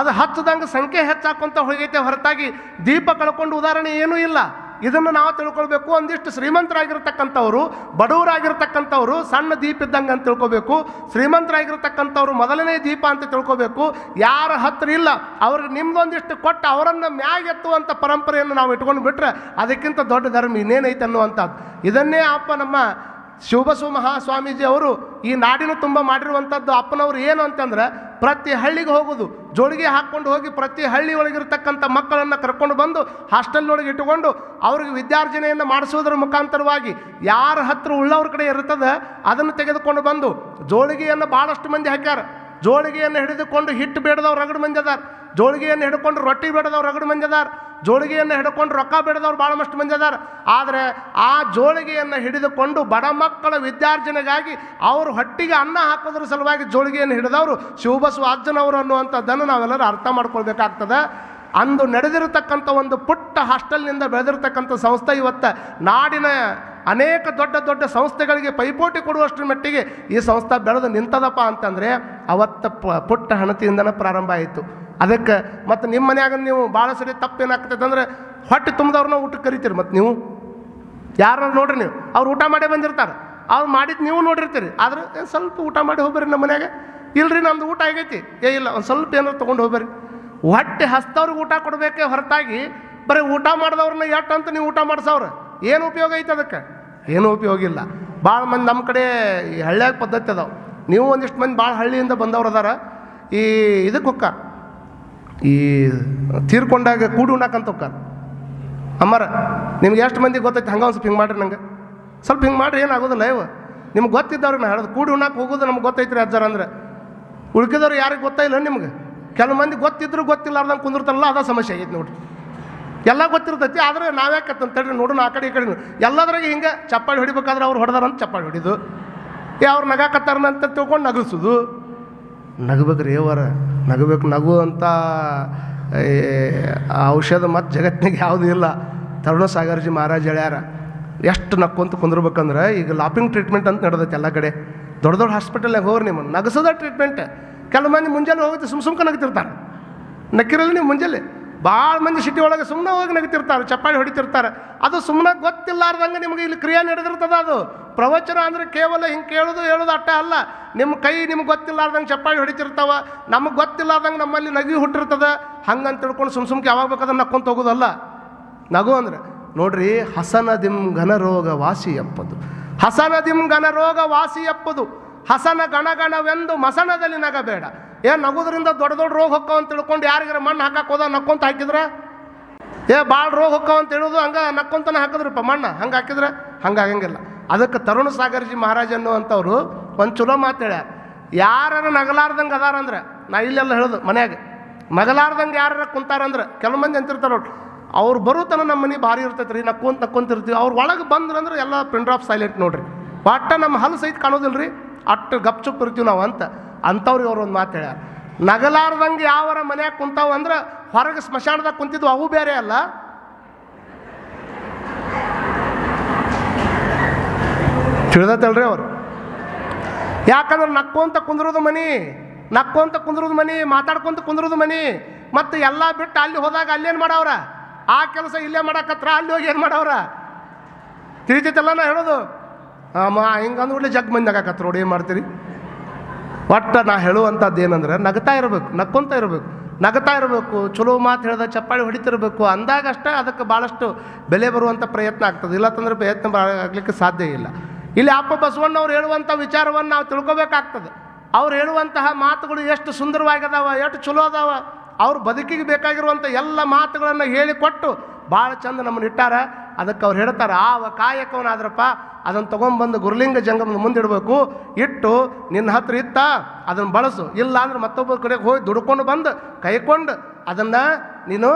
Speaker 1: ಅದು ಹಚ್ಚದಂಗೆ ಸಂಖ್ಯೆ ಹೆಚ್ಚಾಕೊಂತ ಹೋಗೈತೆ ಹೊರತಾಗಿ ದೀಪ ಕಳ್ಕೊಂಡು ಉದಾಹರಣೆ ಏನೂ ಇಲ್ಲ. ಇದನ್ನು ನಾವು ತಿಳ್ಕೊಳ್ಬೇಕು. ಒಂದಿಷ್ಟು ಶ್ರೀಮಂತರಾಗಿರ್ತಕ್ಕಂಥವ್ರು, ಬಡವರಾಗಿರ್ತಕ್ಕಂಥವ್ರು ಸಣ್ಣ ದೀಪ ಇದ್ದಂಗೆ ಅಂತ ತಿಳ್ಕೊಬೇಕು. ಶ್ರೀಮಂತರಾಗಿರ್ತಕ್ಕಂಥವ್ರು ಮೊದಲನೇ ದೀಪ ಅಂತ ತಿಳ್ಕೊಬೇಕು. ಯಾರ ಹತ್ರ ಇಲ್ಲ ಅವ್ರಿಗೆ ನಿಮ್ದೊಂದಿಷ್ಟು ಕೊಟ್ಟು ಅವರನ್ನು ಮ್ಯಾಗೆತ್ತುವಂಥ ಪರಂಪರೆಯನ್ನು ನಾವು ಇಟ್ಕೊಂಡು ಬಿಟ್ಟರೆ ಅದಕ್ಕಿಂತ ದೊಡ್ಡ ಧರ್ಮ ಇನ್ನೇನೈತೆ ಅನ್ನುವಂಥದ್ದು. ಇದನ್ನೇ ಅಪ್ಪ ನಮ್ಮ ಶಿವಬಸವ ಮಹಾಸ್ವಾಮೀಜಿ ಅವರು ಈ ನಾಡಿನ ತುಂಬ ಮಾಡಿರುವಂಥದ್ದು. ಅಪ್ಪನವರು ಏನು ಅಂತಂದ್ರೆ, ಪ್ರತಿ ಹಳ್ಳಿಗೆ ಹೋಗೋದು, ಜೋಳಿಗೆ ಹಾಕ್ಕೊಂಡು ಹೋಗಿ ಪ್ರತಿ ಹಳ್ಳಿ ಒಳಗಿರ್ತಕ್ಕಂಥ ಮಕ್ಕಳನ್ನು ಕರ್ಕೊಂಡು ಬಂದು ಹಾಸ್ಟೆಲ್ನೊಳಗೆ ಇಟ್ಟುಕೊಂಡು ಅವ್ರಿಗೆ ವಿದ್ಯಾರ್ಜನೆಯನ್ನು ಮಾಡಿಸೋದ್ರ ಮುಖಾಂತರವಾಗಿ ಯಾರ ಹತ್ರ ಉಳ್ಳವ್ರ ಕಡೆ ಇರ್ತದೆ ಅದನ್ನು ತೆಗೆದುಕೊಂಡು ಬಂದು ಜೋಳಿಗೆಯನ್ನು ಭಾಳಷ್ಟು ಮಂದಿ ಹಾಕ್ಯಾರ. ಜೋಳಿಗೆಯನ್ನು ಹಿಡಿದುಕೊಂಡು ಹಿಟ್ಟು ಬೇಡದವ್ರು ರಗಡು ಮಂದಿ ಅದಾರ, ಜೋಳಿಗೆಯನ್ನು ಹಿಡ್ಕೊಂಡು ರೊಟ್ಟಿ ಬೇಡದವ್ರು ರಗಡು ಮಂದಿ ಅದಾರ, ಜೋಳಿಗೆಯನ್ನು ಹಿಡ್ಕೊಂಡು ರೊಕ್ಕ ಬೇಡದವ್ರು ಭಾಳಷ್ಟು ಮಂದಿ ಅದಾರ. ಆದರೆ ಆ ಜೋಳಿಗೆಯನ್ನು ಹಿಡಿದುಕೊಂಡು ಬಡ ಮಕ್ಕಳ ವಿದ್ಯಾರ್ಜನೆಗಾಗಿ ಅವರು ಹೊಟ್ಟಿಗೆ ಅನ್ನ ಹಾಕೋದ್ರ ಸಲುವಾಗಿ ಜೋಳಿಗೆಯನ್ನು ಹಿಡಿದವರು ಶಿವಬಸವ ಅಜ್ಜನವರು ಅನ್ನುವಂಥದ್ದನ್ನು ನಾವೆಲ್ಲರೂ ಅರ್ಥ ಮಾಡ್ಕೊಳ್ಬೇಕಾಗ್ತದೆ. ಅಂದು ನಡೆದಿರತಕ್ಕಂಥ ಒಂದು ಪುಟ್ಟ ಹಾಸ್ಟೆಲ್ನಿಂದ ಬೆಳೆದಿರ್ತಕ್ಕಂಥ ಸಂಸ್ಥೆ ಇವತ್ತು ನಾಡಿನ ಅನೇಕ ದೊಡ್ಡ ದೊಡ್ಡ ಸಂಸ್ಥೆಗಳಿಗೆ ಪೈಪೋಟಿ ಕೊಡುವಷ್ಟರ ಮಟ್ಟಿಗೆ ಈ ಸಂಸ್ಥೆ ಬೆಳೆದು ನಿಂತದಪ್ಪ ಅಂತಂದರೆ ಅವತ್ತು ಪುಟ್ಟ ಹಣತೆಯಿಂದನೇ ಪ್ರಾರಂಭ ಆಯಿತು. ಅದಕ್ಕೆ ಮತ್ತು ನಿಮ್ಮ ಮನ್ಯಾಗ ನೀವು ಭಾಳ ಸರಿ ತಪ್ಪೇನಾಗ್ತೈತೆ ಅಂದರೆ ಹೊಟ್ಟೆ ತುಂಬಿದವ್ರನ್ನ ಊಟಕ್ಕೆ ಕರಿತೀರಿ. ಮತ್ತು ನೀವು ಯಾರು ನೋಡ್ರಿ, ನೀವು ಅವ್ರು ಊಟ ಮಾಡೇ ಬಂದಿರ್ತಾರೆ, ಅವ್ರು ಮಾಡಿದ್ದು ನೀವು ನೋಡಿರ್ತೀರಿ. ಆದ್ರೆ ಸ್ವಲ್ಪ ಊಟ ಮಾಡಿ ಹೋಗ್ಬೇರಿ ನಮ್ಮ ಮನ್ಯಾಗ. ಇಲ್ರಿ ನಮ್ದು ಊಟ ಆಗೈತಿ, ಇಲ್ಲ ಒಂದು ಸ್ವಲ್ಪ ಏನಾರು ತೊಗೊಂಡು ಹೋಗ್ಬೇರಿ. ಹೊಟ್ಟೆ ಹಸ್ತವ್ರಿಗೆ ಊಟ ಕೊಡಬೇಕೆ ಹೊರತಾಗಿ ಬರೀ ಊಟ ಮಾಡಿದವ್ರನ್ನ ಎಟ್ಟು ಅಂತ ನೀವು ಊಟ ಮಾಡಿಸೋರು ಏನು ಉಪಯೋಗ ಐತೆ? ಅದಕ್ಕೆ ಏನೂ ಉಪಯೋಗ ಇಲ್ಲ. ಭಾಳ ಮಂದಿ ನಮ್ಮ ಕಡೆ ಈ ಹಳ್ಳಿಯಾಗ ಪದ್ಧತಿ ಅದಾವೆ. ನೀವು ಒಂದಿಷ್ಟು ಮಂದಿ ಭಾಳ ಹಳ್ಳಿಯಿಂದ ಬಂದವ್ರು ಅದಾರ. ಈ ಇದಕ್ಕೆ ಹೊಕ್ಕ ಈ ತೀರ್ಕೊಂಡಾಗ ಕೂಡಿ ಉಣ್ಣಾಕಂತ ಹೊಕ್ಕ ಅಮ್ಮಾರ, ನಿಮ್ಗೆ ಎಷ್ಟು ಮಂದಿ ಗೊತ್ತೈತಿ? ಹಂಗೆ ಒಂದು ಸ್ವಲ್ಪ ಹಿಂಗೆ ಮಾಡಿರಿ, ನಂಗೆ ಸ್ವಲ್ಪ ಹಿಂಗೆ ಮಾಡಿರಿ, ಏನಾಗೋದಿಲ್ಲ. ಇವ ನಿಮ್ಗೆ ಗೊತ್ತಿದ್ದವ್ರಿಗೆ ನಾ ಹೇಳೋದು, ಕೂಡಿ ಉಣ್ಣಾಕ ಹೋಗೋದು ನಮ್ಗೆ ಗೊತ್ತೈತ್ರಿ ಅಜ್ಜಾರ ಅಂದ್ರೆ. ಉಳ್ಕಿದವ್ರು ಯಾರಿಗೆ ಗೊತ್ತಾಯಿಲ್ಲ ನಿಮ್ಗೆ? ಕೆಲವು ಮಂದಿ ಗೊತ್ತಿದ್ರು ಗೊತ್ತಿಲ್ಲಾರ್ದಂಗೆ ಕುಂದಿರ್ತಾರಲ್ಲ, ಅದ ಸಮಸ್ಯೆ ಆಗೈತೆ ನೋಡ್ರಿ. ಎಲ್ಲ ಗೊತ್ತಿರ್ತೈತಿ, ಆದರೆ ನಾವ್ಯಾಕೆ ಅಂತೇಳಿ ನೋಡೋಣ ಆ ಕಡೆ ಈ ಕಡೆ ಎಲ್ಲದ್ರಾಗೆ ಹಿಂಗೆ ಚಪ್ಪಾಳಿ ಹೊಡಿಬೇಕಾದ್ರೆ ಅವ್ರು ಹೊಡೆದಾರಂತ ಚಪ್ಪಾಳಿ ಹೊಡಿದು, ಅವ್ರು ನಗಾಕತ್ತಾರನ ಅಂತ ತಿಳ್ಕೊಂಡು ನಗಿಸೋದು. ನಗಬೇಕ್ರಿ ಅವರ ನಗಬೇಕು. ನಗು ಅಂತ ಔಷಧ ಮತ್ತು ಜಗತ್ತಿನಾಗ ಯಾವುದೂ ಇಲ್ಲ. ತರುಣ ಸಾಗರ್ಜಿ ಮಹಾರಾಜ್ ಹೇಳ್ಯಾರ, ಎಷ್ಟು ನಕ್ಕೊಂತ ಕುಂದಿರ್ಬೇಕಂದ್ರೆ ಈಗ ಲಾಪಿಂಗ್ ಟ್ರೀಟ್ಮೆಂಟ್ ಅಂತ ನಡೆದೈತೆ ಎಲ್ಲ ಕಡೆ. ದೊಡ್ಡ ದೊಡ್ಡ ಹಾಸ್ಪಿಟಲ್ನಾಗ ಹೋಗ್ರಿ, ನಿಮ್ಮನ್ನು ನಗಸೋದ ಟ್ರೀಟ್ಮೆಂಟ್. ಕೆಲವು ಮಂದಿ ಮುಂಜಾನೆ ಹೋಗುತ್ತೆ ಸುಮ್ಕ ನಗ್ತಿರ್ತಾರೆ. ನಕ್ಕಿರಲ್ಲ ನೀವು ಮುಂಜಾನೆ ಭಾಳ ಮಂದಿ ಸಿಟಿ ಒಳಗೆ ಸುಮ್ಮನೆ ಹೋಗಿ ನಗ್ತಿರ್ತಾರೆ, ಚಪ್ಪಾಳಿ ಹೊಡಿತಿರ್ತಾರೆ. ಅದು ಸುಮ್ಮನೆ ಗೊತ್ತಿಲ್ಲಾರ್ದಂಗೆ ನಿಮಗೆ ಇಲ್ಲಿ ಕ್ರಿಯೆ ನಡೆದಿರ್ತದ. ಅದು ಪ್ರವಚನ ಅಂದರೆ ಕೇವಲ ಹಿಂಗೆ ಕೇಳೋದು ಹೇಳೋದು ಅಟ್ಟ ಅಲ್ಲ. ನಿಮ್ಮ ಕೈ ನಿಮ್ಗೆ ಗೊತ್ತಿಲ್ಲಾರ್ದಂಗೆ ಚಪ್ಪಾಳಿ ಹೊಡಿತಿರ್ತಾವ, ನಮಗೆ ಗೊತ್ತಿಲ್ಲಾರ್ದಂಗೆ ನಮ್ಮಲ್ಲಿ ನಗಿ ಹುಟ್ಟಿರ್ತದೆ. ಹಂಗಂತ ತಿಳ್ಕೊಂಡು ಸುಮ್ಕೆ ಯಾವಾಗ ಬೇಕಾದ್ರೆ ನಕ್ಕೊಂತ ಹೋಗೋದಲ್ಲ. ನಗು ಅಂದರೆ ನೋಡ್ರಿ, ಹಸನದಿಂ ಘನರೋಗ ವಾಸಿ ಎಪ್ಪದು, ಹಸನದಿಂ ಘನರೋಗ ವಾಸಿ ಎಪ್ಪದು, ಹಸನ ಗಣಗಣವೆಂದು ಮಸನದಲ್ಲಿ ನಗಬೇಡ. ಏನು ನಗೋದ್ರಿಂದ ದೊಡ್ಡ ದೊಡ್ಡ ರೋಗ ಹೊಕ್ಕವ ಅಂತ ತಿಳ್ಕೊಂಡು ಯಾರಿಗಾರ ಮಣ್ಣು ಹಾಕಕ್ಕೆ ಹೋದ ನಕ್ಕೊಂತ ಹಾಕಿದ್ರೆ ಭಾಳ ರೋಗ ಹೊಕ್ಕವ ಅಂತ ಹೇಳೋದು, ಹಂಗೆ ನಕ್ಕೊಂತನೇ ಹಾಕಿದ್ರಪ್ಪ ಮಣ್ಣು. ಹಂಗೆ ಹಾಕಿದ್ರೆ ಹಂಗಾಗಂಗಿಲ್ಲ. ಅದಕ್ಕೆ ತರುಣ ಸಾಗರ್ಜಿ ಮಹಾರಾಜ್ ಅನ್ನುವಂಥವ್ರು ಒಂದು ಚಲೋ ಮಾತು ಹೇಳ್ಯಾರ. ಯಾರು ನಗಲಾರ್ದಂಗೆ ಅದಾರಂದ್ರೆ, ನಾ ಇಲ್ಲೆಲ್ಲ ಹೇಳೋದು ಮನ್ಯಾಗ ನಗಲಾರ್ದಂಗೆ ಯಾರು ಕುಂತಾರಂದ್ರೆ, ಕೆಲವು ಮಂದಿ ಅಂತಿರ್ತಾರೆ ನೋಡ್ರಿ, ಅವ್ರು ಬರೋತನ ನಮ್ಮ ಮನೆ ಭಾರಿ ಇರ್ತೈತೆ ರೀ, ನಕ್ಕೊಂತಿರ್ತೀವಿ. ಅವ್ರು ಒಳಗೆ ಬಂದ್ರಂದ್ರೆ ಎಲ್ಲ ಪಿನ್ ಡ್ರಾಪ್ ಸೈಲೆಂಟ್ ನೋಡ್ರಿ. ಒಟ್ಟ ನಮ್ಮ ಹಲ್ಲು ಸಹಿತ ಕಾಣೋದಿಲ್ಲ ರೀ, ಅಷ್ಟು ಗಪ್ಚುಪ್ ಇರ್ತೀವಿ ನಾವು ಅಂತ. ಅಂಥವ್ರಿಗೆ ಅವ್ರು ಒಂದು ಮಾತು ಹೇಳ್ಯಾರ, ನಗಲಾರ್ದಂಗೆ ಯಾವರ ಮನ್ಯಾಗ ಕುಂತಾವ ಅಂದ್ರೆ ಹೊರಗೆ ಸ್ಮಶಾನದಾಗ ಕುಂತಿದ್ವು ಅವು ಬೇರೆ ಅಲ್ಲ. ತಿಳಿದತ್ತಲ್ರಿ ಅವ್ರು. ಯಾಕಂದ್ರೆ ನಕ್ಕೊಂತ ಕುಂದ್ರೋದು ಮನಿ, ನಕ್ಕೊಂತ ಕುಂದ್ರೋದು ಮನಿ, ಮಾತಾಡ್ಕೊಂತ ಕುಂದ್ರೋದು ಮನಿ. ಮತ್ತು ಎಲ್ಲ ಬಿಟ್ಟು ಅಲ್ಲಿ ಹೋದಾಗ ಅಲ್ಲೇನು ಮಾಡವ್ರ? ಆ ಕೆಲಸ ಇಲ್ಲೇ ಮಾಡಕತ್ರ, ಅಲ್ಲಿ ಹೋಗಿ ಏನು ಮಾಡವ್ರ? ತಿಳಿತೈತಲ್ಲ ನಾ ಹೇಳೋದು. ಹಿಂಗೆ ಅಂದ್ಬಿಡ್ಲಿ ಜಗ್ ಮಂದಿ ನಗಾಕತ್ರ ನೋಡಿ, ಏನು ಮಾಡ್ತೀರಿ? ಒಟ್ಟು ನಾ ಹೇಳುವಂಥದ್ದು ಏನಂದ್ರೆ, ನಗ್ತಾ ಇರಬೇಕು, ನಕ್ಕೊಂತ ಇರಬೇಕು, ನಗ್ತಾ ಇರಬೇಕು, ಚಲೋ ಮಾತು ಹೇಳ್ದ ಚಪ್ಪಾಳಿ ಹೊಡಿತಿರ್ಬೇಕು. ಅಂದಾಗಷ್ಟೇ ಅದಕ್ಕೆ ಭಾಳಷ್ಟು ಬೆಲೆ ಬರುವಂಥ ಪ್ರಯತ್ನ ಆಗ್ತದೆ. ಇಲ್ಲತ್ತಂದ್ರೆ ಪ್ರಯತ್ನ ಆಗಲಿಕ್ಕೆ ಸಾಧ್ಯ ಇಲ್ಲ. ಇಲ್ಲಿ ಅಪ್ಪ ಬಸವಣ್ಣವ್ರು ಹೇಳುವಂಥ ವಿಚಾರವನ್ನು ನಾವು ತಿಳ್ಕೊಬೇಕಾಗ್ತದೆ. ಅವ್ರು ಹೇಳುವಂತಹ ಮಾತುಗಳು ಎಷ್ಟು ಸುಂದರವಾಗಿದಾವ, ಎಷ್ಟು ಚಲೋ ಅದಾವ. ಅವ್ರ ಬದುಕಿಗೆ ಬೇಕಾಗಿರುವಂಥ ಎಲ್ಲ ಮಾತುಗಳನ್ನು ಹೇಳಿಕೊಟ್ಟು ಭಾಳ ಚಂದ ನಮ್ಮನ್ನು ಇಟ್ಟಾರ. ಅದಕ್ಕೆ ಅವ್ರು ಹೇಳ್ತಾರೆ, ಆವ ಕಾಯಕವನಾದ್ರಪ್ಪ ಅದನ್ನು ತೊಗೊಂಬಂದು ಗುರುಲಿಂಗ ಜಂಗಮದ ಮುಂದಿಡಬೇಕು. ಇಟ್ಟು ನಿನ್ನ ಹತ್ರ ಇತ್ತ ಅದನ್ನು ಬಳಸು, ಇಲ್ಲ ಅಂದ್ರೆ ಮತ್ತೊಬ್ಬರ ಕಡೆಗೆ ಹೋಗಿ ದುಡ್ಕೊಂಡು ಬಂದು ಕೈಕೊಂಡು ಅದನ್ನು ನೀನು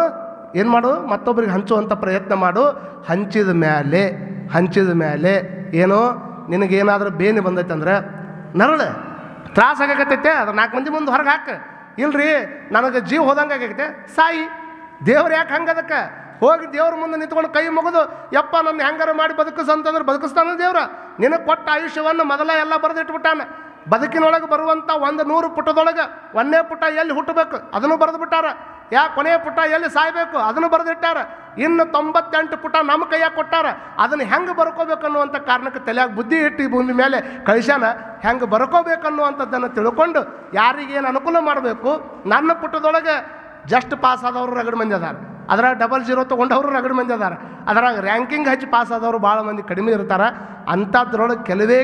Speaker 1: ಏನು ಮಾಡು, ಮತ್ತೊಬ್ಬರಿಗೆ ಹಂಚುವಂಥ ಪ್ರಯತ್ನ ಮಾಡು. ಹಂಚಿದ ಮೇಲೆ ಏನೋ ನಿನಗೇನಾದರೂ ಬೇನೆ ಬಂದೈತೆ ಅಂದ್ರೆ ನರಳು ತ್ರಾಸ ಆಗಕತ್ತೈತೆ, ಅದು 4 ಮಂದಿ ಮುಂದೆ ಹೊರಗೆ ಹಾಕ. ಇಲ್ರಿ ನನಗೆ ಜೀವ ಹೋದಂಗೆ ಆಗೈತೆ, ಸಾಯಿ. ದೇವ್ರು ಯಾಕೆ ಹಂಗೆ? ಅದಕ್ಕೆ ಹೋಗಿ ದೇವ್ರ ಮುಂದೆ ನಿಂತ್ಕೊಂಡು ಕೈ ಮುಗಿದು, ಯಪ್ಪ ನನ್ನ ಹೆಂಗಾರ ಮಾಡಿ ಬದುಕಿಸಂತಂದ್ರೆ ಬದುಕಿಸ್ತಾನ ದೇವ್ರ. ನಿನಗೆ ಕೊಟ್ಟ ಆಯುಷ್ಯವನ್ನು ಮೊದಲ ಎಲ್ಲ ಬರೆದಿಟ್ಬಿಟ್ಟಾನ. ಬದುಕಿನೊಳಗೆ ಬರುವಂಥ 100 ಪುಟದೊಳಗೆ 1ನೇ ಪುಟ ಎಲ್ಲಿ ಹುಟ್ಟಬೇಕು ಅದನ್ನು ಬರೆದು ಬಿಟ್ಟಾರ. ಕೊನೆಯ ಪುಟ ಎಲ್ಲಿ ಸಾಯ್ಬೇಕು ಅದನ್ನು ಬರೆದಿಟ್ಟಾರ. ಇನ್ನು 98 ಪುಟ ನಮ್ಮ ಕೈಯಾಗ ಕೊಟ್ಟಾರ. ಅದನ್ನು ಹೆಂಗೆ ಬರ್ಕೋಬೇಕನ್ನುವಂಥ ಕಾರಣಕ್ಕೆ ತಲೆಯಾಗ ಬುದ್ಧಿ ಇಟ್ಟು ಈ ಭೂಮಿ ಮೇಲೆ ಕಳಿಸ್ಯಾನ. ಹೆಂಗೆ ಬರ್ಕೋಬೇಕನ್ನುವಂಥದ್ದನ್ನು ತಿಳ್ಕೊಂಡು ಯಾರಿಗೇನು ಅನುಕೂಲ ಮಾಡಬೇಕು. ನನ್ನ ಪುಟದೊಳಗೆ ಜಸ್ಟ್ ಪಾಸ್ ಆದವರು ರಗಡ್ ಮಂದಿ ಅದಾರ, ಅದ್ರಾಗ 00 ತೊಗೊಂಡವರು ರಗಡ್ ಮಂದಿ ಅದಾರ, ಅದ್ರಾಗ ರ್ಯಾಂಕಿಂಗ್ ಹಚ್ಚಿ ಪಾಸ್ ಆದವರು ಭಾಳ ಮಂದಿ ಕಡಿಮೆ ಇರ್ತಾರೆ. ಅಂಥದ್ರೊಳಗೆ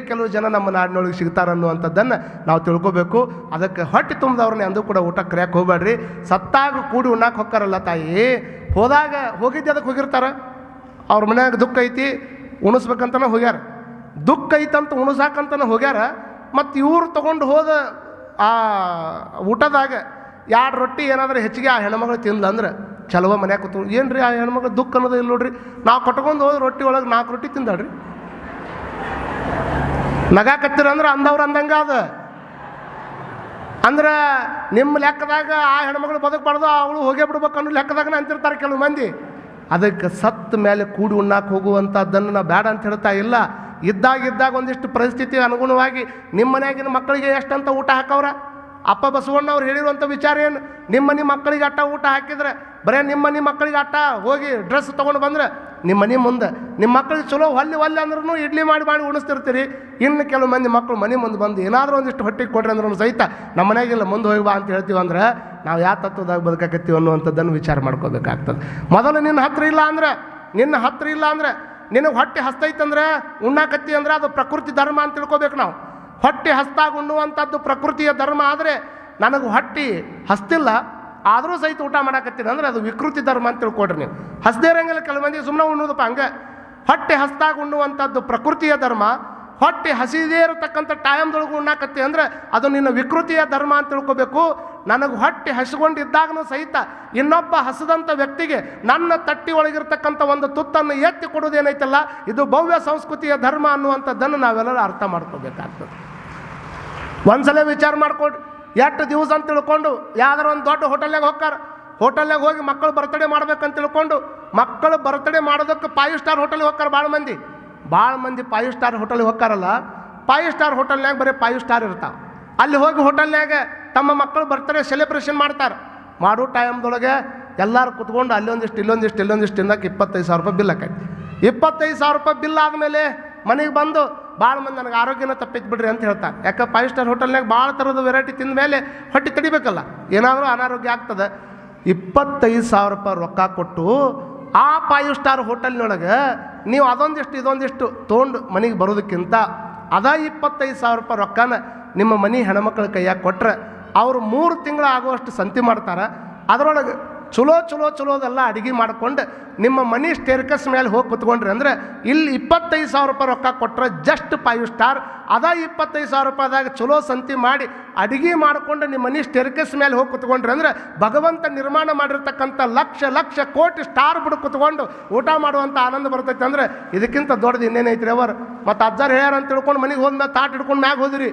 Speaker 1: ಕೆಲವು ಜನ ನಮ್ಮ ನಾಡಿನೊಳಗೆ ಸಿಗ್ತಾರೆ ಅನ್ನುವಂಥದ್ದನ್ನು ನಾವು ತಿಳ್ಕೊಬೇಕು. ಅದಕ್ಕೆ ಹೊಟ್ಟೆ ತುಂಬಿದವ್ರನ್ನ ಎಂದೂ ಕೂಡ ಊಟ ಕರೆಯಕ್ಕೆ ಹೋಗ್ಬೇಡ್ರಿ. ಸತ್ತಾಗ ಕೂಡಿ ಉಣ್ಣಾಕೆ ಹೋಗ್ತಾರಲ್ಲ ತಾಯಿ, ಹೋಗಿದ್ದೆ ಅದಕ್ಕೆ ಹೋಗಿರ್ತಾರೆ. ಅವ್ರ ಮನ್ಯಾಗ ದುಃಖ ಐತಿ ಉಣಿಸ್ಬೇಕಂತನ ಹೋಗ್ಯಾರ, ದುಃಖ ಐತಂತ ಉಣಿಸಾಕಂತನ ಹೋಗ್ಯಾರ. ಮತ್ತು ಇವ್ರು ತೊಗೊಂಡು ಹೋದ ಆ ಊಟದಾಗ 2 ರೊಟ್ಟಿ ಏನಾದರೂ ಹೆಚ್ಚಿಗೆ ಆ ಹೆಣ್ಮಗಳು ತಿಂದ್ಲಂದ್ರೆ ಚಲವ ಮನ್ಯಾಗ ಕೂತು, ಏನು ರೀ ಆ ಹೆಣ್ಮಗಳು ದುಃಖ ಅನ್ನೋದು ಇಲ್ಲ ನೋಡ್ರಿ. ನಾವು ಕಟ್ಕೊಂಡು ಹೋದ ರೊಟ್ಟಿ ಒಳಗೆ 4 ರೊಟ್ಟಿ ತಿಂದಾಡ್ರಿ. ನಗಾಕತ್ತೀರಂದ್ರೆ ಅಂದವ್ರು ಅಂದಂಗೆ ಅದ ಅಂದ್ರೆ ನಿಮ್ಮ ಲೆಕ್ಕದಾಗ ಆ ಹೆಣ್ಮಗಳು ಬದುಕಬಾರ್ದು, ಅವಳು ಹೋಗೇ ಬಿಡ್ಬೇಕು ಅನ್ನೋ ಲೆಕ್ಕದಾಗ ಅಂತಿರ್ತಾರೆ ಕೆಲವು ಮಂದಿ. ಅದಕ್ಕೆ ಸತ್ತ ಮೇಲೆ ಕೂಡಿ ಉಣ್ಣಾಕೆ ಹೋಗುವಂಥದ್ದನ್ನು ನಾವು ಬೇಡ ಅಂತ ಹೇಳ್ತಾ ಇಲ್ಲ. ಇದ್ದಾಗ ಒಂದಿಷ್ಟು ಪರಿಸ್ಥಿತಿ ಅನುಗುಣವಾಗಿ ನಿಮ್ಮ ಮನೆಯಾಗಿನ ಮಕ್ಕಳಿಗೆ ಎಷ್ಟಂತ ಊಟ ಹಾಕವ್ರ? ಅಪ್ಪ ಬಸವಣ್ಣ ಅವ್ರು ಹೇಳಿರುವಂಥ ವಿಚಾರ ಏನು? ನಿಮ್ಮ ಮಕ್ಕಳಿಗೆ ಅಟ್ಟ ಊಟ ಹಾಕಿದ್ರೆ, ಬರೀ ನಿಮ್ಮ ಮಕ್ಕಳಿಗೆ ಅಟ್ಟ ಹೋಗಿ ಡ್ರೆಸ್ ತೊಗೊಂಡು ಬಂದ್ರೆ ನಿಮ್ಮ ಮನೆ ಮುಂದೆ ನಿಮ್ಮ ಮಕ್ಕಳಿಗೆ ಚಲೋ ಒಲ್ಲೆ ಅಂದ್ರೂ ಇಡ್ಲಿ ಮಾಡಿ ಉಣಿಸ್ತಿರ್ತೀರಿ. ಇನ್ನು ಕೆಲವು ಮಂದಿ ಮಕ್ಕಳು ಮನೆ ಮುಂದೆ ಬಂದು ಏನಾದರೂ ಒಂದಿಷ್ಟು ಹೊಟ್ಟಿಗೆ ಕೊಡ್ರಿ ಅಂದ್ರೂ ಸಹಿತ ನಮ್ಮ ಮನೆಯಾಗಿಲ್ಲ ಮುಂದೆ ಹೋಗಿ ಬಾ ಅಂತ ಹೇಳ್ತೀವಿ. ಅಂದ್ರೆ ನಾವು ಯಾವ ತತ್ವದಾಗ ಬದುಕಾಕತ್ತೀವಿ ಅನ್ನುವಂಥದ್ದನ್ನು ವಿಚಾರ ಮಾಡ್ಕೋಬೇಕಾಗ್ತದೆ. ಮೊದಲು ನಿನ್ನ ಹತ್ರ ಇಲ್ಲ ಅಂದ್ರೆ ನಿನಗೆ ಹೊಟ್ಟೆ ಹಸ್ತೈತಂದ್ರೆ ಉಣ್ಣಾಕತ್ತಿ ಅಂದ್ರೆ ಅದು ಪ್ರಕೃತಿ ಧರ್ಮ ಅಂತ ತಿಳ್ಕೊಬೇಕು ನಾವು. ಹೊಟ್ಟೆ ಹಸ್ತಾಗ ಉಣ್ಣುವಂಥದ್ದು ಪ್ರಕೃತಿಯ ಧರ್ಮ. ಆದರೆ ನನಗೆ ಹೊಟ್ಟೆ ಹಸ್ತಿಲ್ಲ ಆದರೂ ಸಹಿತ ಊಟ ಮಾಡಾಕತ್ತೀನಿ ಅಂದ್ರೆ ಅದು ವಿಕೃತಿ ಧರ್ಮ ಅಂತ ತಿಳ್ಕೊಡ್ರಿ ನೀವು. ಹಸ್ದೇ ಇರಂಗಿಲ್ಲ ಕೆಲವು ಮಂದಿ ಸುಮ್ಮನೆ ಉಣ್ಣೋದಪ್ಪ ಹಂಗೆ. ಹೊಟ್ಟೆ ಹಸ್ತಾಗ ಉಣ್ಣುವಂಥದ್ದು ಪ್ರಕೃತಿಯ ಧರ್ಮ. ಹೊಟ್ಟೆ ಹಸಿದೇ ಇರತಕ್ಕಂಥ ಟೈಮ್ದೊಳಗೆ ಉಣ್ಣಾಕತ್ತಿ ಅಂದ್ರೆ ಅದು ನಿನ್ನ ವಿಕೃತಿಯ ಧರ್ಮ ಅಂತ ತಿಳ್ಕೊಬೇಕು. ನನಗೆ ಹೊಟ್ಟೆ ಹಸಿಕೊಂಡಿದ್ದಾಗನೂ ಸಹಿತ ಇನ್ನೊಬ್ಬ ಹಸಿದಂಥ ವ್ಯಕ್ತಿಗೆ ನನ್ನ ತಟ್ಟಿ ಒಳಗಿರ್ತಕ್ಕಂಥ ಒಂದು ತುತ್ತನ್ನು ಎತ್ತಿ ಕೊಡೋದೇನೈತಲ್ಲ, ಇದು ಭವ್ಯ ಸಂಸ್ಕೃತಿಯ ಧರ್ಮ ಅನ್ನುವಂಥದ್ದನ್ನು ನಾವೆಲ್ಲರೂ ಅರ್ಥ ಮಾಡ್ಕೋಬೇಕಾಗ್ತದೆ. ಒಂದ್ಸಲ ವಿಚಾರ ಮಾಡ್ಕೊಡ್ರಿ. ಎಷ್ಟು ದಿವಸ ಅಂತ ತಿಳ್ಕೊಂಡು ಯಾವ್ದಾರು ಒಂದು ದೊಡ್ಡ ಹೋಟೆಲ್ನಾಗ ಹೋಗಿ ಮಕ್ಕಳು ಬರ್ತಡೇ ಮಾಡ್ಬೇಕಂತ ತಿಳ್ಕೊಂಡು ಮಕ್ಕಳು ಬರ್ತಡೇ ಮಾಡೋದಕ್ಕೆ 5 ಸ್ಟಾರ್ ಹೋಟೆಲ್ಗೆ ಹೋಗ್ತಾರೆ. ಭಾಳ ಮಂದಿ 5 ಸ್ಟಾರ್ ಹೋಟೆಲ್ಗೆ ಹೋಗ್ತಾರಲ್ಲ, 5 ಸ್ಟಾರ್ ಹೋಟೆಲ್ನಾಗ ಬರೀ 5 ಸ್ಟಾರ್ ಇರ್ತಾವೆ. ಅಲ್ಲಿ ಹೋಗಿ ಹೋಟೆಲ್ನಾಗ ತಮ್ಮ ಮಕ್ಕಳು ಬರ್ತಡೇ ಸೆಲೆಬ್ರೇಷನ್ ಮಾಡ್ತಾರೆ. ಮಾಡೋ ಟೈಮ್ದೊಳಗೆ ಎಲ್ಲರೂ ಕುತ್ಕೊಂಡು ಅಲ್ಲೊಂದಿಷ್ಟು ಇಲ್ಲೊಂದಿಷ್ಟು ತಿನ್ನಕ್ಕೆ 25,000 ರೂಪಾಯಿ ಬಿಲ್ ಆಕೈತಿ. 25,000 ರೂಪಾಯಿ ಬಿಲ್ ಆದಮೇಲೆ ಮನೆಗೆ ಬಂದು ಭಾಳ ಮಂದಿ ನನಗೆ ಆರೋಗ್ಯನ ತಪ್ಪಿತ್ತು ಬಿಡ್ರಿ ಅಂತ ಹೇಳ್ತಾರೆ. ಯಾಕೆ 5 ಸ್ಟಾರ್ ಹೋಟೆಲ್ನಾಗ ಭಾಳ ಥರದ ವೆರೈಟಿ ತಿಂದ ಮೇಲೆ ಹೊಟ್ಟೆ ತಡಿಬೇಕಲ್ಲ, ಏನಾದರೂ ಅನಾರೋಗ್ಯ ಆಗ್ತದೆ. 25,000 ರೂಪಾಯಿ ರೊಕ್ಕ ಕೊಟ್ಟು ಆ 5 ಸ್ಟಾರ್ ಹೋಟೆಲ್ನೊಳಗೆ ನೀವು ಇದೊಂದಿಷ್ಟು ತೊಗೊಂಡು ಮನೆಗೆ ಬರೋದಕ್ಕಿಂತ 25,000 ರೂಪಾಯಿ ರೊಕ್ಕನ ನಿಮ್ಮ ಮನೆ ಹೆಣ್ಮಕ್ಳ ಕೈಯಾಗ ಕೊಟ್ಟರೆ ಅವರು 3 ತಿಂಗಳು ಆಗುವಷ್ಟು ಸಂತಿ ಮಾಡ್ತಾರೆ. ಅದರೊಳಗೆ ಚಲೋದೆಲ್ಲ ಅಡುಗೆ ಮಾಡ್ಕೊಂಡು ನಿಮ್ಮ ಮನೆ ಸ್ಟೇರ್ಕಸ್ ಮೇಲೆ ಹೋಗಿ ಕುತ್ಕೊಂಡ್ರಿ ಅಂದರೆ ಇಲ್ಲಿ 25,000 ರೂಪಾಯಿ ರೊಕ್ಕ ಕೊಟ್ಟರೆ ಜಸ್ಟ್ 5 ಸ್ಟಾರ್. 25,000 ರೂಪಾಯಿದಾಗ ಚಲೋ ಸಂತಿ ಮಾಡಿ ಅಡುಗೆ ಮಾಡಿಕೊಂಡು ನಿಮ್ಮ ಮನೆ ಸ್ಟೇರ್ಕಸ್ ಮೇಲೆ ಹೋಗಿ ಕುತ್ಕೊಂಡ್ರಿ ಅಂದರೆ ಭಗವಂತ ನಿರ್ಮಾಣ ಮಾಡಿರ್ತಕ್ಕಂಥ ಲಕ್ಷ ಕೋಟಿ ಸ್ಟಾರ್ ಬಿಡು ಕುತ್ಕೊಂಡು ಊಟ ಮಾಡುವಂಥ ಆನಂದ ಬರ್ತೈತೆ. ಅಂದರೆ ಇದಕ್ಕಿಂತ ದೊಡ್ಡದು ಇನ್ನೇನೈತ್ರಿ ಅವರು? ಮತ್ತು ಅಜ್ಜಾರು ಹೇಳ್ಯಾರ ಅಂತ ತಿಳ್ಕೊಂಡು ಮನೆಗೆ ಹೋದ್ಮೇಲೆ ತಾಟ್ ಹಿಡ್ಕೊಂಡು ಮ್ಯಾಗ ಹೋದಿರಿ,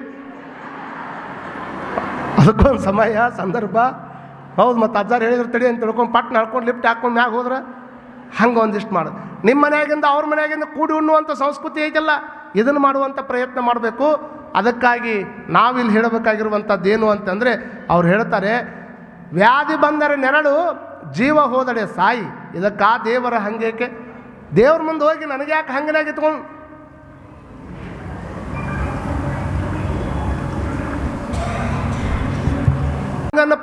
Speaker 1: ಅದಕ್ಕೊಂದು ಸಮಯ ಸಂದರ್ಭ. ಹೌದು, ಮತ್ತು ಅಜ್ಜಾರು ಹೇಳಿದ್ರೆ ತಡಿ ಅಂತ ತಿಳ್ಕೊಂಡು ಪಟ್ನ ಹಾಡ್ಕೊಂಡು ಲಿಫ್ಟ್ ಹಾಕ್ಕೊಂಡು ಮ್ಯಾಗ ಹೋದ್ರೆ ಹಂಗೆ ಒಂದಿಷ್ಟು ಮಾಡೋದು. ನಿಮ್ಮ ಮನೆಯಾಗಿಂದ ಅವ್ರ ಮನೆಯಾಗಿಂದ ಕೂಡಿ ಉಣ್ಣುವಂಥ ಸಂಸ್ಕೃತಿ ಐತಲ್ಲ, ಇದನ್ನು ಮಾಡುವಂಥ ಪ್ರಯತ್ನ ಮಾಡಬೇಕು. ಅದಕ್ಕಾಗಿ ನಾವಿಲ್ಲಿ ಹೇಳಬೇಕಾಗಿರುವಂಥದ್ದು ಏನು ಅಂತಂದರೆ ಅವ್ರು ಹೇಳ್ತಾರೆ, ವ್ಯಾಧಿ ಬಂದರೆ ನೆರಳು, ಜೀವ ಹೋದಡೆ ಸಾಯಿ. ಇದಕ್ಕೆ ದೇವರ ಹಂಗೇಕೆ? ದೇವ್ರ ಮುಂದೆ ಹೋಗಿ ನನಗೆ ಯಾಕೆ ಹಂಗನಾಗಿ ಇಟ್ಕೊಂಡು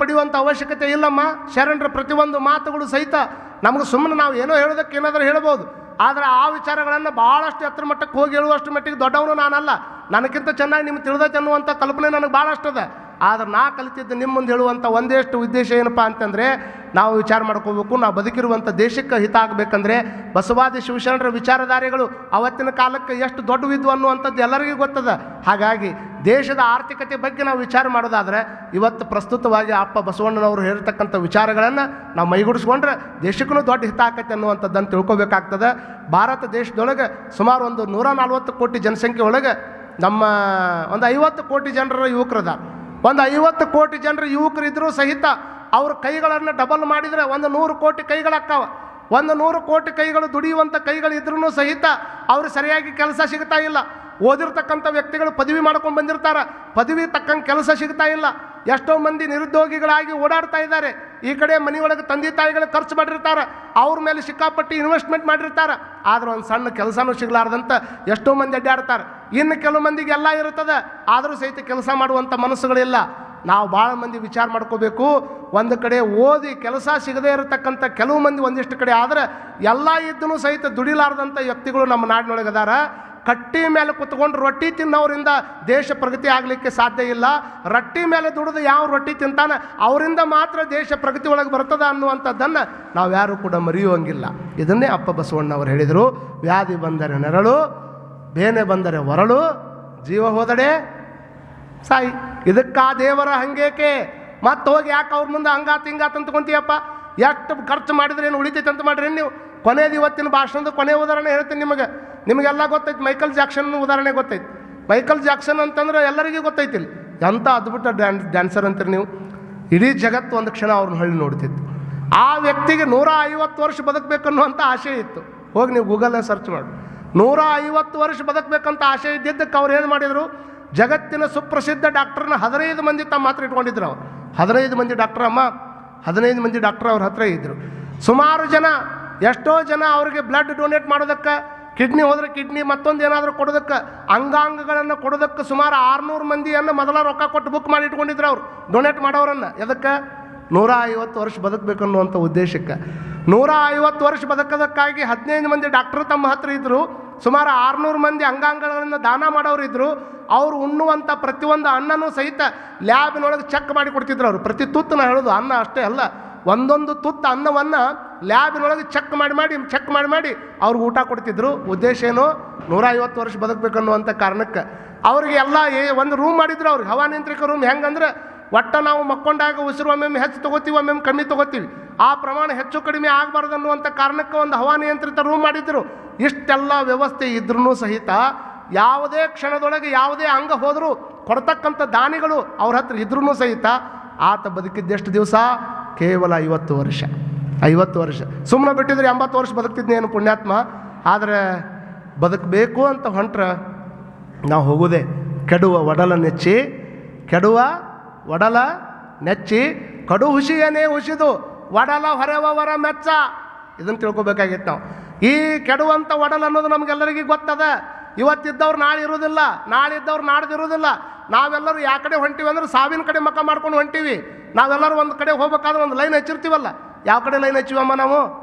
Speaker 1: ಪಡೆಯುವಂಥ ಅವಶ್ಯಕತೆ ಇಲ್ಲಮ್ಮ. ಶರಣರ ಪ್ರತಿಯೊಂದು ಮಾತುಗಳು ಸಹಿತ ನಮಗೆ ಸುಮ್ಮನೆ ನಾವು ಏನೋ ಹೇಳೋದಕ್ಕೆ ಏನಾದರೂ ಹೇಳ್ಬೋದು. ಆದರೆ ಆ ವಿಚಾರಗಳನ್ನು ಭಾಳಷ್ಟು ಎತ್ತರ ಮಟ್ಟಕ್ಕೆ ಹೋಗಿ ಹೇಳುವಷ್ಟು ಮಟ್ಟಿಗೆ ದೊಡ್ಡವನು ನಾನಲ್ಲ. ನನಗಿಂತ ಚೆನ್ನಾಗಿ ನಿಮ್ಗೆ ತಿಳಿದೈತೆ ಅನ್ನುವಂಥ ಕಲ್ಪನೆ ನನಗೆ ಭಾಳಷ್ಟದ. ಆದರೆ ನಾ ಕಲಿತಿದ್ದು ನಿಮ್ಮ ಮುಂದೆ ಹೇಳುವಂಥ ಒಂದೇಷ್ಟು ಉದ್ದೇಶ ಏನಪ್ಪ ಅಂತಂದರೆ, ನಾವು ವಿಚಾರ ಮಾಡ್ಕೋಬೇಕು, ನಾವು ಬದುಕಿರುವಂಥ ದೇಶಕ್ಕೆ ಹಿತ ಆಗಬೇಕಂದ್ರೆ ಬಸವಾದಿ ಶಿವಶರಣರ ವಿಚಾರಧಾರೆಗಳು ಅವತ್ತಿನ ಕಾಲಕ್ಕೆ ಎಷ್ಟು ದೊಡ್ಡವಿದ್ವು ಅನ್ನುವಂಥದ್ದು ಎಲ್ಲರಿಗೂ ಗೊತ್ತದ. ಹಾಗಾಗಿ ದೇಶದ ಆರ್ಥಿಕತೆ ಬಗ್ಗೆ ನಾವು ವಿಚಾರ ಮಾಡೋದಾದರೆ ಇವತ್ತು ಪ್ರಸ್ತುತವಾಗಿ ಅಪ್ಪ ಬಸವಣ್ಣನವರು ಹೇಳಿರ್ತಕ್ಕಂಥ ವಿಚಾರಗಳನ್ನು ನಾವು ಮೈಗೂಡಿಸ್ಕೊಂಡ್ರೆ ದೇಶಕ್ಕೂ ದೊಡ್ಡ ಹಿತ ಆಕೈತೆ ಅನ್ನುವಂಥದ್ದನ್ನು ತಿಳ್ಕೊಬೇಕಾಗ್ತದೆ. ಭಾರತ ದೇಶದೊಳಗೆ ಸುಮಾರು ಒಂದು 140 ಕೋಟಿ ಜನಸಂಖ್ಯೆ ಒಳಗೆ ನಮ್ಮ ಒಂದು 50 ಕೋಟಿ ಜನರ ಯುವಕರದ, ಒಂದು 50 ಕೋಟಿ ಜನರು ಯುವಕರಿದ್ದರೂ ಸಹಿತ ಅವ್ರ ಕೈಗಳನ್ನು ಡಬಲ್ ಮಾಡಿದರೆ ಒಂದು 100 ಕೋಟಿ ಕೈಗಳಾಕ್ಕಾವ. ಒಂದು 100 ಕೋಟಿ ಕೈಗಳು ದುಡಿಯುವಂಥ ಕೈಗಳಿದ್ರೂ ಸಹಿತ ಅವ್ರು ಸರಿಯಾಗಿ ಕೆಲಸ ಸಿಗ್ತಾ ಇಲ್ಲ. ಓದಿರ್ತಕ್ಕಂಥ ವ್ಯಕ್ತಿಗಳು ಪದವಿ ಮಾಡ್ಕೊಂಡು ಬಂದಿರ್ತಾರೆ, ಪದವಿ ತಕ್ಕಂಗೆ ಕೆಲಸ ಸಿಗ್ತಾ ಇಲ್ಲ. ಎಷ್ಟೋ ಮಂದಿ ನಿರುದ್ಯೋಗಿಗಳಾಗಿ ಓಡಾಡ್ತಾ ಇದ್ದಾರೆ. ಈ ಕಡೆ ಮನೆಯೊಳಗೆ ತಂದೆ ತಾಯಿಗಳು ಖರ್ಚು ಮಾಡಿರ್ತಾರೆ, ಅವ್ರ ಮೇಲೆ ಸಿಕ್ಕಾಪಟ್ಟಿ ಇನ್ವೆಸ್ಟ್ಮೆಂಟ್ ಮಾಡಿರ್ತಾರೆ, ಆದ್ರೆ ಒಂದು ಸಣ್ಣ ಕೆಲಸನೂ ಸಿಗಲಾರ್ದಂತ ಎಷ್ಟೋ ಮಂದಿ ಅಡ್ಡಾಡ್ತಾರೆ. ಇನ್ನು ಕೆಲವು ಮಂದಿಗೆ ಎಲ್ಲ ಇರ್ತದೆ, ಆದರೂ ಸಹಿತ ಕೆಲಸ ಮಾಡುವಂಥ ಮನಸ್ಸುಗಳಿಲ್ಲ. ನಾವು ಭಾಳ ಮಂದಿ ವಿಚಾರ ಮಾಡ್ಕೋಬೇಕು. ಒಂದು ಕಡೆ ಓದಿ ಕೆಲಸ ಸಿಗದೇ ಇರತಕ್ಕಂಥ ಕೆಲವು ಮಂದಿ ಒಂದಿಷ್ಟು ಕಡೆ ಆದರೆ ಎಲ್ಲ ಇದ್ದೂ ಸಹಿತ ದುಡಿಲಾರ್ದಂಥ ವ್ಯಕ್ತಿಗಳು ನಮ್ಮ ನಾಡಿನೊಳಗದಾರ. ಕಟ್ಟಿ ಮೇಲೆ ಕುತ್ಕೊಂಡು ರೊಟ್ಟಿ ತಿನ್ನೋರಿಂದ ದೇಶ ಪ್ರಗತಿ ಆಗಲಿಕ್ಕೆ ಸಾಧ್ಯ ಇಲ್ಲ. ರೊಟ್ಟಿ ಮೇಲೆ ದುಡಿದು ಯಾವ ರೊಟ್ಟಿ ತಿಂತಾನೆ ಅವರಿಂದ ಮಾತ್ರ ದೇಶ ಪ್ರಗತಿ ಒಳಗೆ ಬರ್ತದೆ ಅನ್ನುವಂಥದ್ದನ್ನು ನಾವು ಯಾರೂ ಕೂಡ ಮರೆಯುವಂಗಿಲ್ಲ. ಇದನ್ನೇ ಅಪ್ಪ ಬಸವಣ್ಣವರು ಹೇಳಿದರು, ವ್ಯಾಧಿ ಬಂದರೆ ನೆರಳು, ಬೇನೆ ಬಂದರೆ ಹೊರಳು, ಜೀವ ಹೋದಡೆ ಸಾಯಿ. ಇದಕ್ಕೆ ದೇವರ ಹಂಗೇಕೆ? ಮತ್ತೆ ಹೋಗಿ ಯಾಕೆ ಅವ್ರ ಮುಂದೆ ಹಿಂಗಾತ ಅಂತ್ಕೊಂತೀಯಪ್ಪ? ಎಷ್ಟು ಖರ್ಚು ಮಾಡಿದ್ರೆ ಏನು ಉಳಿತೈತೆ ಅಂತ ಮಾಡ್ರಿ ನೀವು? ಕೊನೆಯದು ಇವತ್ತಿನ ಭಾಷಣದ ಕೊನೆ ಉದಾಹರಣೆ ಹೇಳ್ತೀನಿ ನಿಮಗೆಲ್ಲ ಗೊತ್ತೈತಿ. ಮೈಕಲ್ ಜಾಕ್ಸನ್ ಉದಾಹರಣೆ ಗೊತ್ತೈತಿ. ಮೈಕಲ್ ಜಾಕ್ಸನ್ ಅಂತಂದ್ರೆ ಎಲ್ಲರಿಗೂ ಗೊತ್ತೈತಿಲ್ಲ. ಎಂಥ ಅದ್ಭುತ ಡ್ಯಾನ್ಸರ್ ಅಂತೀರಿ ನೀವು. ಇಡೀ ಜಗತ್ತು ಒಂದು ಕ್ಷಣ ಅವ್ರನ್ನ ಹೊಳ್ಳಿ ನೋಡ್ತಿತ್ತು. ಆ ವ್ಯಕ್ತಿಗೆ 150 ವರ್ಷ ಬದುಕಬೇಕನ್ನುವಂಥ ಆಸೆ ಇತ್ತು. ಹೋಗಿ ನೀವು ಗೂಗಲ್ನಲ್ಲಿ ಸರ್ಚ್ ಮಾಡಿ, 150 ವರ್ಷ ಬದುಕಬೇಕಂತ ಆಸೆ ಇದ್ದಿದ್ದಕ್ಕೆ ಅವ್ರು ಏನು ಮಾಡಿದರು, ಜಗತ್ತಿನ ಸುಪ್ರಸಿದ್ಧ ಡಾಕ್ಟ್ರನ್ನ 15 ಮಂದಿ ತಮ್ಮ ಹತ್ರ ಇಟ್ಕೊಂಡಿದ್ರು. ಅವ್ರು 15 ಮಂದಿ ಡಾಕ್ಟ್ರ್, 15 ಮಂದಿ ಡಾಕ್ಟ್ರ್ ಅವ್ರ ಹತ್ರ ಇದ್ದರು. ಸುಮಾರು ಜನ, ಎಷ್ಟೋ ಜನ ಅವ್ರಿಗೆ ಬ್ಲಡ್ ಡೊನೇಟ್ ಮಾಡೋದಕ್ಕೆ, ಕಿಡ್ನಿ ಹೋದರೆ ಕಿಡ್ನಿ ಮತ್ತೊಂದು ಏನಾದರೂ ಕೊಡೋದಕ್ಕೆ, ಅಂಗಾಂಗಗಳನ್ನು ಕೊಡೋದಕ್ಕೆ ಸುಮಾರು 600 ಮಂದಿಯನ್ನು ಮೊದಲ ರೊಕ್ಕ ಕೊಟ್ಟು ಬುಕ್ ಮಾಡಿ ಇಟ್ಕೊಂಡಿದ್ರು ಅವ್ರು, ಡೊನೇಟ್ ಮಾಡೋರನ್ನು. ಎದಕ್ಕೆ? 150 ವರ್ಷ ಬದುಕಬೇಕನ್ನುವಂಥ ಉದ್ದೇಶಕ್ಕೆ. 150 ವರ್ಷ ಬದುಕೋದಕ್ಕಾಗಿ 15 ಮಂದಿ ಡಾಕ್ಟ್ರು ತಮ್ಮ ಹತ್ರ ಇದ್ದರು. ಸುಮಾರು 600 ಮಂದಿ ಅಂಗಾಂಗಗಳನ್ನು ದಾನ ಮಾಡೋರು ಇದ್ದರು. ಅವರು ಉಣ್ಣುವಂಥ ಪ್ರತಿಯೊಂದು ಅನ್ನನೂ ಸಹಿತ ಲ್ಯಾಬಿನೊಳಗೆ ಚೆಕ್ ಮಾಡಿ ಕೊಡ್ತಿದ್ರು ಅವರು. ಪ್ರತಿ ತುತ್ತು ನಾನು ಹೇಳೋದು ಅನ್ನ ಅಷ್ಟೇ ಅಲ್ಲ, ಒಂದೊಂದು ತುತ್ತು ಅನ್ನವನ್ನು ಲ್ಯಾಬಿನೊಳಗೆ ಚೆಕ್ ಮಾಡಿ ಅವ್ರಿಗೆ ಊಟ ಕೊಡ್ತಿದ್ರು. ಉದ್ದೇಶ ಏನು? 150 ವರ್ಷ ಬದುಕಬೇಕನ್ನುವಂಥ ಕಾರಣಕ್ಕೆ. ಅವ್ರಿಗೆ ಎಲ್ಲ ಒಂದು ರೂಮ್ ಮಾಡಿದ್ರು ಅವ್ರಿಗೆ, ಹವಾನಿಯಂತ್ರಿತ ರೂಮ್. ಹೆಂಗಂದ್ರೆ ಒಟ್ಟು ನಾವು ಮಕ್ಕೊಂಡಾಗ ಉಸಿರು ಒಮ್ಮೆ ಹೆಚ್ಚು ತೊಗೋತೀವಿ, ಒಮ್ಮೆ ಕಮ್ಮಿ ತೊಗೋತೀವಿ. ಆ ಪ್ರಮಾಣ ಹೆಚ್ಚು ಕಡಿಮೆ ಆಗಬಾರ್ದು ಅನ್ನುವಂಥ ಕಾರಣಕ್ಕೆ ಒಂದು ಹವಾನಿಯಂತ್ರಿತ ರೂಮ್ ಮಾಡಿದ್ರು. ಇಷ್ಟೆಲ್ಲ ವ್ಯವಸ್ಥೆ ಇದ್ರೂ ಸಹಿತ ಯಾವುದೇ ಕ್ಷಣದೊಳಗೆ ಯಾವುದೇ ಅಂಗ ಹೋದರೂ ಕೊಡ್ತಕ್ಕಂಥ ದಾನಿಗಳು ಅವ್ರ ಹತ್ರ ಇದ್ರೂ ಸಹಿತ ಆತ ಬದುಕಿದ್ದೆಷ್ಟು ದಿವಸ? ಕೇವಲ 50 ವರ್ಷ. 50 ವರ್ಷ ಸುಮ್ಮನೆ ಬಿಟ್ಟಿದ್ರೆ 80 ವರ್ಷ ಬದುಕ್ತಿದ್ನೇನು ಪುಣ್ಯಾತ್ಮ. ಆದರೆ ಬದುಕಬೇಕು ಅಂತ ಹೊಂಟ್ರೆ ನಾವು ಹೋಗೋದೇ ಕೆಡುವ ಒಡಲ ನೆಚ್ಚಿ ಕಡು ಹುಸಿಯನೇ ಹುಸಿದು ಒಡಲ ಹೊರೆವವರ ಮೆಚ್ಚ. ಇದನ್ನು ತಿಳ್ಕೊಬೇಕಾಗಿತ್ತು ನಾವು. ಈ ಕೆಡುವಂಥ ಒಡಲ ಅನ್ನೋದು ನಮಗೆಲ್ಲರಿಗೂ ಗೊತ್ತದ. ಇವತ್ತಿದ್ದವ್ರು ನಾಳೆ ಇರೋದಿಲ್ಲ, ನಾಳೆ ಇದ್ದವ್ರು ನಾಡ್ದಿರೋದಿಲ್ಲ. ನಾವೆಲ್ಲರೂ ಯಾವ ಕಡೆ ಹೊಂಟಿವಿ ಅಂದ್ರೆ ಸಾವಿನ ಕಡೆ ಮಕ್ಕ ಮಾಡ್ಕೊಂಡು ಹೊಂಟೀವಿ. ನಾವೆಲ್ಲರೂ ಒಂದು ಕಡೆ ಹೋಗ್ಬೇಕಾದ್ರೆ ಒಂದು ಲೈನ್ ಹಚ್ಚಿರ್ತೀವಲ್ಲ. ಯಾವ ಕಡೆ ಲೈನ್ ಹಚ್ಚಿವಮ್ಮ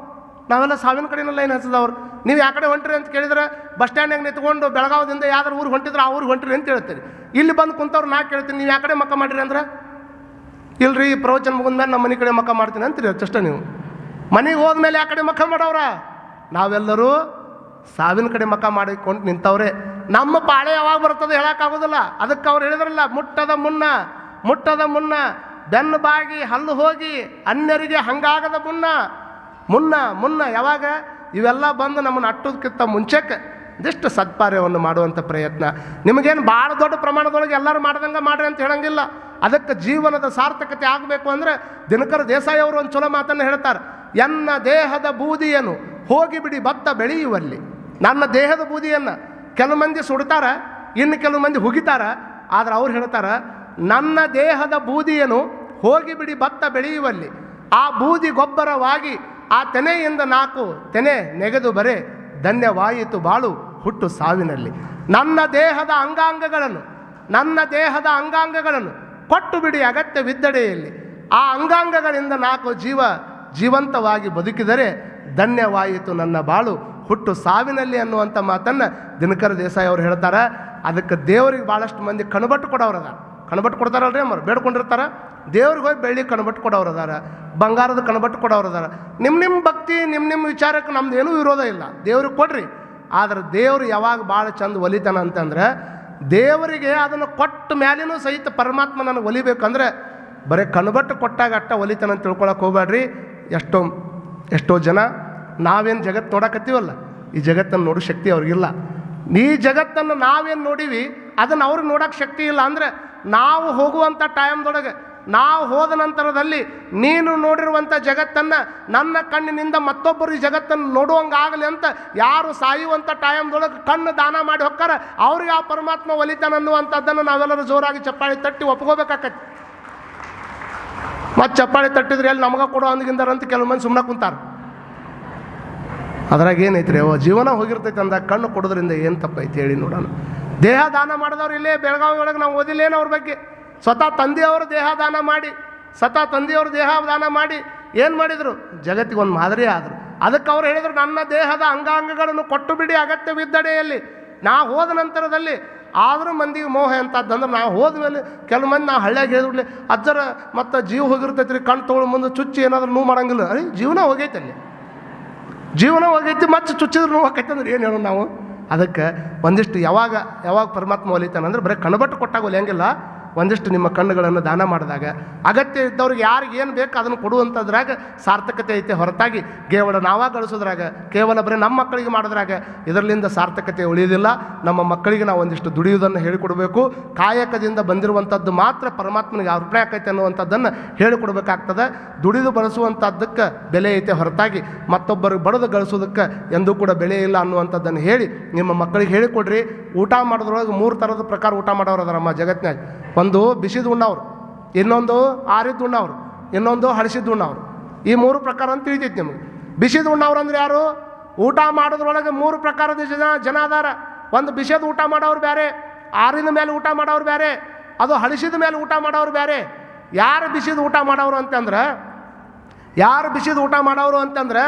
Speaker 1: ನಾವೆಲ್ಲ ಸಾವಿನ ಕಡೆನ ಲೈನ್ ಹಚ್ಚಿದವ್ರು. ನೀವು ಯಾವ ಕಡೆ ಹೊಂಟ್ರಿ ಅಂತ ಕೇಳಿದ್ರೆ ಬಸ್ ಸ್ಟ್ಯಾಂಡಿಗೆ ನಿಂತ್ಕೊಂಡು ಬೆಳಗಾವದಿಂದ ಯಾವ್ದಾರು ಊರಿಗೆ ಹೊಂಟಿದ್ರೆ ಆ ಊರಿಗೆ ಹೊಂಟ್ರಿ ಅಂತ ಹೇಳ್ತೀರಿ. ಇಲ್ಲಿ ಬಂದು ಕುಂತವ್ರು ನಾ ಕೇಳ್ತೀನಿ, ನೀವು ಯಾವ ಕಡೆ ಮಕ್ಕ ಮಾಡಿರಿ ಅಂದ್ರೆ, ಇಲ್ರಿ ಪ್ರವಚನ ಮುಗಿದ್ಮೇಲೆ ನಮ್ಮ ಮನೆ ಕಡೆ ಮಕ್ಕ ಮಾಡ್ತೀನಿ ಅಂತೀರಿ ಅಷ್ಟೇ. ನೀವು ಮನೆಗೆ ಹೋದ್ಮೇಲೆ ಯಾವ ಕಡೆ ಮಕ್ಕ ಮಾಡವ್ರ? ನಾವೆಲ್ಲರೂ ಸಾವಿನ ಕಡೆ ಮಕ್ಕ ಮಾಡಿಕೊಂಡು ನಿಂತವ್ರೆ. ನಮ್ಮ ಪಾಳೆ ಯಾವಾಗ ಬರ್ತದೆ ಹೇಳೋಕ್ಕಾಗೋದಿಲ್ಲ. ಅದಕ್ಕೆ ಅವ್ರು ಹೇಳಿದ್ರಲ್ಲ, ಮುಟ್ಟದ ಮುನ್ನ ಬೆನ್ನು ಬಾಗಿ ಹಲ್ಲು ಹೋಗಿ ಅನ್ಯರಿಗೆ ಹಂಗಾಗದ ಮುನ್ನ ಯಾವಾಗ ಇವೆಲ್ಲ ಬಂದು ನಮ್ಮನ್ನು ಅಟ್ಟೋದಕ್ಕಿಂತ ಮುಂಚೆಕ್ಕೆ ಇದೆಷ್ಟು ಸತ್ಕಾರ್ಯವನ್ನು ಮಾಡುವಂಥ ಪ್ರಯತ್ನ. ನಿಮಗೇನು ಭಾಳ ದೊಡ್ಡ ಪ್ರಮಾಣದೊಳಗೆ ಎಲ್ಲರೂ ಮಾಡ್ದಂಗೆ ಮಾಡ್ರಿ ಅಂತ ಹೇಳಂಗಿಲ್ಲ. ಅದಕ್ಕೆ ಜೀವನದ ಸಾರ್ಥಕತೆ ಆಗಬೇಕು ಅಂದರೆ ದಿನಕರ ದೇಸಾಯಿ ಅವರು ಒಂದು ಚಲೋ ಮಾತನ್ನು ಹೇಳ್ತಾರೆ. ಎನ್ನ ದೇಹದ ಬೂದಿಯನ್ನು ಹೋಗಿಬಿಡಿ ಭತ್ತ ಬೆಳೆಯುವಲ್ಲಿ. ನನ್ನ ದೇಹದ ಬೂದಿಯನ್ನು ಕೆಲವು ಮಂದಿ ಸುಡ್ತಾರ, ಇನ್ನು ಕೆಲವು ಮಂದಿ ಹುಗಿತಾರ. ಆದರೆ ಅವ್ರು ಹೇಳ್ತಾರೆ, ನನ್ನ ದೇಹದ ಬೂದಿಯನ್ನು ಹೋಗಿಬಿಡಿ ಭತ್ತ ಬೆಳೆಯುವಲ್ಲಿ. ಆ ಬೂದಿ ಗೊಬ್ಬರವಾಗಿ ಆ ತೆನೆಯಿಂದ 4 ತೆನೆ ನೆಗೆದು ಬರೆ ಧನ್ಯವಾಯಿತು ಬಾಳು ಹುಟ್ಟು ಸಾವಿನಲ್ಲಿ. ನನ್ನ ದೇಹದ ಅಂಗಾಂಗಗಳನ್ನು ಕೊಟ್ಟು ಬಿಡಿ ಅಗತ್ಯವಿದ್ದಡೆಯಲ್ಲಿ. ಆ ಅಂಗಾಂಗಗಳಿಂದ 4 ಜೀವಂತವಾಗಿ ಬದುಕಿದರೆ ಧನ್ಯವಾಯಿತು ನನ್ನ ಬಾಳು ಹುಟ್ಟು ಸಾವಿನಲ್ಲಿ ಅನ್ನುವಂಥ ಮಾತನ್ನು ದಿನಕರ ದೇಸಾಯಿ ಅವರು ಹೇಳ್ತಾರೆ. ಅದಕ್ಕೆ ದೇವರಿಗೆ ಭಾಳಷ್ಟು ಮಂದಿ ಕಣಬಟ್ಟು ಕೊಡ್ತಾರಲ್ರಿ ಅಮ್ಮರು, ಬೇಡ್ಕೊಂಡಿರ್ತಾರೆ. ದೇವ್ರಿಗೆ ಹೋಗಿ ಬೆಳ್ಳಿ ಕಣಬಟ್ಟು ಕೊಡೋರದಾರ, ಬಂಗಾರದ ಕಣಬಟ್ಟು ಕೊಡೋರದಾರ. ನಿಮ್ಮ ಭಕ್ತಿ ನಿಮ್ಮ ವಿಚಾರಕ್ಕೆ ನಮ್ದು ಏನೂ ವಿರೋಧ ಇಲ್ಲ, ದೇವ್ರಿಗೆ ಕೊಡ್ರಿ. ಆದರೆ ದೇವರು ಯಾವಾಗ ಭಾಳ ಚಂದ ಒಲಿತಾನ ಅಂತಂದ್ರೆ, ದೇವರಿಗೆ ಅದನ್ನು ಕೊಟ್ಟ ಮ್ಯಾಲಿನೂ ಸಹಿತ ಪರಮಾತ್ಮ ನನಗೆ ಒಲಿಬೇಕಂದ್ರೆ ಬರೀ ಕಣಬಟ್ಟು ಕೊಟ್ಟಾಗ ಅಟ್ಟ ಒಲಿತಾನ ಅಂತ ತಿಳ್ಕೊಳಕ್ಕೆ ಹೋಗ್ಬೇಡ್ರಿ. ಎಷ್ಟೋ ಜನ ನಾವೇನು ಜಗತ್ತು ನೋಡಕತ್ತೀವಲ್ಲ, ಈ ಜಗತ್ತನ್ನು ನೋಡೋ ಶಕ್ತಿ ಅವ್ರಿಗಿಲ್ಲ. ಈ ಜಗತ್ತನ್ನು ನಾವೇನು ನೋಡೀವಿ ಅದನ್ನು ಅವ್ರಿಗೆ ನೋಡೋಕ್ಕೆ ಶಕ್ತಿ ಇಲ್ಲ. ಅಂದರೆ ನಾವು ಹೋಗುವಂಥ ಟೈಮ್ದೊಳಗೆ, ನಾವು ಹೋದ ನಂತರದಲ್ಲಿ ನೀನು ನೋಡಿರುವಂಥ ಜಗತ್ತನ್ನು ನನ್ನ ಕಣ್ಣಿನಿಂದ ಮತ್ತೊಬ್ಬರು ಈ ಜಗತ್ತನ್ನು ನೋಡುವಂಗಾಗಲಿ ಅಂತ ಯಾರು ಸಾಯುವಂಥ ಟೈಮ್ದೊಳಗೆ ಕಣ್ಣು ದಾನ ಮಾಡಿ ಹೋಗ್ತಾರೆ, ಅವ್ರಿಗೆ ಆ ಪರಮಾತ್ಮ ಒಲಿತಾನನ್ನುವಂಥದ್ದನ್ನು ನಾವೆಲ್ಲರೂ ಜೋರಾಗಿ ಚಪ್ಪಾಳಿ ತಟ್ಟಿ ಒಪ್ಕೋಬೇಕಾಕತಿ. ಮತ್ತು ಚಪ್ಪಾಳಿ ತಟ್ಟಿದ್ರೆ ಎಲ್ಲಿ ನಮಗೆ ಕೊಡೋ ಅಂದ್ಗಿಂದಾರಂತ ಕೆಲವು ಮಂದಿ ಸುಮ್ಮನೆ ಕುಂತಾರೆ. ಅದ್ರಾಗ ಏನೈತ್ರಿ, ಜೀವನ ಹೋಗಿರ್ತೈತೆ ಅಂದಾಗ ಕಣ್ಣು ಕೊಡೋದ್ರಿಂದ ಏನು ತಪ್ಪೈತಿ ಹೇಳಿ ನೋಡೋಣ. ದೇಹ ದಾನ ಮಾಡಿದವ್ರು ಇಲ್ಲೇ ಬೆಳಗಾವಿ ಒಳಗೆ ನಾವು ಓದಿಲ್ಲೇನು ಅವ್ರ ಬಗ್ಗೆ. ಸ್ವತಃ ತಂದೆಯವರು ದೇಹ ದಾನ ಮಾಡಿ ಏನು ಮಾಡಿದರು, ಜಗತ್ತಿಗೆ ಒಂದು ಮಾದರಿ ಆದರು. ಅದಕ್ಕೆ ಅವ್ರು ಹೇಳಿದರು, ನನ್ನ ದೇಹದ ಅಂಗಾಂಗಗಳನ್ನು ಕೊಟ್ಟು ಬಿಡಿ ಅಗತ್ಯವಿದ್ದಡೆಯಲ್ಲಿ. ನಾ ಹೋದ ನಂತರದಲ್ಲಿ ಆದರೂ ಮಂದಿಗೆ ಮೋಹ ಅಂತಂದ್ರೆ, ನಾವು ಹೋದ್ಮೇಲೆ ಕೆಲವು ಮಂದಿ ನಾವು ಹಳ್ಳಿಯಾಗಿ ಹೇಳಿದ್ಬಿಡ್ಲಿ ಅಜ್ಜರ ಮತ್ತು ಜೀವ ಹೋಗಿರ್ತೈತಿ ರೀ, ಕಣ್ಣು ತೊಗೊಳ್ಳೋ ಮುಂದೆ ಚುಚ್ಚಿ ಏನಾದರೂ ನೋವು ಮಾಡೋಂಗಿಲ್ಲ. ಜೀವನ ಹೋಗೈತೆ ಅಲ್ಲಿ, ಜೀವನ ಹೋಗೈತಿ, ಮತ್ತೆ ಚುಚ್ಚಿದ್ರೆ ನೋವು ಆಕೈತೆ ಅಂದ್ರೆ ಏನು ಹೇಳೋಣ ನಾವು. ಅದಕ್ಕೆ ಒಂದಿಷ್ಟು ಯಾವಾಗ ಪರಮಾತ್ಮ ಒಲಿತಾನಂದ್ರೆ ಬರೀ ಕಣಬಟ್ಟು ಕೊಟ್ಟಾಗ ಒಲಿಯಂಗಿಲ್ಲ. ಒಂದಿಷ್ಟು ನಿಮ್ಮ ಕಣ್ಣುಗಳನ್ನು ದಾನ ಮಾಡಿದಾಗ, ಅಗತ್ಯ ಇದ್ದವ್ರಿಗೆ ಯಾರಿಗೆ ಏನು ಬೇಕು ಅದನ್ನು ಕೊಡುವಂಥದ್ರಾಗ ಸಾರ್ಥಕತೆ ಐತೆ ಹೊರತಾಗಿ ಕೇವಲ ನಾವಾಗ ಗಳಿಸೋದ್ರಾಗ, ಕೇವಲ ಬರೀ ನಮ್ಮ ಮಕ್ಕಳಿಗೆ ಮಾಡೋದ್ರಾಗ ಇದರಲ್ಲಿಂದ ಸಾರ್ಥಕತೆ ಉಳಿಯೋದಿಲ್ಲ. ನಮ್ಮ ಮಕ್ಕಳಿಗೆ ನಾವು ಒಂದಿಷ್ಟು ದುಡಿಯುವುದನ್ನು ಹೇಳಿಕೊಡಬೇಕು. ಕಾಯಕದಿಂದ ಬಂದಿರುವಂಥದ್ದು ಮಾತ್ರ ಪರಮಾತ್ಮನಿಗೆ ಅರ್ಪಣೆ ಆಕೈತೆ ಅನ್ನುವಂಥದ್ದನ್ನು ಹೇಳಿಕೊಡ್ಬೇಕಾಗ್ತದೆ. ದುಡಿದು ಬಳಸುವಂಥದ್ದಕ್ಕೆ ಬೆಲೆ ಐತೆ ಹೊರತಾಗಿ ಮತ್ತೊಬ್ಬರಿಗೆ ಬಡದು ಗಳಿಸೋದಕ್ಕೆ ಎಂದೂ ಕೂಡ ಬೆಲೆ ಇಲ್ಲ ಅನ್ನುವಂಥದ್ದನ್ನು ಹೇಳಿ ನಿಮ್ಮ ಮಕ್ಕಳಿಗೆ ಹೇಳಿಕೊಡ್ರಿ. ಊಟ ಮಾಡೋದ್ರೊಳಗೆ 3 ಥರದ ಪ್ರಕಾರ ಊಟ ಮಾಡೋರು ಅದರಮ್ಮ ಜಗತ್ತಿನಾಗ. ಒಂದು ಬಿಸಿದು ಉಣ್ಣವ್ರು, ಇನ್ನೊಂದು ಆರಿದ್ದು ಉಣ್ಣವ್ರು, ಇನ್ನೊಂದು ಹಳಸಿದ್ದು ಉಣ್ಣವ್ರು. ಈ 3 ಪ್ರಕಾರ ಅಂತ ತಿಳಿತೈತಿ ನಿಮಗೆ. ಬಿಸಿದು ಉಣ್ಣವ್ರು ಅಂದ್ರೆ ಯಾರು? ಊಟ ಮಾಡೋದ್ರೊಳಗೆ 3 ಪ್ರಕಾರದ ಜನ ಅದಾರ. ಒಂದು ಬಿಸಿದು ಊಟ ಮಾಡೋರು ಬೇರೆ, ಆರಿನ ಮೇಲೆ ಊಟ ಮಾಡೋರು ಬೇರೆ, ಅದು ಹಳಸಿದ ಮೇಲೆ ಊಟ ಮಾಡೋರು ಬೇರೆ. ಯಾರು ಬಿಸಿದು ಊಟ ಮಾಡೋರು ಅಂತಂದ್ರೆ,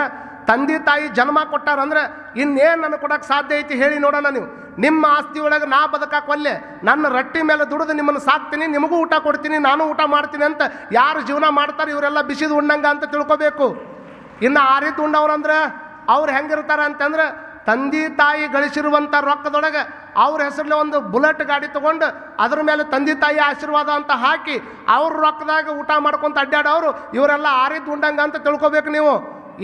Speaker 1: ತಂದೆ ತಾಯಿ ಜನ್ಮ ಕೊಟ್ಟಾರಂದ್ರೆ ಇನ್ನೇನು ನನಗೆ ಕೊಡೋಕ್ಕೆ ಸಾಧ್ಯ ಐತಿ ಹೇಳಿ ನೋಡೋಣ. ನೀವು ನಿಮ್ಮ ಆಸ್ತಿ ಒಳಗೆ ನಾ ಬದುಕಾಕೊಲ್ಲೆ, ನನ್ನ ರಟ್ಟಿ ಮೇಲೆ ದುಡಿದು ನಿಮ್ಮನ್ನು ಸಾಕ್ತೀನಿ, ನಿಮಗೂ ಊಟ ಕೊಡ್ತೀನಿ, ನಾನು ಊಟ ಮಾಡ್ತೀನಿ ಅಂತ ಯಾರು ಜೀವನ ಮಾಡ್ತಾರೆ ಇವರೆಲ್ಲ ಬಿಸಿದು ಉಣ್ಣಂಗ ಅಂತ ತಿಳ್ಕೊಬೇಕು. ಇನ್ನು ಆರಿದ್ದು ಉಣ್ಣವ್ರಂದ್ರೆ ಅವ್ರು ಹೆಂಗಿರ್ತಾರೆ ಅಂತಂದ್ರೆ, ತಂದೆ ತಾಯಿ ಗಳಿಸಿರುವಂಥ ರೊಕ್ಕದೊಳಗೆ ಅವ್ರ ಹೆಸರಲ್ಲಿ ಒಂದು ಬುಲೆಟ್ ಗಾಡಿ ತೊಗೊಂಡು ಅದ್ರ ಮೇಲೆ ತಂದೆ ತಾಯಿ ಆಶೀರ್ವಾದ ಅಂತ ಹಾಕಿ ಅವ್ರ ರೊಕ್ಕದಾಗ ಊಟ ಮಾಡ್ಕೊತ ಅಡ್ಡಾಡೋರು ಇವರೆಲ್ಲ ಆರಿದ್ದು ಉಣ್ಣಂಗ ಅಂತ ತಿಳ್ಕೊಬೇಕು ನೀವು.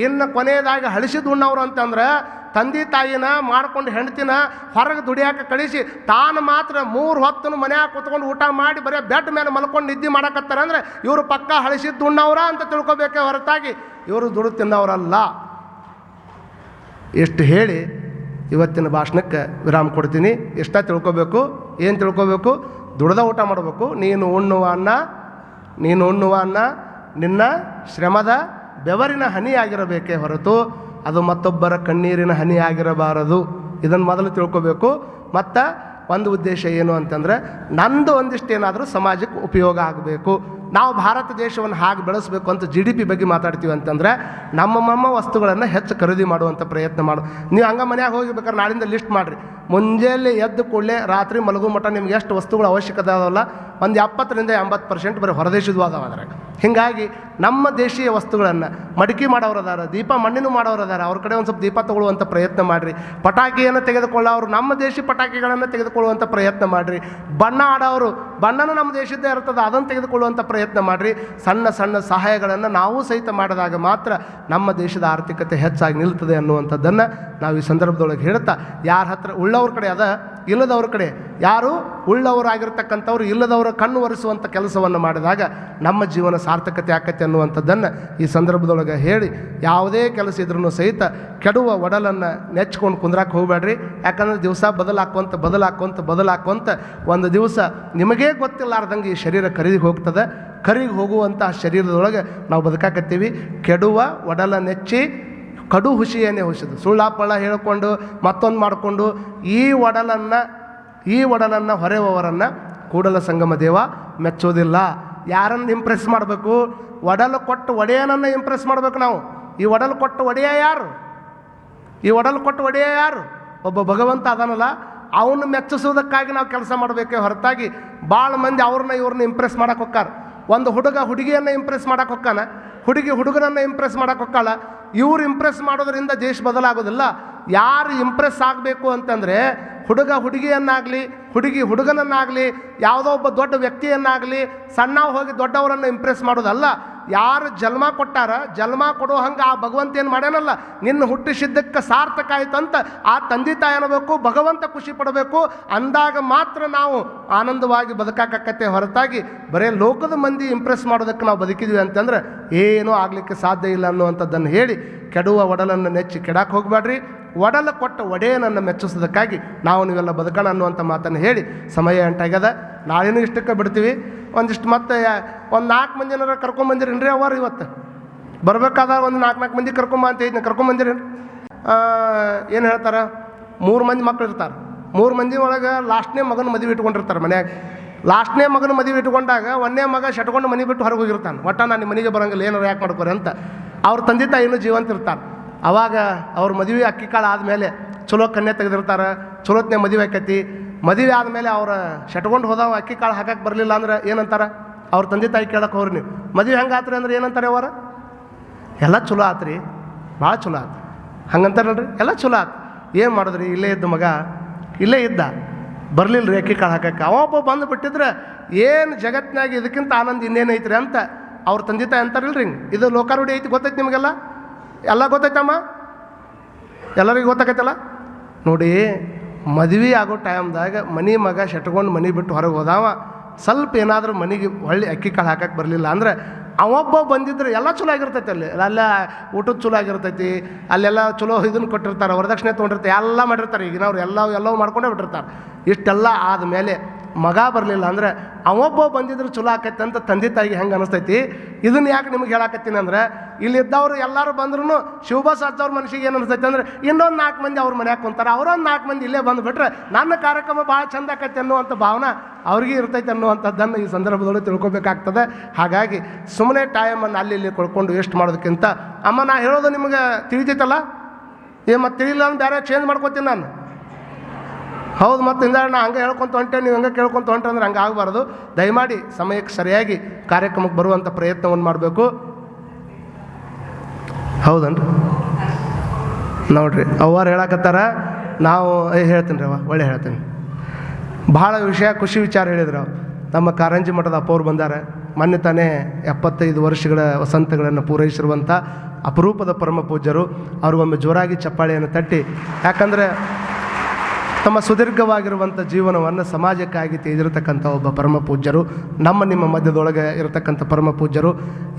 Speaker 1: ಇನ್ನು ಕೊನೆಯದಾಗಿ ಹಳಿಸಿದ್ದು ಉಣ್ಣವ್ರು ಅಂತಂದ್ರೆ, ತಂದೆ ತಾಯಿನ ಮಾಡ್ಕೊಂಡು ಹೆಂಡ್ತಿನ ಹೊರಗೆ ದುಡಿಯಾಕೆ ಕಳಿಸಿ ತಾನು ಮಾತ್ರ 3 ಹೊತ್ತು ಮನ್ಯಾಗ ಕೂತ್ಕೊಂಡು ಊಟ ಮಾಡಿ ಬರೀ ಬೆಡ್ ಮೇಲೆ ಮಲ್ಕೊಂಡು ನಿದ್ದೆ ಮಾಡಕತ್ತಾರೆ ಅಂದರೆ ಇವರು ಪಕ್ಕ ಹಳಿಸಿದ್ದು ಉಣ್ಣವ್ರ ಅಂತ ತಿಳ್ಕೊಬೇಕೇ ಹೊರತಾಗಿ ಇವರು ದುಡ್ಡು ತಿನ್ನೋರಲ್ಲ. ಎಷ್ಟು ಹೇಳಿ ಇವತ್ತಿನ ಭಾಷಣಕ್ಕೆ ವಿರಾಮ ಕೊಡ್ತೀನಿ. ಇಷ್ಟ ತಿಳ್ಕೊಬೇಕು. ಏನು ತಿಳ್ಕೊಬೇಕು? ದುಡ್ದ ಊಟ ಮಾಡಬೇಕು. ನೀನು ಉಣ್ಣುವ ಅನ್ನ ನಿನ್ನ ಶ್ರಮದ ಬೆವರಿನ ಹನಿಯಾಗಿರಬೇಕೇ ಹೊರತು ಅದು ಮತ್ತೊಬ್ಬರ ಕಣ್ಣೀರಿನ ಹನಿಯಾಗಿರಬಾರದು. ಇದನ್ನು ಮೊದಲು ತಿಳ್ಕೊಬೇಕು. ಮತ್ತು ಒಂದು ಉದ್ದೇಶ ಏನು ಅಂತಂದರೆ, ನಂದು ಒಂದಿಷ್ಟು ಏನಾದರೂ ಸಮಾಜಕ್ಕೆ ಉಪಯೋಗ ಆಗಬೇಕು. ನಾವು ಭಾರತ ದೇಶವನ್ನು ಹಾಗೆ ಬೆಳೆಸಬೇಕು ಅಂತ GDP ಬಗ್ಗೆ ಮಾತಾಡ್ತೀವಿ ಅಂತಂದರೆ ನಮ್ಮ ವಸ್ತುಗಳನ್ನು ಹೆಚ್ಚು ಖರೀದಿ ಮಾಡುವಂಥ ಪ್ರಯತ್ನ ಮಾಡು. ನೀವು ಹಂಗೆ ಮನ್ಯಾಗ ಹೋಗಿಬೇಕಾದ್ರೆ ನಾಳಿಂದ ಲಿಸ್ಟ್ ಮಾಡಿರಿ. ಮುಂಜಾನೆ ಎದ್ದು ಕೂಡಲೇ ರಾತ್ರಿ ಮಲಗೋ ಮಟ್ಟ ನಿಮ್ಗೆ ಎಷ್ಟು ವಸ್ತುಗಳ ಅವಶ್ಯಕತೆ ಅದಾವಲ್ಲ, ಒಂದು 70% 80% ಬರೀ ಹೊರದೇಶದ್ದು ಅದಾವ ಅದ್ರಾಗ. ಹೀಗಾಗಿ ನಮ್ಮ ದೇಶೀಯ ವಸ್ತುಗಳನ್ನು ಮಡಿಕೆ ಮಾಡೋರು ಅದಾರ, ದೀಪ ಮಣ್ಣಿನೂ ಮಾಡೋರು ಅದಾರ, ಅವ್ರ ಕಡೆ ಒಂದು ಸ್ವಲ್ಪ ದೀಪ ತಗೊಳ್ಳುವಂಥ ಪ್ರಯತ್ನ ಮಾಡಿರಿ. ಪಟಾಕಿಯನ್ನು ತೆಗೆದುಕೊಳ್ಳೋರು ನಮ್ಮ ದೇಶಿ ಪಟಾಕಿಗಳನ್ನು ತೆಗೆದುಕೊಳ್ಳುವಂಥ ಪ್ರಯತ್ನ ಮಾಡಿರಿ. ಬಣ್ಣ ಆಡೋರು ಬಣ್ಣನೂ ನಮ್ಮ ದೇಶದ್ದೇ ಇರ್ತದೆ, ಅದನ್ನು ತೆಗೆದುಕೊಳ್ಳುವಂಥ ಪ್ರಯತ್ನ ಮಾಡಿರಿ. ಸಣ್ಣ ಸಣ್ಣ ಸಹಾಯಗಳನ್ನು ನಾವು ಸಹಿತ ಮಾಡಿದಾಗ ಮಾತ್ರ ನಮ್ಮ ದೇಶದ ಆರ್ಥಿಕತೆ ಹೆಚ್ಚಾಗಿ ನಿಲ್ತದೆ ಅನ್ನುವಂಥದ್ದನ್ನು ನಾವು ಈ ಸಂದರ್ಭದೊಳಗೆ ಹೇಳ್ತಾ, ಯಾರ ಹತ್ರ ಉಳ್ಳವ್ರ ಕಡೆ ಅದ, ಇಲ್ಲದವ್ರ ಕಡೆ ಯಾರು ಉಳ್ಳವರಾಗಿರ್ತಕ್ಕಂಥವ್ರು ಇಲ್ಲದವರ ಕಣ್ಣು ಒರೆಸುವಂಥ ಕೆಲಸವನ್ನು ಮಾಡಿದಾಗ ನಮ್ಮ ಜೀವನ ಸಾರ್ಥಕತೆ ಆಕತ್ತೆ ಅನ್ನುವಂಥದ್ದನ್ನು ಈ ಸಂದರ್ಭದೊಳಗೆ ಹೇಳಿ, ಯಾವುದೇ ಕೆಲಸ ಇದ್ರೂ ಸಹಿತ ಕೆಡುವ ಒಡಲನ್ನು ನೆಚ್ಕೊಂಡು ಕುಂದ್ರಾಕೆ ಹೋಗಬೇಡ್ರಿ. ಯಾಕಂದರೆ ದಿವಸ ಬದಲಾಕೊಂತ ಒಂದು ದಿವಸ ನಿಮಗೇ ಗೊತ್ತಿಲ್ಲಾರ್ದಂಗೆ ಈ ಶರೀರ ಕರಿಗೆ ಹೋಗ್ತದೆ. ಕರಿಗೆ ಹೋಗುವಂಥ ಶರೀರದೊಳಗೆ ನಾವು ಬದುಕಾಕತ್ತೀವಿ. ಕೆಡುವ ಒಡಲ ನೆಚ್ಚಿ ಕಡು ಹುಸಿಯನ್ನೇ ಹುಸಿದು, ಸುಳ್ಳಾಪಳ್ಳ ಹೇಳಿಕೊಂಡು ಮತ್ತೊಂದು ಮಾಡಿಕೊಂಡು ಈ ಒಡಲನ್ನು ಹೊರೆಯುವವರನ್ನು ಕೂಡಲ ಸಂಗಮ ದೇವ ಮೆಚ್ಚೋದಿಲ್ಲ. ಯಾರನ್ನು ಇಂಪ್ರೆಸ್ ಮಾಡಬೇಕು? ಒಡಲು ಕೊಟ್ಟು ಒಡೆಯನನ್ನು ಇಂಪ್ರೆಸ್ ಮಾಡಬೇಕು ನಾವು. ಈ ಒಡಲು ಕೊಟ್ಟು ಒಡೆಯ ಯಾರು? ಒಬ್ಬ ಭಗವಂತ ಅದಾನಲ್ಲ, ಅವನು ಮೆಚ್ಚಿಸೋದಕ್ಕಾಗಿ ನಾವು ಕೆಲಸ ಮಾಡಬೇಕೇ ಹೊರತಾಗಿ ಭಾಳ ಮಂದಿ ಇವ್ರನ್ನ ಇಂಪ್ರೆಸ್ ಮಾಡಕ್ಕೆ ಹೋಗ್ತಾರೆ. ಒಂದು ಹುಡುಗ ಹುಡುಗಿಯನ್ನು ಇಂಪ್ರೆಸ್ ಮಾಡಕ್ಕೆ ಹೋಗ್ತಾನೆ, ಹುಡುಗಿ ಹುಡುಗನನ್ನು ಇಂಪ್ರೆಸ್ ಮಾಡಕ್ಕೆ ಹೋಗ್ತಾಳ. ಇವ್ರು ಇಂಪ್ರೆಸ್ ಮಾಡೋದ್ರಿಂದ ದೇಶ ಬದಲಾಗೋದಿಲ್ಲ. ಯಾರು ಇಂಪ್ರೆಸ್ ಆಗಬೇಕು ಅಂತಂದರೆ ಹುಡುಗ ಹುಡುಗಿಯನ್ನಾಗಲಿ, ಹುಡುಗಿ ಹುಡುಗನನ್ನಾಗಲಿ, ಯಾವುದೋ ಒಬ್ಬ ದೊಡ್ಡ ವ್ಯಕ್ತಿಯನ್ನಾಗಲಿ ಸಣ್ಣ ಹೋಗಿ ದೊಡ್ಡವರನ್ನು ಇಂಪ್ರೆಸ್ ಮಾಡೋದಲ್ಲ. ಯಾರು ಜನ್ಮ ಕೊಟ್ಟಾರ, ಜನ್ಮ ಕೊಡೋ ಹಂಗೆ ಆ ಭಗವಂತ ಏನು ಮಾಡ್ಯಾನಲ್ಲ, ನಿನ್ನ ಹುಟ್ಟಿಸಿದ್ದಕ್ಕೆ ಸಾರ್ಥಕ ಆಯ್ತಂತ ಆ ತಂದೆ ತಾಯಿ ಅನ್ನಬೇಕು, ಭಗವಂತ ಖುಷಿ ಪಡಬೇಕು. ಅಂದಾಗ ಮಾತ್ರ ನಾವು ಆನಂದವಾಗಿ ಬದುಕಾಕತ್ತೆ ಹೊರತಾಗಿ ಬರೀ ಲೋಕದ ಮಂದಿ ಇಂಪ್ರೆಸ್ ಮಾಡೋದಕ್ಕೆ ನಾವು ಬದುಕಿದ್ವಿ ಅಂತಂದ್ರೆ ಏನೂ ಆಗಲಿಕ್ಕೆ ಸಾಧ್ಯ ಇಲ್ಲ ಅನ್ನುವಂಥದ್ದನ್ನು ಹೇಳಿ, ಕೆಡುವ ಒಡಲನ್ನು ನೆಚ್ಚಿ ಕೆಡಕ್ಕೆ ಹೋಗಬೇಡ್ರಿ. ಒಡಲು ಕೊಟ್ಟ ಒಡೆಯನನ್ನು ಮೆಚ್ಚಿಸೋದಕ್ಕಾಗಿ ನೀವೆಲ್ಲ ಬದುಕೋಣ ಅನ್ನುವಂಥ ಮಾತನ್ನು ಹೇಳಿ ಸಮಯ ಎಂಟಾಗ್ಯದ. ನಾಳೆನೂ ಇಷ್ಟಕ್ಕೆ ಬಿಡ್ತೀವಿ. ಒಂದಿಷ್ಟು ಮತ್ತೆ ಒಂದು 4 ಮಂದಿನಾರ ಕರ್ಕೊಂಬಂದಿರೇನ್ರಿ? ಅವರು ಇವತ್ತು ಬರಬೇಕಾದಾಗ ಒಂದು 4 ಮಂದಿ ಕರ್ಕೊಂಬ ಅಂತ ಹೇಳಿದ್ನ, ಕರ್ಕೊಂಬಂದಿರೇನು? ಏನು ಹೇಳ್ತಾರೆ, 3 ಮಂದಿ ಮಕ್ಕಳು ಇರ್ತಾರೆ. 3 ಮಂದಿ ಒಳಗೆ ಲಾಸ್ಟ್ನೇ ಮಗನ ಮದುವೆ ಇಟ್ಕೊಂಡಿರ್ತಾರೆ ಮನ್ಯಾಗ. ಲಾಸ್ಟ್ನೇ ಮಗನ ಮದುವೆ ಇಟ್ಕೊಂಡಾಗ 1ನೇ ಮಗ ಶಟ್ಕೊಂಡು ಮನೆ ಬಿಟ್ಟು ಹೊರಗೆ ಹೋಗಿರ್ತಾನೆ. ಒಟ್ಟ ನಾನು ನಿಮ್ಮ ಮನೆಗೆ ಬರೋಂಗಿಲ್ಲ, ಏನಾರು ಯಾಕೆ ಮಾಡ್ಕೋರಿ ಅಂತ ಅವ್ರ ತಂದೆ ತಾಯಿನೂ ಜೀವಂತ ಇರ್ತಾರೆ. ಅವಾಗ ಅವ್ರ ಮದುವೆ ಅಕ್ಕಿ ಕಾಳು ಆದಮೇಲೆ ಚಲೋ ಕನ್ಯೆ ತೆಗೆದಿರ್ತಾರೆ, ಚಲೋತ್ನೇ ಮದುವೆ ಆಕೈತಿ. ಮದುವೆ ಆದಮೇಲೆ ಅವ್ರ ಶಟ್ಕೊಂಡು ಹೋದವ ಅಕ್ಕಿ ಕಾಳು ಹಾಕಕ್ಕೆ ಬರಲಿಲ್ಲ ಅಂದ್ರೆ ಏನಂತಾರೆ? ಅವ್ರ ತಂದೆ ತಾಯಿ ಕೇಳಕ್ಕೆ ಹೋಗ್ರಿ ನೀವು, ಮದುವೆ ಹೆಂಗೆ ಆತ್ರಿ ಅಂದ್ರೆ ಏನಂತಾರೆ ಅವರ? ಎಲ್ಲ ಚಲೋ ಆತ್ರಿ, ಭಾಳ ಚಲೋ ಆತು ಹಂಗಂತಾರಲ್ರಿ, ಎಲ್ಲ ಚಲೋ ಆತು. ಏನು ಮಾಡಿದ್ರಿ? ಇಲ್ಲೇ ಇದ್ದ ಮಗ ಇಲ್ಲೇ ಇದ್ದ, ಬರಲಿಲ್ಲ ರೀ ಅಕ್ಕಿ ಕಾಳು ಹಾಕಕ್ಕೆ. ಅವೊಬ್ಬ ಬಂದು ಬಿಟ್ಟಿದ್ರೆ ಏನು ಜಗತ್ತಿನಾಗ ಇದಕ್ಕಿಂತ ಆನಂದ ಇನ್ನೇನು ಐತ್ರಿ ಅಂತ ಅವ್ರ ತಂದೆ ತಾಯಿ ಅಂತಾರಿಲ್ರಿ. ಹಿಂಗೆ ಇದು ಲೋಕಾರೂಢಿ ಐತಿ, ಗೊತ್ತೈತಿ ನಿಮಗೆಲ್ಲ, ಎಲ್ಲ ಗೊತ್ತೈತಮ್ಮ, ಎಲ್ಲರಿಗೂ ಗೊತ್ತಾಗತ್ತಲ್ಲ. ನೋಡಿ, ಮದುವೆ ಆಗೋ ಟೈಮ್ದಾಗ ಮನೆ ಮಗ ಶಟ್ಕೊಂಡು ಮನೆ ಬಿಟ್ಟು ಹೊರಗೆ ಹೋದಾವ, ಸ್ವಲ್ಪ ಏನಾದರೂ ಮನೆಗೆ ಹೊಳ್ಳಿ ಅಕ್ಕಿ ಕಾಳು ಹಾಕಕ್ಕೆ ಬರಲಿಲ್ಲ ಅಂದರೆ ಅವೊಬ್ಬ ಬಂದಿದ್ರೆ ಎಲ್ಲ ಚಲೋ ಆಗಿರ್ತೈತಿ. ಅಲ್ಲ ಊಟದ ಚಲೋ ಆಗಿರ್ತೈತಿ, ಅಲ್ಲೆಲ್ಲ ಚಲೋ ಇದನ್ನು ಕೊಟ್ಟಿರ್ತಾರೆ, ವರದಕ್ಷಿಣೆ ತೊಗೊಂಡಿರ್ತಾರೆ, ಎಲ್ಲ ಮಾಡಿರ್ತಾರೆ. ಈಗಿನವ್ರು ಎಲ್ಲವೂ ಮಾಡ್ಕೊಂಡೇ ಬಿಟ್ಟಿರ್ತಾರೆ. ಇಷ್ಟೆಲ್ಲ ಆದಮೇಲೆ ಮಗ ಬರಲಿಲ್ಲ ಅಂದರೆ ಅವೊಬ್ಬ ಬಂದಿದ್ರೆ ಚಲೋ ಆಕೈತೆ ಅಂತ ತಂದೆ ತಾಯಿಗೆ ಹೆಂಗೆ ಅನಿಸ್ತೈತಿ. ಇದನ್ನು ಯಾಕೆ ನಿಮ್ಗೆ ಹೇಳಾಕತ್ತೀನಿ ಅಂದರೆ, ಇಲ್ಲಿದ್ದವರು ಎಲ್ಲರೂ ಬಂದ್ರೂ ಶಿವಬಾಸ್ ಅಜ್ಜವ್ರ ಮನಸ್ಸಿಗೆ ಏನು ಅನಿಸ್ತೈತೆ ಅಂದರೆ, ಇನ್ನೊಂದು 4 ಮಂದಿ ಅವ್ರ ಮನ್ಯಾಗ ಕುಂತಾರೆ, ಅವರೊಂದು 4 ಮಂದಿ ಇಲ್ಲೇ ಬಂದುಬಿಟ್ರೆ ನನ್ನ ಕಾರ್ಯಕ್ರಮ ಭಾಳ ಚಂದ ಆಕೈತೆ ಅನ್ನುವಂಥ ಭಾವನೆ ಅವ್ರಿಗೆ ಇರ್ತೈತೆ ಅನ್ನುವಂಥದ್ದನ್ನು ಈ ಸಂದರ್ಭದೊಳಗೆ ತಿಳ್ಕೊಬೇಕಾಗ್ತದೆ. ಹಾಗಾಗಿ ಸುಮ್ಮನೆ ಟೈಮನ್ನು ಅಲ್ಲಿ ಇಲ್ಲಿ ಕೊಡ್ಕೊಂಡು ವೇಸ್ಟ್ ಮಾಡೋದಕ್ಕಿಂತ, ಅಮ್ಮ ನಾ ಹೇಳೋದು ನಿಮಗೆ ತಿಳಿತೈತಲ್ಲ, ಮತ್ತು ತಿಳಿಲ್ಲ ಅಂದ್ರೆ ಬೇರೆ ಚೇಂಜ್ ಮಾಡ್ಕೊತೀನಿ ನಾನು. ಹೌದು, ಮತ್ತು ಹಿಂದೆ ನಾ ಹಂಗೆ ಹೇಳ್ಕೊತ ಹೊಂಟೆ, ನೀವು ಹಂಗೆ ಕೇಳ್ಕೊತ ಹೊಂಟೆ ಅಂದ್ರೆ ಹಂಗೆ ಆಗಬಾರ್ದು. ದಯಮಾಡಿ ಸಮಯಕ್ಕೆ ಸರಿಯಾಗಿ ಕಾರ್ಯಕ್ರಮಕ್ಕೆ ಬರುವಂಥ ಪ್ರಯತ್ನವನ್ನು ಮಾಡಬೇಕು. ಹೌದನ್ರಿ? ನೋಡ್ರಿ, ಅವ್ವಾರು ಹೇಳಕತ್ತಾರ, ನಾವು ಹೇಳ್ತೀನಿ ರೀ ಒಳ್ಳೆ ಹೇಳ್ತೀನಿ. ಭಾಳ ವಿಷಯ ಖುಷಿ ವಿಚಾರ ಹೇಳಿದ್ರು. ನಮ್ಮ ಕಾರಂಜಿ ಮಠದ ಅಪ್ಪವ್ರು ಬಂದಾರೆ. ಮೊನ್ನೆ ತಾನೇ 75 ವರ್ಷಗಳ ವಸಂತಗಳನ್ನು ಪೂರೈಸಿರುವಂಥ ಅಪರೂಪದ ಪರಮ ಪೂಜ್ಯರು. ಅವ್ರಿಗೊಮ್ಮೆ ಜೋರಾಗಿ ಚಪ್ಪಾಳೆಯನ್ನು ತಟ್ಟಿ, ಯಾಕಂದರೆ ತಮ್ಮ ಸುದೀರ್ಘವಾಗಿರುವಂಥ ಜೀವನವನ್ನು ಸಮಾಜಕ್ಕಾಗಿ ತೆಗೆದಿರತಕ್ಕಂಥ ಒಬ್ಬ ಪರಮ ಪೂಜ್ಯರು, ನಿಮ್ಮ ಮಧ್ಯದೊಳಗೆ ಇರತಕ್ಕಂಥ ಪರಮ ಪೂಜ್ಯರು.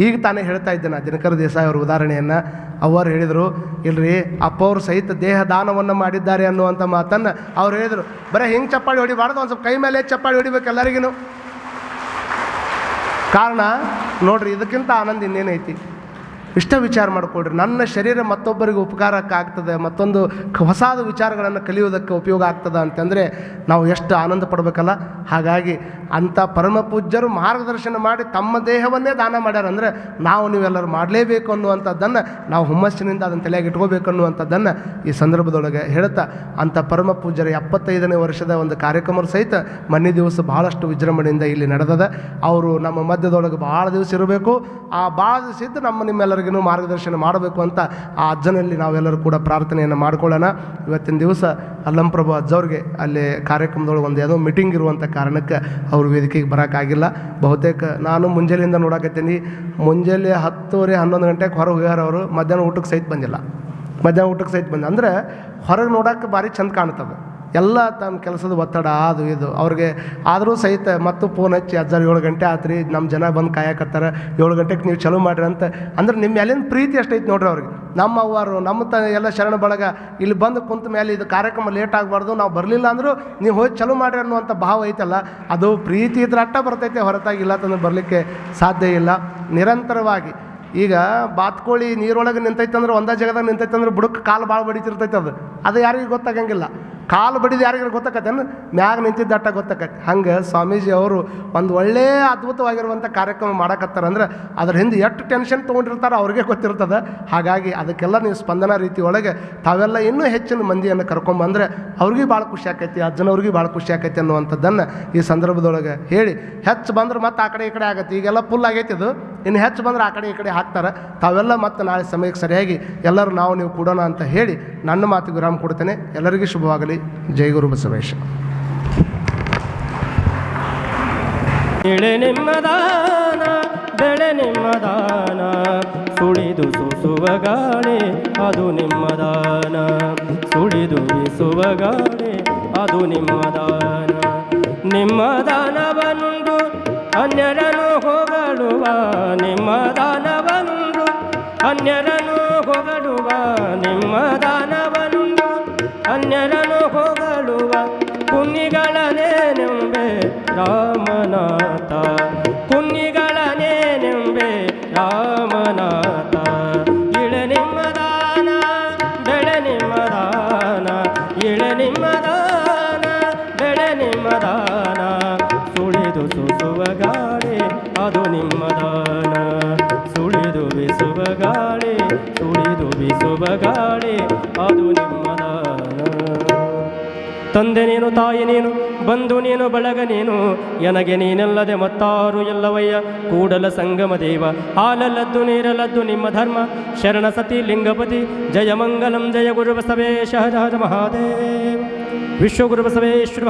Speaker 1: ಈಗ ತಾನೇ ಹೇಳ್ತಾ ಇದ್ದೇನೆ ದಿನಕರ ದೇಸಾಯಿ ಅವರ ಉದಾಹರಣೆಯನ್ನು. ಅವರು ಹೇಳಿದರು, ಇಲ್ರಿ ಅಪ್ಪವ್ರು ಸಹಿತ ದೇಹ ದಾನವನ್ನು ಮಾಡಿದ್ದಾರೆ ಅನ್ನುವಂಥ ಮಾತನ್ನು ಅವ್ರು ಹೇಳಿದರು. ಬರೀ ಹಿಂಗೆ ಚಪ್ಪಾಳಿ ಹೊಡಿಬಾರ್ದು, ಒಂದು ಸ್ವಲ್ಪ ಕೈ ಮೇಲೆ ಚಪ್ಪಾಳಿ ಹೊಡಿಬೇಕು ಎಲ್ಲರಿಗೂ. ಕಾರಣ ನೋಡ್ರಿ, ಇದಕ್ಕಿಂತ ಆನಂದ ಇನ್ನೇನೈತಿ? ಇಷ್ಟ ವಿಚಾರ ಮಾಡಿಕೊಡ್ರಿ. ನನ್ನ ಶರೀರ ಮತ್ತೊಬ್ಬರಿಗೆ ಉಪಕಾರಕ್ಕೆ ಆಗ್ತದೆ, ಮತ್ತೊಂದು ಹೊಸಾದ ವಿಚಾರಗಳನ್ನು ಕಲಿಯೋದಕ್ಕೆ ಉಪಯೋಗ ಆಗ್ತದೆ ಅಂತಂದರೆ ನಾವು ಎಷ್ಟು ಆನಂದ ಪಡಬೇಕಲ್ಲ. ಹಾಗಾಗಿ ಅಂಥ ಪರಮ ಪೂಜ್ಯರು ಮಾರ್ಗದರ್ಶನ ಮಾಡಿ ತಮ್ಮ ದೇಹವನ್ನೇ ದಾನ ಮಾಡ್ಯಾರ ಅಂದರೆ ನಾವು ನೀವೆಲ್ಲರೂ ಮಾಡಲೇಬೇಕು ಅನ್ನುವಂಥದ್ದನ್ನು ನಾವು ಹುಮ್ಮಸ್ಸಿನಿಂದ ಅದನ್ನು ತಲೆಯಾಗಿ ಇಟ್ಕೋಬೇಕು ಅನ್ನುವಂಥದ್ದನ್ನು ಈ ಸಂದರ್ಭದೊಳಗೆ ಹೇಳ್ತಾ, ಅಂಥ ಪರಮ ಪೂಜ್ಯರ 75ನೇ ವರ್ಷದ ಒಂದು ಕಾರ್ಯಕ್ರಮ ಸಹಿತ ಮೊನ್ನೆ ದಿವಸ ಭಾಳಷ್ಟು ವಿಜೃಂಭಣೆಯಿಂದ ಇಲ್ಲಿ ನಡೆದದ. ಅವರು ನಮ್ಮ ಮಧ್ಯದೊಳಗೆ ಭಾಳ ದಿವಸ ಇರಬೇಕು. ಆ ಭಾಳ ದಿವಸ ಇದ್ದು ನಿಮ್ಮೆಲ್ಲರಿಗೂ ಮಾರ್ಗದರ್ಶನ ಮಾಡಬೇಕು ಅಂತ ಆ ಅಜ್ಜನಲ್ಲಿ ನಾವೆಲ್ಲರೂ ಕೂಡ ಪ್ರಾರ್ಥನೆಯನ್ನು ಮಾಡ್ಕೊಳ್ಳೋಣ. ಇವತ್ತಿನ ದಿವಸ ಅಲ್ಲಂಪ್ರಭು ಅಜ್ಜವ್ರಿಗೆ ಅಲ್ಲಿ ಕಾರ್ಯಕ್ರಮದೊಳಗೆ ಒಂದು ಏನೋ ಮೀಟಿಂಗ್ ಇರುವಂಥ ಕಾರಣಕ್ಕೆ ಅವರು ವೇದಿಕೆಗೆ ಬರೋಕ್ಕಾಗಿಲ್ಲ. ಬಹುತೇಕ ನಾನು ಮುಂಜಾನೆಯಿಂದ ನೋಡಕತ್ತೀನಿ, ಮುಂಜಾನೆ 10:30 11 ಗಂಟೆಗೆ ಹೊರಗೆ ಹೋಗ್ಯಾರ ಅವರು. ಮಧ್ಯಾಹ್ನ ಊಟಕ್ಕೆ ಸಹಿತ ಬಂದಿಲ್ಲ. ಅಂದರೆ ಹೊರಗೆ ನೋಡೋಕ್ಕೆ ಭಾರಿ ಚಂದ ಕಾಣ್ತದೆ. ಎಲ್ಲ ತಮ್ಮ ಕೆಲಸದ ಒತ್ತಡ ಅದು ಇದು ಅವ್ರಿಗೆ ಆದರೂ ಸಹಿತ ಮತ್ತು ಫೋನ್ ಹಚ್ಚಿ, ಅಜ್ಜಾರು 7 ಗಂಟೆ ಆತ್ರಿ, ನಮ್ಮ ಜನ ಬಂದು ಕಾಯಕತ್ತಾರೆ, 7 ಗಂಟೆಗೆ ನೀವು ಚಲೋ ಮಾಡಿರಿ ಅಂತ. ಅಂದ್ರೆ ನಿಮ್ಮ ಮೇಲಿನ ಪ್ರೀತಿ ಎಷ್ಟೈತೆ ನೋಡ್ರಿ ಅವ್ರಿಗೆ. ನಮ್ಮ ಅವ್ವರು ನಮ್ಮ ಎಲ್ಲ ಶರಣ ಬಳಗ ಇಲ್ಲಿ ಬಂದು ಕುಂತ ಮೇಲೆ ಇದು ಕಾರ್ಯಕ್ರಮ ಲೇಟ್ ಆಗಬಾರ್ದು, ನಾವು ಬರಲಿಲ್ಲ ಅಂದರೂ ನೀವು ಹೋಗಿ ಚಲೋ ಮಾಡಿರಿ ಅನ್ನುವಂಥ ಭಾವ ಐತಲ್ಲ, ಅದು ಪ್ರೀತಿ ಇದ್ರೆ ಅಟ್ಟ ಬರ್ತೈತೆ, ಹೊರತಾಗಿ ಇಲ್ಲ ತಂದ್ರೆ ಬರಲಿಕ್ಕೆ ಸಾಧ್ಯ ಇಲ್ಲ. ನಿರಂತರವಾಗಿ ಈಗ ಬಾತ್ಕೋಳಿ ನೀರೊಳಗೆ ನಿಂತೈತಂದ್ರೆ ಒಂದೇ ಜಾಗದಾಗ ನಿಂತೈತಂದ್ರೆ ಬುಡಕ್ಕೆ ಕಾಲು ಭಾಳ ಬಡಿತಿರ್ತೈತೆ. ಅದು ಯಾರಿಗೂ ಗೊತ್ತಾಗಂಗಿಲ್ಲ. ಕಾಲು ಬಡಿದು ಯಾರಿಗಾರು ಗೊತ್ತಾಕತ್ತೇನು? ಮ್ಯಾಗ ನಿಂತಿದ್ದಟ್ಟ ಗೊತ್ತಾಕತ್ತೆ. ಹಂಗೆ ಸ್ವಾಮೀಜಿ ಅವರು ಒಂದು ಒಳ್ಳೆಯ ಅದ್ಭುತವಾಗಿರುವಂಥ ಕಾರ್ಯಕ್ರಮ ಮಾಡಕತ್ತಾರಂದ್ರೆ ಅದ್ರ ಹಿಂದೆ ಎಷ್ಟು ಟೆನ್ಷನ್ ತೊಗೊಂಡಿರ್ತಾರೆ ಅವ್ರಿಗೆ ಗೊತ್ತಿರ್ತದೆ. ಹಾಗಾಗಿ ಅದಕ್ಕೆಲ್ಲ ನೀವು ಸ್ಪಂದನ ರೀತಿ ಒಳಗೆ ತಾವೆಲ್ಲ ಇನ್ನೂ ಹೆಚ್ಚಿನ ಮಂದಿಯನ್ನು ಕರ್ಕೊಂಬಂದರೆ ಅವ್ರಿಗೆ ಭಾಳ ಖುಷಿ ಆಕೈತಿ, ಅಜ್ಜನವ್ರಿಗೆ ಭಾಳ ಖುಷಿ ಆಕೈತಿ ಅನ್ನುವಂಥದ್ದನ್ನು ಈ ಸಂದರ್ಭದೊಳಗೆ ಹೇಳಿ, ಹೆಚ್ಚು ಬಂದ್ರೆ ಮತ್ತೆ ಆ ಕಡೆ ಈ ಕಡೆ ಆಗತ್ತೆ. ಈಗೆಲ್ಲ ಫುಲ್ ಆಗೈತಿ ಇದು, ಇನ್ನು ಹೆಚ್ಚು ಬಂದ್ರೆ ಆ ಕಡೆ ಈ ಕಡೆ ಹಾಕ್ತಾರೆ. ತಾವೆಲ್ಲ ಮತ್ತೆ ನಾಳೆ ಸಮಯಕ್ಕೆ ಸರಿಯಾಗಿ ಎಲ್ಲರೂ ನೀವು ಕೂಡೋಣ ಅಂತ ಹೇಳಿ ನನ್ನ ಮಾತು ವಿರಾಮ ಕೊಡ್ತೇನೆ. ಎಲ್ಲರಿಗೂ ಶುಭವಾಗಲಿ. ಜೈ ಗುರು ಬಸವೇಶ.
Speaker 2: ಎಳೆ ನಿಮ್ಮದಾನ ಬೆಳೆ ನಿಮ್ಮದಾನ, ಸುಳಿದು ಸೂಸುವ ಗಾಳಿ ಅದು ನಿಮ್ಮದಾನ, ಸುಳಿದು ಬೀಸುವ ಗಾಳಿ ಅದು ನಿಮ್ಮದಾನ. ನಿಮ್ಮದಾನವನುಂಡು ಅನ್ಯರನು ಹೊಗಳುವ, ನಿಮ್ಮದಾನವನುಂಡು ಅನ್ಯರನು ಹೊಗಳುವ, ನಿಮ್ಮದಾನವನುಂಡು ಅನ್ಯರನು ಹೊಗಳುವ, ಪುಣ್ಯಗಳನ್ನೇನೆಂಬೆ ರಾಮನಾಥ, ಪುಣ್ಯಗಳನ್ನೇನೆಂಬೆ ರಾಮನಾಥ. ಇಳೆ ನಿಮ್ಮದಾನ ಬೆಳೆ ನಿಮ್ಮದಾನ, ಇಳೆ ನಿಮ್ಮದಾನ ಬೆಳೆ ನಿಮ್ಮದಾನ, ಸುಳಿದು ಸೂಸುವ ಗಾಳಿ ಅದು ನಿಮ್ಮದಾನ, ಸುಳಿದು ಬೀಸುವ ಗಾಳಿ, ಸುಳಿದು ಬೀಸುವ ಗಾಳಿ ಅದು ನಿಮ್ಮದಾನ. ತಂದೆ ನೀನು, ತಾಯಿ ನೀನು, ಬಂಧು ನೀನು, ಬಳಗ ನೀನು, ಎನಗೆ ನೀನೆಲ್ಲದೆ ಮತ್ತಾರು ಎಲ್ಲವಯ್ಯ. ಕೂಡಲ ಸಂಗಮ ದೇವ, ಹಾಲಲ್ಲದ್ದು ನೀರಲ್ಲದ್ದು ನಿಮ್ಮ ಧರ್ಮ, ಶರಣ ಸತಿ ಲಿಂಗಪತಿ, ಜಯ ಮಂಗಲಂ ಜಯ ಗುರು ಬಸವೇಶ ಹರ ಹರ ಮಹಾದೇವ. ವಿಶ್ವ ಗುರು ಬಸವೇಶ್ವರ